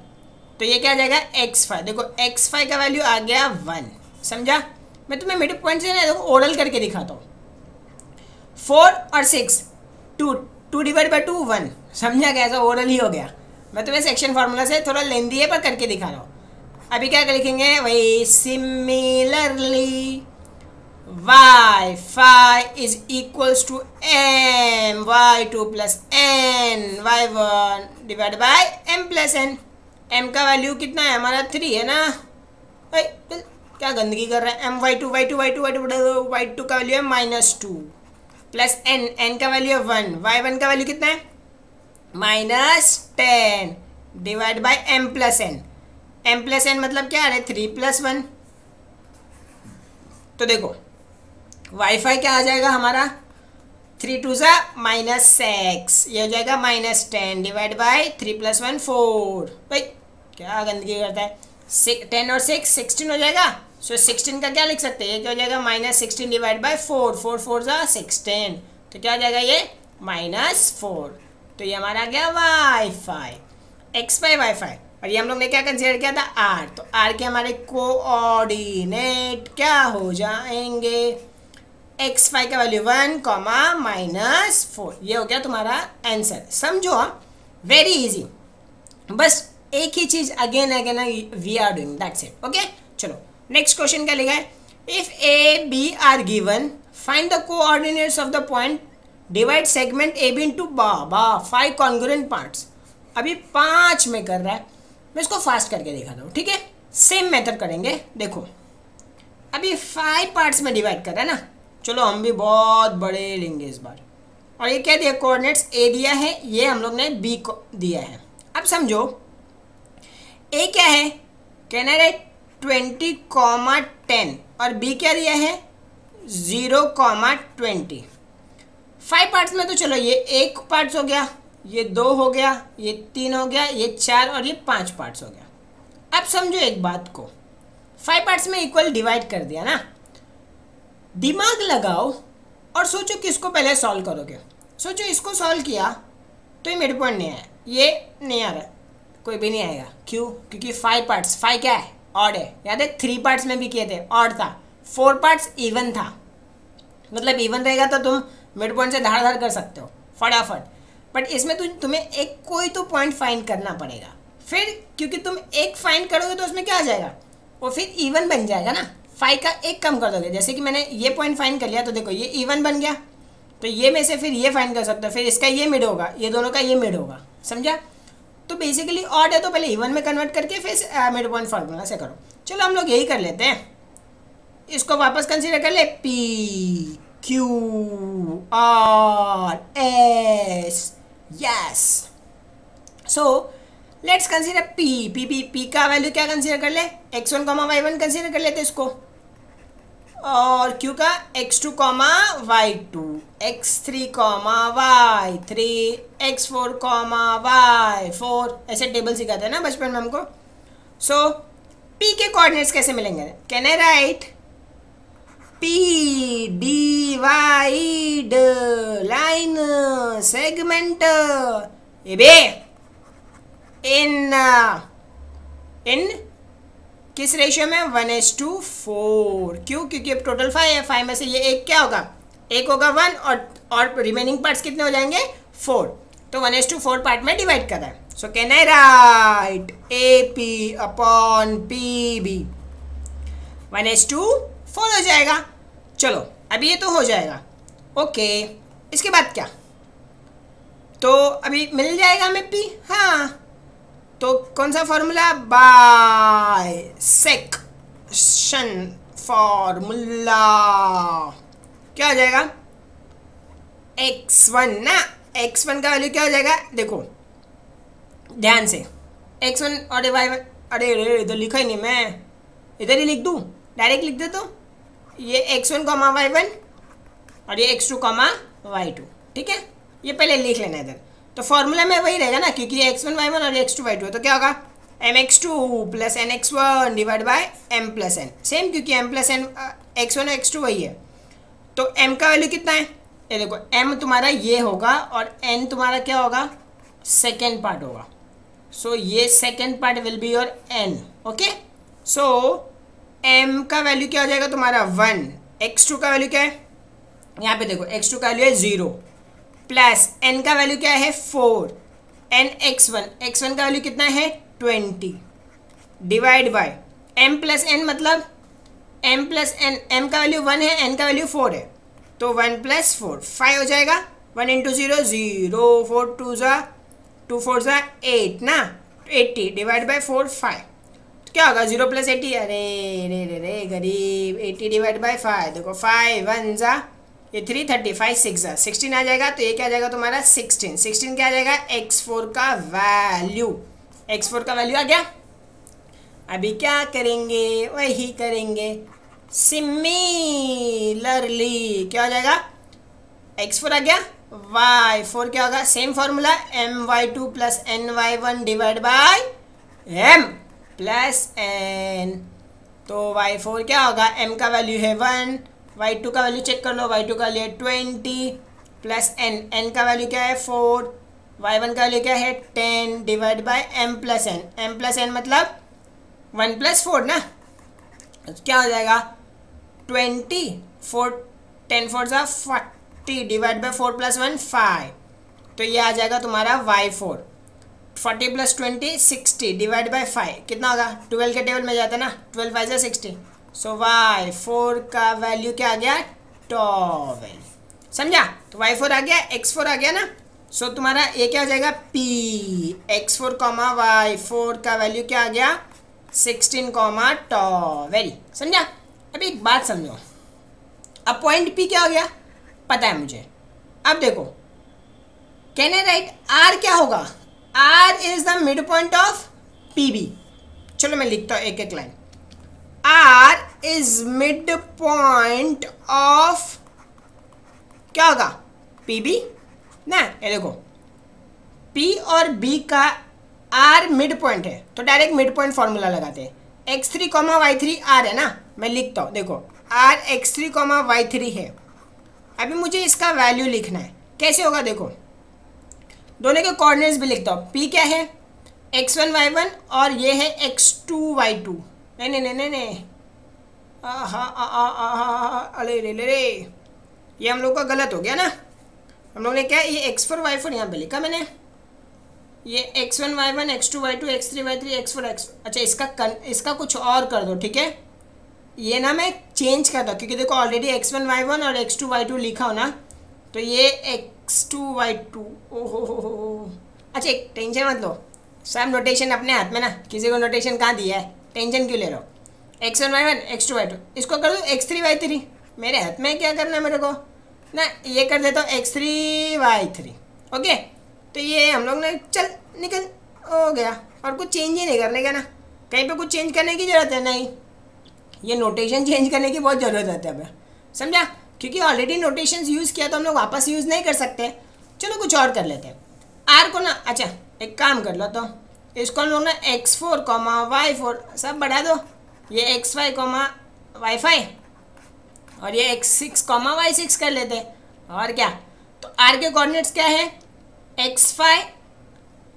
तो ये क्या आ जाएगा x5। देखो x5 का वैल्यू आ गया 1, समझा। मैं तुम्हें मिड पॉइंट से ना देखो ओरल करके दिखाता हूँ। 4 और 6 2 डिवाइड बाय 2 1, समझा क्या, ऐसा ओरल ही हो गया। मैं तुम्हें सेक्शन फार्मूला से थोड़ा लेंदी है पर करके दिखा रहा हूँ। अभी क्या लिखेंगे वही similarly y5 is equals to m y2 plus n y1 divide by m plus n। m का वैल्यू कितना है हमारा 3 है ना भाई, क्या गंदगी कर रहा है। m y2 y2 y2 y2 y2 का वैल्यू है -2 प्लस n का वैल्यू है 1, y1 का वैल्यू कितना है -10 divide by m plus n। m plus n मतलब क्या है 3 प्लस 1, तो देखो वाईफाई क्या आ जाएगा हमारा 3 2 सा -6, ये हो जाएगा -10 डिवाइड बाय 3 प्लस 1 4। भाई क्या गंदगी करता है, 10 और 6 16 हो जाएगा। सो 16 का क्या लिख सकते हैं, ये क्या हो जाएगा -16 डिवाइड बाय 4 4 4 सा 16, तो क्या हो जाएगा ये -4, तो ये हमारा आ गया वाईफाई x5 वाईफाई। और ये हम लोग ने क्या कंसीडर किया था r, तो r के हमारे कोऑर्डिनेट क्या हो जाएंगे x5 का वैल्यू 1 -4, ये हो गया तुम्हारा आंसर। समझो वेरी इजी, बस एक ही चीज again we are doing that's it. Okay चलो नेक्स्ट क्वेश्चन क्या लिखा है, if a b are given find the coordinates of the point divide segment A B into 5 congruent parts. अभी 5 में कर रहा है, मैं इसको फास्ट करके दिखाता हूँ, ठीक है। सेम मेथड करेंगे। देखो अभी 5 पार्ट्स में डिवाइड कर रहा है ना, चलो हम भी बहुत बड़े लेंगे इस बार। और ये क्या दिया, कोऑर्डिनेट्स ए दिया है, ये हम लोग ने बी को दिया है। अब समझो ए क्या है, कहना है 20, 10 और बी क्या दिया है 0, 20। 5 पार्ट्स में तो चलो ये 1 पार्ट्स हो गया, ये 2 हो गया, ये 3 हो गया, ये 4 और ये 5 पार्ट्स हो गया। अब समझो एक बात को, 5 पार्ट्स में इक्वल डिवाइड कर दिया ना, दिमाग लगाओ और सोचो किसको पहले सॉल्व करोगे। सोचो इसको सॉल्व किया तो ये मिड पॉइंट नहीं आया, ये नहीं आ रहा, कोई भी नहीं आएगा। क्यों, क्योंकि 5 पार्ट्स 5 क्या है ऑड है, याद है 3 पार्ट्स में भी किए थे ऑड था, 4 पार्ट्स इवन था, मतलब इवन रहेगा तो तुम मिड पॉइंट से धार धार कर सकते हो फटाफट। बट इसमें तुम्हें एक कोई तो पॉइंट फाइंड करना पड़ेगा, फिर क्योंकि तुम एक फाइंड करोगे तो उसमें क्या आ जाएगा, वो फिर इवन बन जाएगा ना। 5 का एक कम कर दोगे, जैसे कि मैंने ये पॉइंट फाइंड कर लिया तो देखो ये इवन बन गया, तो ये में से फिर ये फाइंड कर सकते हो, फिर इसका ये मिड होगा, ये दोनों का ये मिड होगा, समझा। तो बेसिकली ऑड है तो पहले इवन में कन्वर्ट करके फिर मिड पॉइंट फार्मूला से करो। चलो हम लोग यही कर लेते हैं, इसको वापस कंसीडर कर ले, P Q R S, yes. So let's consider P का वैल्यू क्या कंसीडर कर ले, x1, y1 कंसीडर कर लेते इसको, और q का x2, y2, x3, y3, x4, y4, ऐसे टेबल सिखाते हैं ना बचपन में हमको। सो p के कोऑर्डिनेट्स कैसे मिलेंगे, can I write p divide line segment A B in किस रेशियो में 1:4। क्यों, क्योंकि अब टोटल 5 है, 5 में से ये एक क्या होगा, एक होगा 1 और रिमेनिंग पार्ट्स कितने हो जाएंगे 4, तो 1:4 पार्ट में डिवाइड कर रहा है। सो can I right AP upon PB 1:4 हो जाएगा। चलो अभी ये तो हो जाएगा, ओके। इसके बाद क्या, तो अभी मिल जाएगा हमें P, हाँ तो कौन सा फॉर्मूला, बाइसेक्शन फॉर्मूला, क्या हो जाएगा x1 ना, x1 का वैल्यू क्या हो जाएगा, देखो ध्यान से, x1 और y1, अरे इधर लिखा ही नहीं, मैं इधर ही लिख दूँ, डायरेक्ट लिख दे, तो ये x1 कॉमा y1 और ये x2 कॉमा y2, ठीक है, ये पहले लिख लेना इधर। तो फॉर्मूला में वही रहेगा ना, क्योंकि x1 y1 और x2 y2, तो क्या होगा mx2 plus nx1 divide by m plus n, same, क्योंकि m प्लस n x1 और x2 वही है। तो m का वैल्यू कितना है, ये देखो m तुम्हारा ये होगा और n तुम्हारा क्या होगा, सेकेंड पार्ट होगा। सो ये second part will be your n, okay. So m का वैल्यू क्या हो जाएगा तुम्हारा 1, x2 का वैल्यू क्या है, यहाँ पे देखो x2 का वैल्यू है 0, प्लस n का वैल्यू क्या है 4, n x1 का वैल्यू कितना है 20, divide by m plus n, मतलब m प्लस n, m का वैल्यू 1 है, n का वैल्यू 4 है, तो 1 प्लस 4 5 हो जाएगा, 1 इंटू 0 0, 4 2 ज़ा 2 4 ज़ा 8 ना, 80 डिवाइड बाय 4 5, तो क्या होगा 0 प्लस 80, अरे रे रे रे गरीब, 80 डिवाइड बाय 5, देखो 5 1 ज़ा ये 3 35 6 ज़ा 16 आ जाएगा, तो ये क्या आ जाएगा तुम्हारा 16 क्या आ जाएगा x4 का वैल्यू, x4 का वैल्यू आ गया। अभी क्या करेंगे, वही करेंगे सिमिलरली, क्या हो जाएगा x4 आ गया, y4 क्या होगा, same formula my2 plus ny1 divide by m plus n, तो y4 क्या होगा, m का वैल्यू है 1, y2 का वैल्यू चेक कर लो, y2 का वैल्यू है 20 प्लस n का वैल्यू क्या है 4, y1 का वैल्यू क्या है 10 divide by m plus n मतलब 1 प्लस 4 ना, तो क्या हो जाएगा 20, 4 10 4 ज़ा 40 डिवाइड बाय 4 प्लस 1 5, तो ये आ जाएगा तुम्हारा y4, 40 प्लस 20 60 डिवाइड बाय 5 कितना होगा, 12 के टेबल में जाता है ना, 12 5 ज़ा 60, सो y4 का वैल्यू क्या आ गया 12, समझा। तो y4 आ गया, x4 आ गया ना, सो तुम्हारा ये क्या हो जाएगा p, x4 कॉमा y4 का वैल्यू क्या आ गया 16 कॉमा 12, समझा। अभी एक बात समझो, अब पॉइंट p क्या हो गया पता है मुझे, अब देखो कैन आई राइट r क्या होगा, r is the mid point of pb, चलो मैं लिखता हूँ एक एक line, R is midpoint of क्या होगा PB ना, ये देखो P और B का R मिड पॉइंट है, तो डायरेक्ट मिड पॉइंट फॉर्मूला लगाते हैं, x3 y3 R है ना, मैं लिखता हूँ, देखो R x3 y3 है। अभी मुझे इसका वैल्यू लिखना है, कैसे होगा देखो, दोनों के कोऑर्डिनेट्स भी लिखता हूँ, P क्या है x1 y1 और ये है x2 y2, नहीं अरे रे ये हम लोग का गलत हो गया ना, हम लोग ने क्या ये x4 y4 यहाँ पे लिखा मैंने, ये x1 y1 x2 y2 x3 y3 x4 x4, अच्छा इसका कुछ और कर दो, ठीक है, ये ना मैं चेंज करता हूँ, क्योंकि देखो ऑलरेडी x1 y1 और x2 y2 लिखा हो ना, तो ये x2 y2, ओहो, अच्छा एक टेंशन मत लो, सब नोटेशन अपने हाथ में ना, किसी को नोटेशन कहाँ दिया है, टेंशन क्यों ले रहे हो, x1 y1 x2 y2, इसको कर दो x3 y3, मेरे हाथ में क्या करना है मेरे को ना, ये कर देता हूँ x3 y3, ओके। तो ये हम लोग ने चल निकल हो गया, और कुछ चेंज ही नहीं करने का ना, कहीं पे कुछ चेंज करने की ज़रूरत है नहीं, ये नोटेशन चेंज करने की बहुत ज़रूरत है अब, समझा, क्योंकि ऑलरेडी नोटेशंस यूज़ किया तो हम लोग वापस यूज़ नहीं कर सकते, चलो कुछ और कर लेते हैं। आर को ना, अच्छा एक काम कर लो, तो इसको हम लोग ना x4 y4 सब बढ़ा दो, ये xy y5 और ये x6 y6 कर लेते हैं, और क्या, तो r के कोऑर्डिनेट्स क्या है x5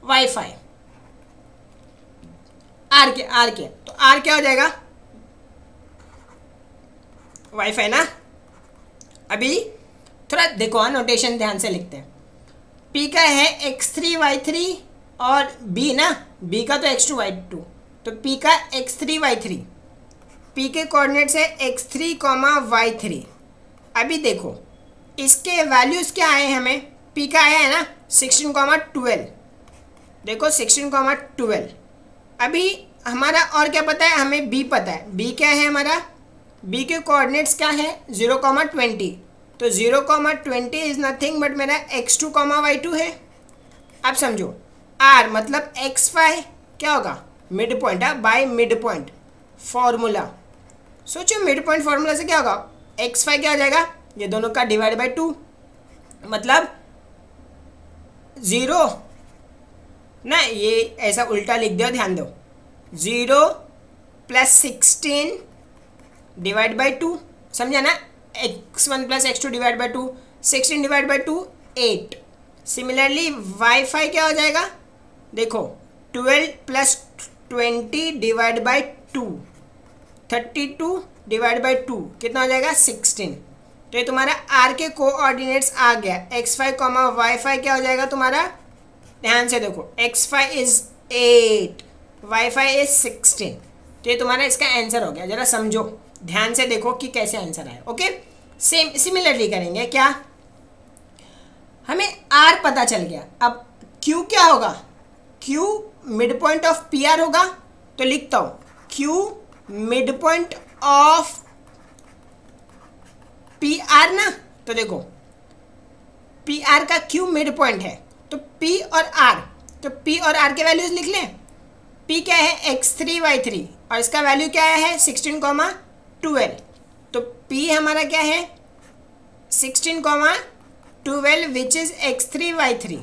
y5, r के तो r क्या हो जाएगा y5 ना। अभी थोड़ा देखो हाँ, नोटेशन ध्यान से लिखते हैं, p का है x3 y3 और b ना, b का तो x2 y2, तो p का x3 y3, p के कोऑर्डिनेट्स है x3 y3। अभी देखो इसके वैल्यूज़ क्या आए हमें, p का आया है ना 16 12, देखो 16,12। अभी हमारा और क्या पता है, हमें बी पता है। बी क्या है हमारा, बी के कोऑर्डिनेट्स क्या है 0,20। तो 0,20 इज नथिंग बट मेरा x2, y2 है। अब समझो r मतलब x5 क्या होगा, मिड पॉइंट है, बाय मिड पॉइंट फॉर्मूला। सोचो मिड पॉइंट फॉर्मूला से क्या होगा, x5 क्या हो जाएगा, ये दोनों का डिवाइड बाय 2, मतलब 0 ना, ये ऐसा उल्टा लिख दो, ध्यान दो। 0 + 16 डिवाइड बाय 2, समझा ना, x1 + x2 divide by 2, 16 divide by 2 8। Similarly wifi क्या हो जाएगा, देखो 12 + 20 डिवाइड बाय 2, 32 डिवाइड बाय 2 कितना हो जाएगा 16। तो ये तुम्हारा आर के कोऑर्डिनेट्स आ गया। x5, y5 क्या हो जाएगा तुम्हारा, ध्यान से देखो, x5 इज 8, y5 इज 16। तो ये तुम्हारा इसका आंसर हो गया। जरा समझो, ध्यान से देखो कि कैसे आंसर आया। ओके, सेम सिमिलरली करेंगे। क्या, हमें r पता चल गया। अब q क्या होगा, q mid point of P R होगा। तो लिखता हूँ q mid point of P R ना। तो देखो पी आर का q मिड पॉइंट है, तो p और r, तो p और r के वैल्यूज लिख लें। p क्या है x3 y3 और इसका वैल्यू क्या है 16,12। तो p हमारा क्या है 16,12 विच इज x3 y3।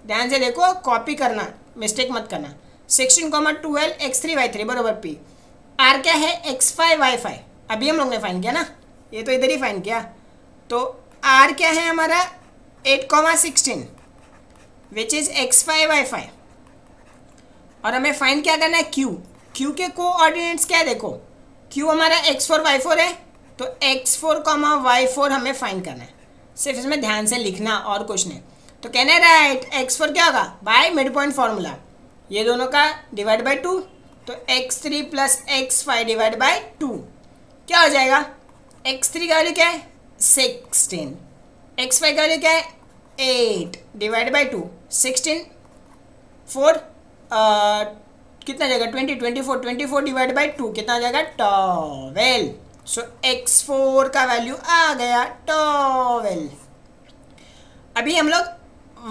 ध्यान से देखो, कॉपी करना, मिस्टेक मत करना। 16,12 x3 y3 बरोबर p। r क्या है x5 y5, अभी हम लोग ने फाइंड किया ना, ये तो इधर ही फाइंड किया। तो r क्या है हमारा 8,16 विच इज x5 y5। और हमें फाइंड क्या करना है q के कोऑर्डिनेट्स क्या है, देखो q हमारा x4 y4 है, तो x4, y4 हमें फाइंड करना है। सिर्फ इसमें ध्यान से लिखना और कुछ नहीं। तो कहना है राइट, x4 क्या होगा बाय मिड पॉइंट फॉर्मूला, ये दोनों का डिवाइड बाय 2, तो x3 + x5 डिवाइड बाय 2 क्या हो जाएगा, x3 का वैल्यू क्या है 16, x5 का वैल्यू क्या है 8 डिवाइड बाय 2, 16 4 कितना जाएगा 24 डिवाइड बाय 2 कितना आ जाएगा 12। सो x4 का वैल्यू आ गया 12। अभी हम लोग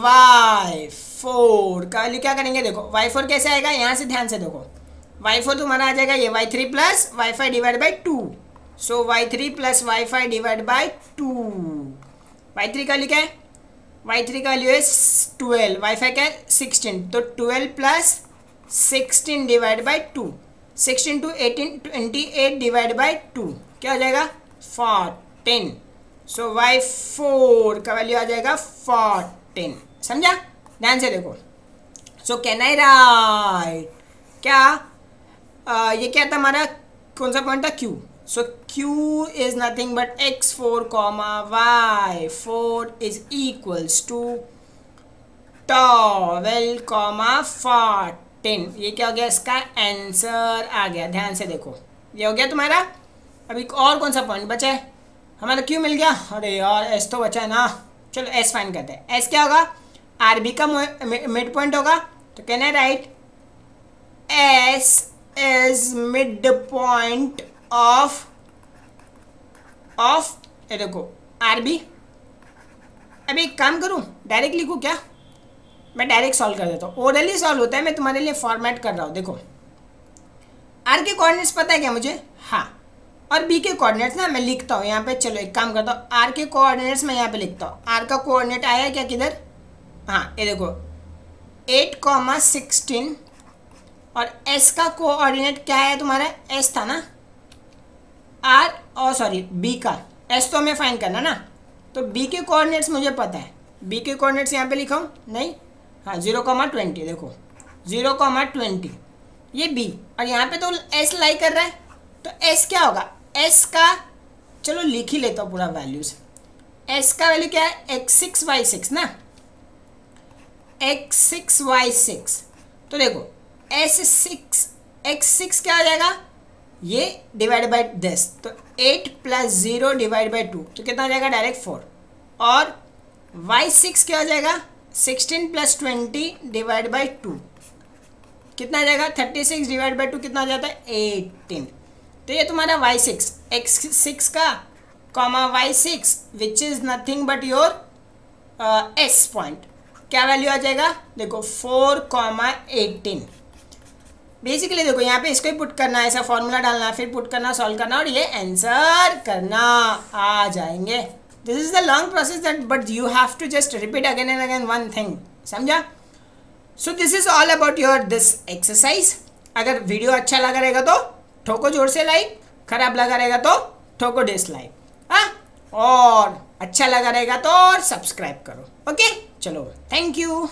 y4 का वैल्यू क्या करेंगे, देखो y4 कैसे आएगा, यहाँ से ध्यान से देखो, y4 तुम्हारा आ जाएगा ये y3 + y5 divide by 2। So y3 + y5 divide by 2, y3 का वैल्यू क्या है, y3 का वैल्यू है 12, y5 क्या है 16, तो 12 + 16 divide by 2, 16 to 18 28 divide by 2 क्या हो जाएगा 14। सो y4 का वैल्यू आ जाएगा 14। समझा, ध्यान से देखो। सो कैन आई राइट, क्या ये क्या था हमारा, कौन सा पॉइंट था q। So q is nothing but x4, y4 is equals to 12, 14। ये क्या हो गया, इसका आंसर आ गया। ध्यान से देखो, ये हो गया तुम्हारा। अभी और कौन सा पॉइंट बचा है, हमारा क्यू मिल गया, अरे यार एस तो बचा है ना। चलो एस फाइंड करते हैं। एस क्या होगा, आर बी का मिड पॉइंट होगा। तो कहना है right, S is mid point of ये देखो आर बी। अभी एक काम करूँ, डायरेक्ट लिखूँ क्या, मैं डायरेक्ट सॉल्व कर देता हूँ। ओरली सॉल्व होता है, मैं तुम्हारे लिए फॉर्मेट कर रहा हूँ। देखो आर के कोऑर्डिनेट्स पता है क्या मुझे, हाँ, और बी के कोऑर्डिनेट्स ना मैं लिखता हूँ यहाँ पे। चलो एक काम करता हूँ, आर के कोऑर्डिनेट्स मैं यहाँ पे लिखता हूँ। आर का कोऑर्डिनेट आया क्या किधर, हाँ ये देखो 8,16 और एस का कोऑर्डिनेट क्या है तुम्हारा, एस था ना, आर और सॉरी बी का, एस तो हमें फाइंड करना ना। तो बी के कोऑर्डिनेट्स मुझे पता है, बी के कोऑर्डिनेट्स यहाँ पे लिखाऊँ नहीं, हाँ 0,20 देखो 0,20 ये बी, और यहाँ पे तो एस लाई कर रहा है। तो एस क्या होगा, एस का चलो लिख ही लेता हूँ पूरा वैल्यूज। एस का वैल्यू क्या है x6 y6 ना, x6 y6। तो देखो x6 क्या हो जाएगा, ये डिवाइड बाई 10, तो 8 + 0 डिवाइड बाई 2 तो कितना हो जाएगा डायरेक्ट 4। और y6 क्या हो जाएगा, 16 प्लस 20 डिवाइड बाई 2 कितना आ जाएगा? 36 डिवाइड बाई 2 कितना आ जाता है? 18। तो ये तुम्हारा y6 x6 का comma y6 which is nothing but your s point, क्या वैल्यू आ जाएगा? देखो 4,18। बेसिकली देखो यहाँ पे इसको ही पुट करना है, ऐसा फॉर्मूला डालना है, फिर पुट करना, सॉल्व करना और ये आंसर करना आ जाएंगे। This is the long process that but you have to just repeat again and again one thing, समझा? So this is all about your this exercise. अगर वीडियो अच्छा लगा रहेगा तो ठोको जोर से लाइक, खराब लगा रहेगा तो ठोको डिसलाइक, हाँ, और अच्छा लगा रहेगा तो सब्सक्राइब करो। ओके, चलो, थैंक यू।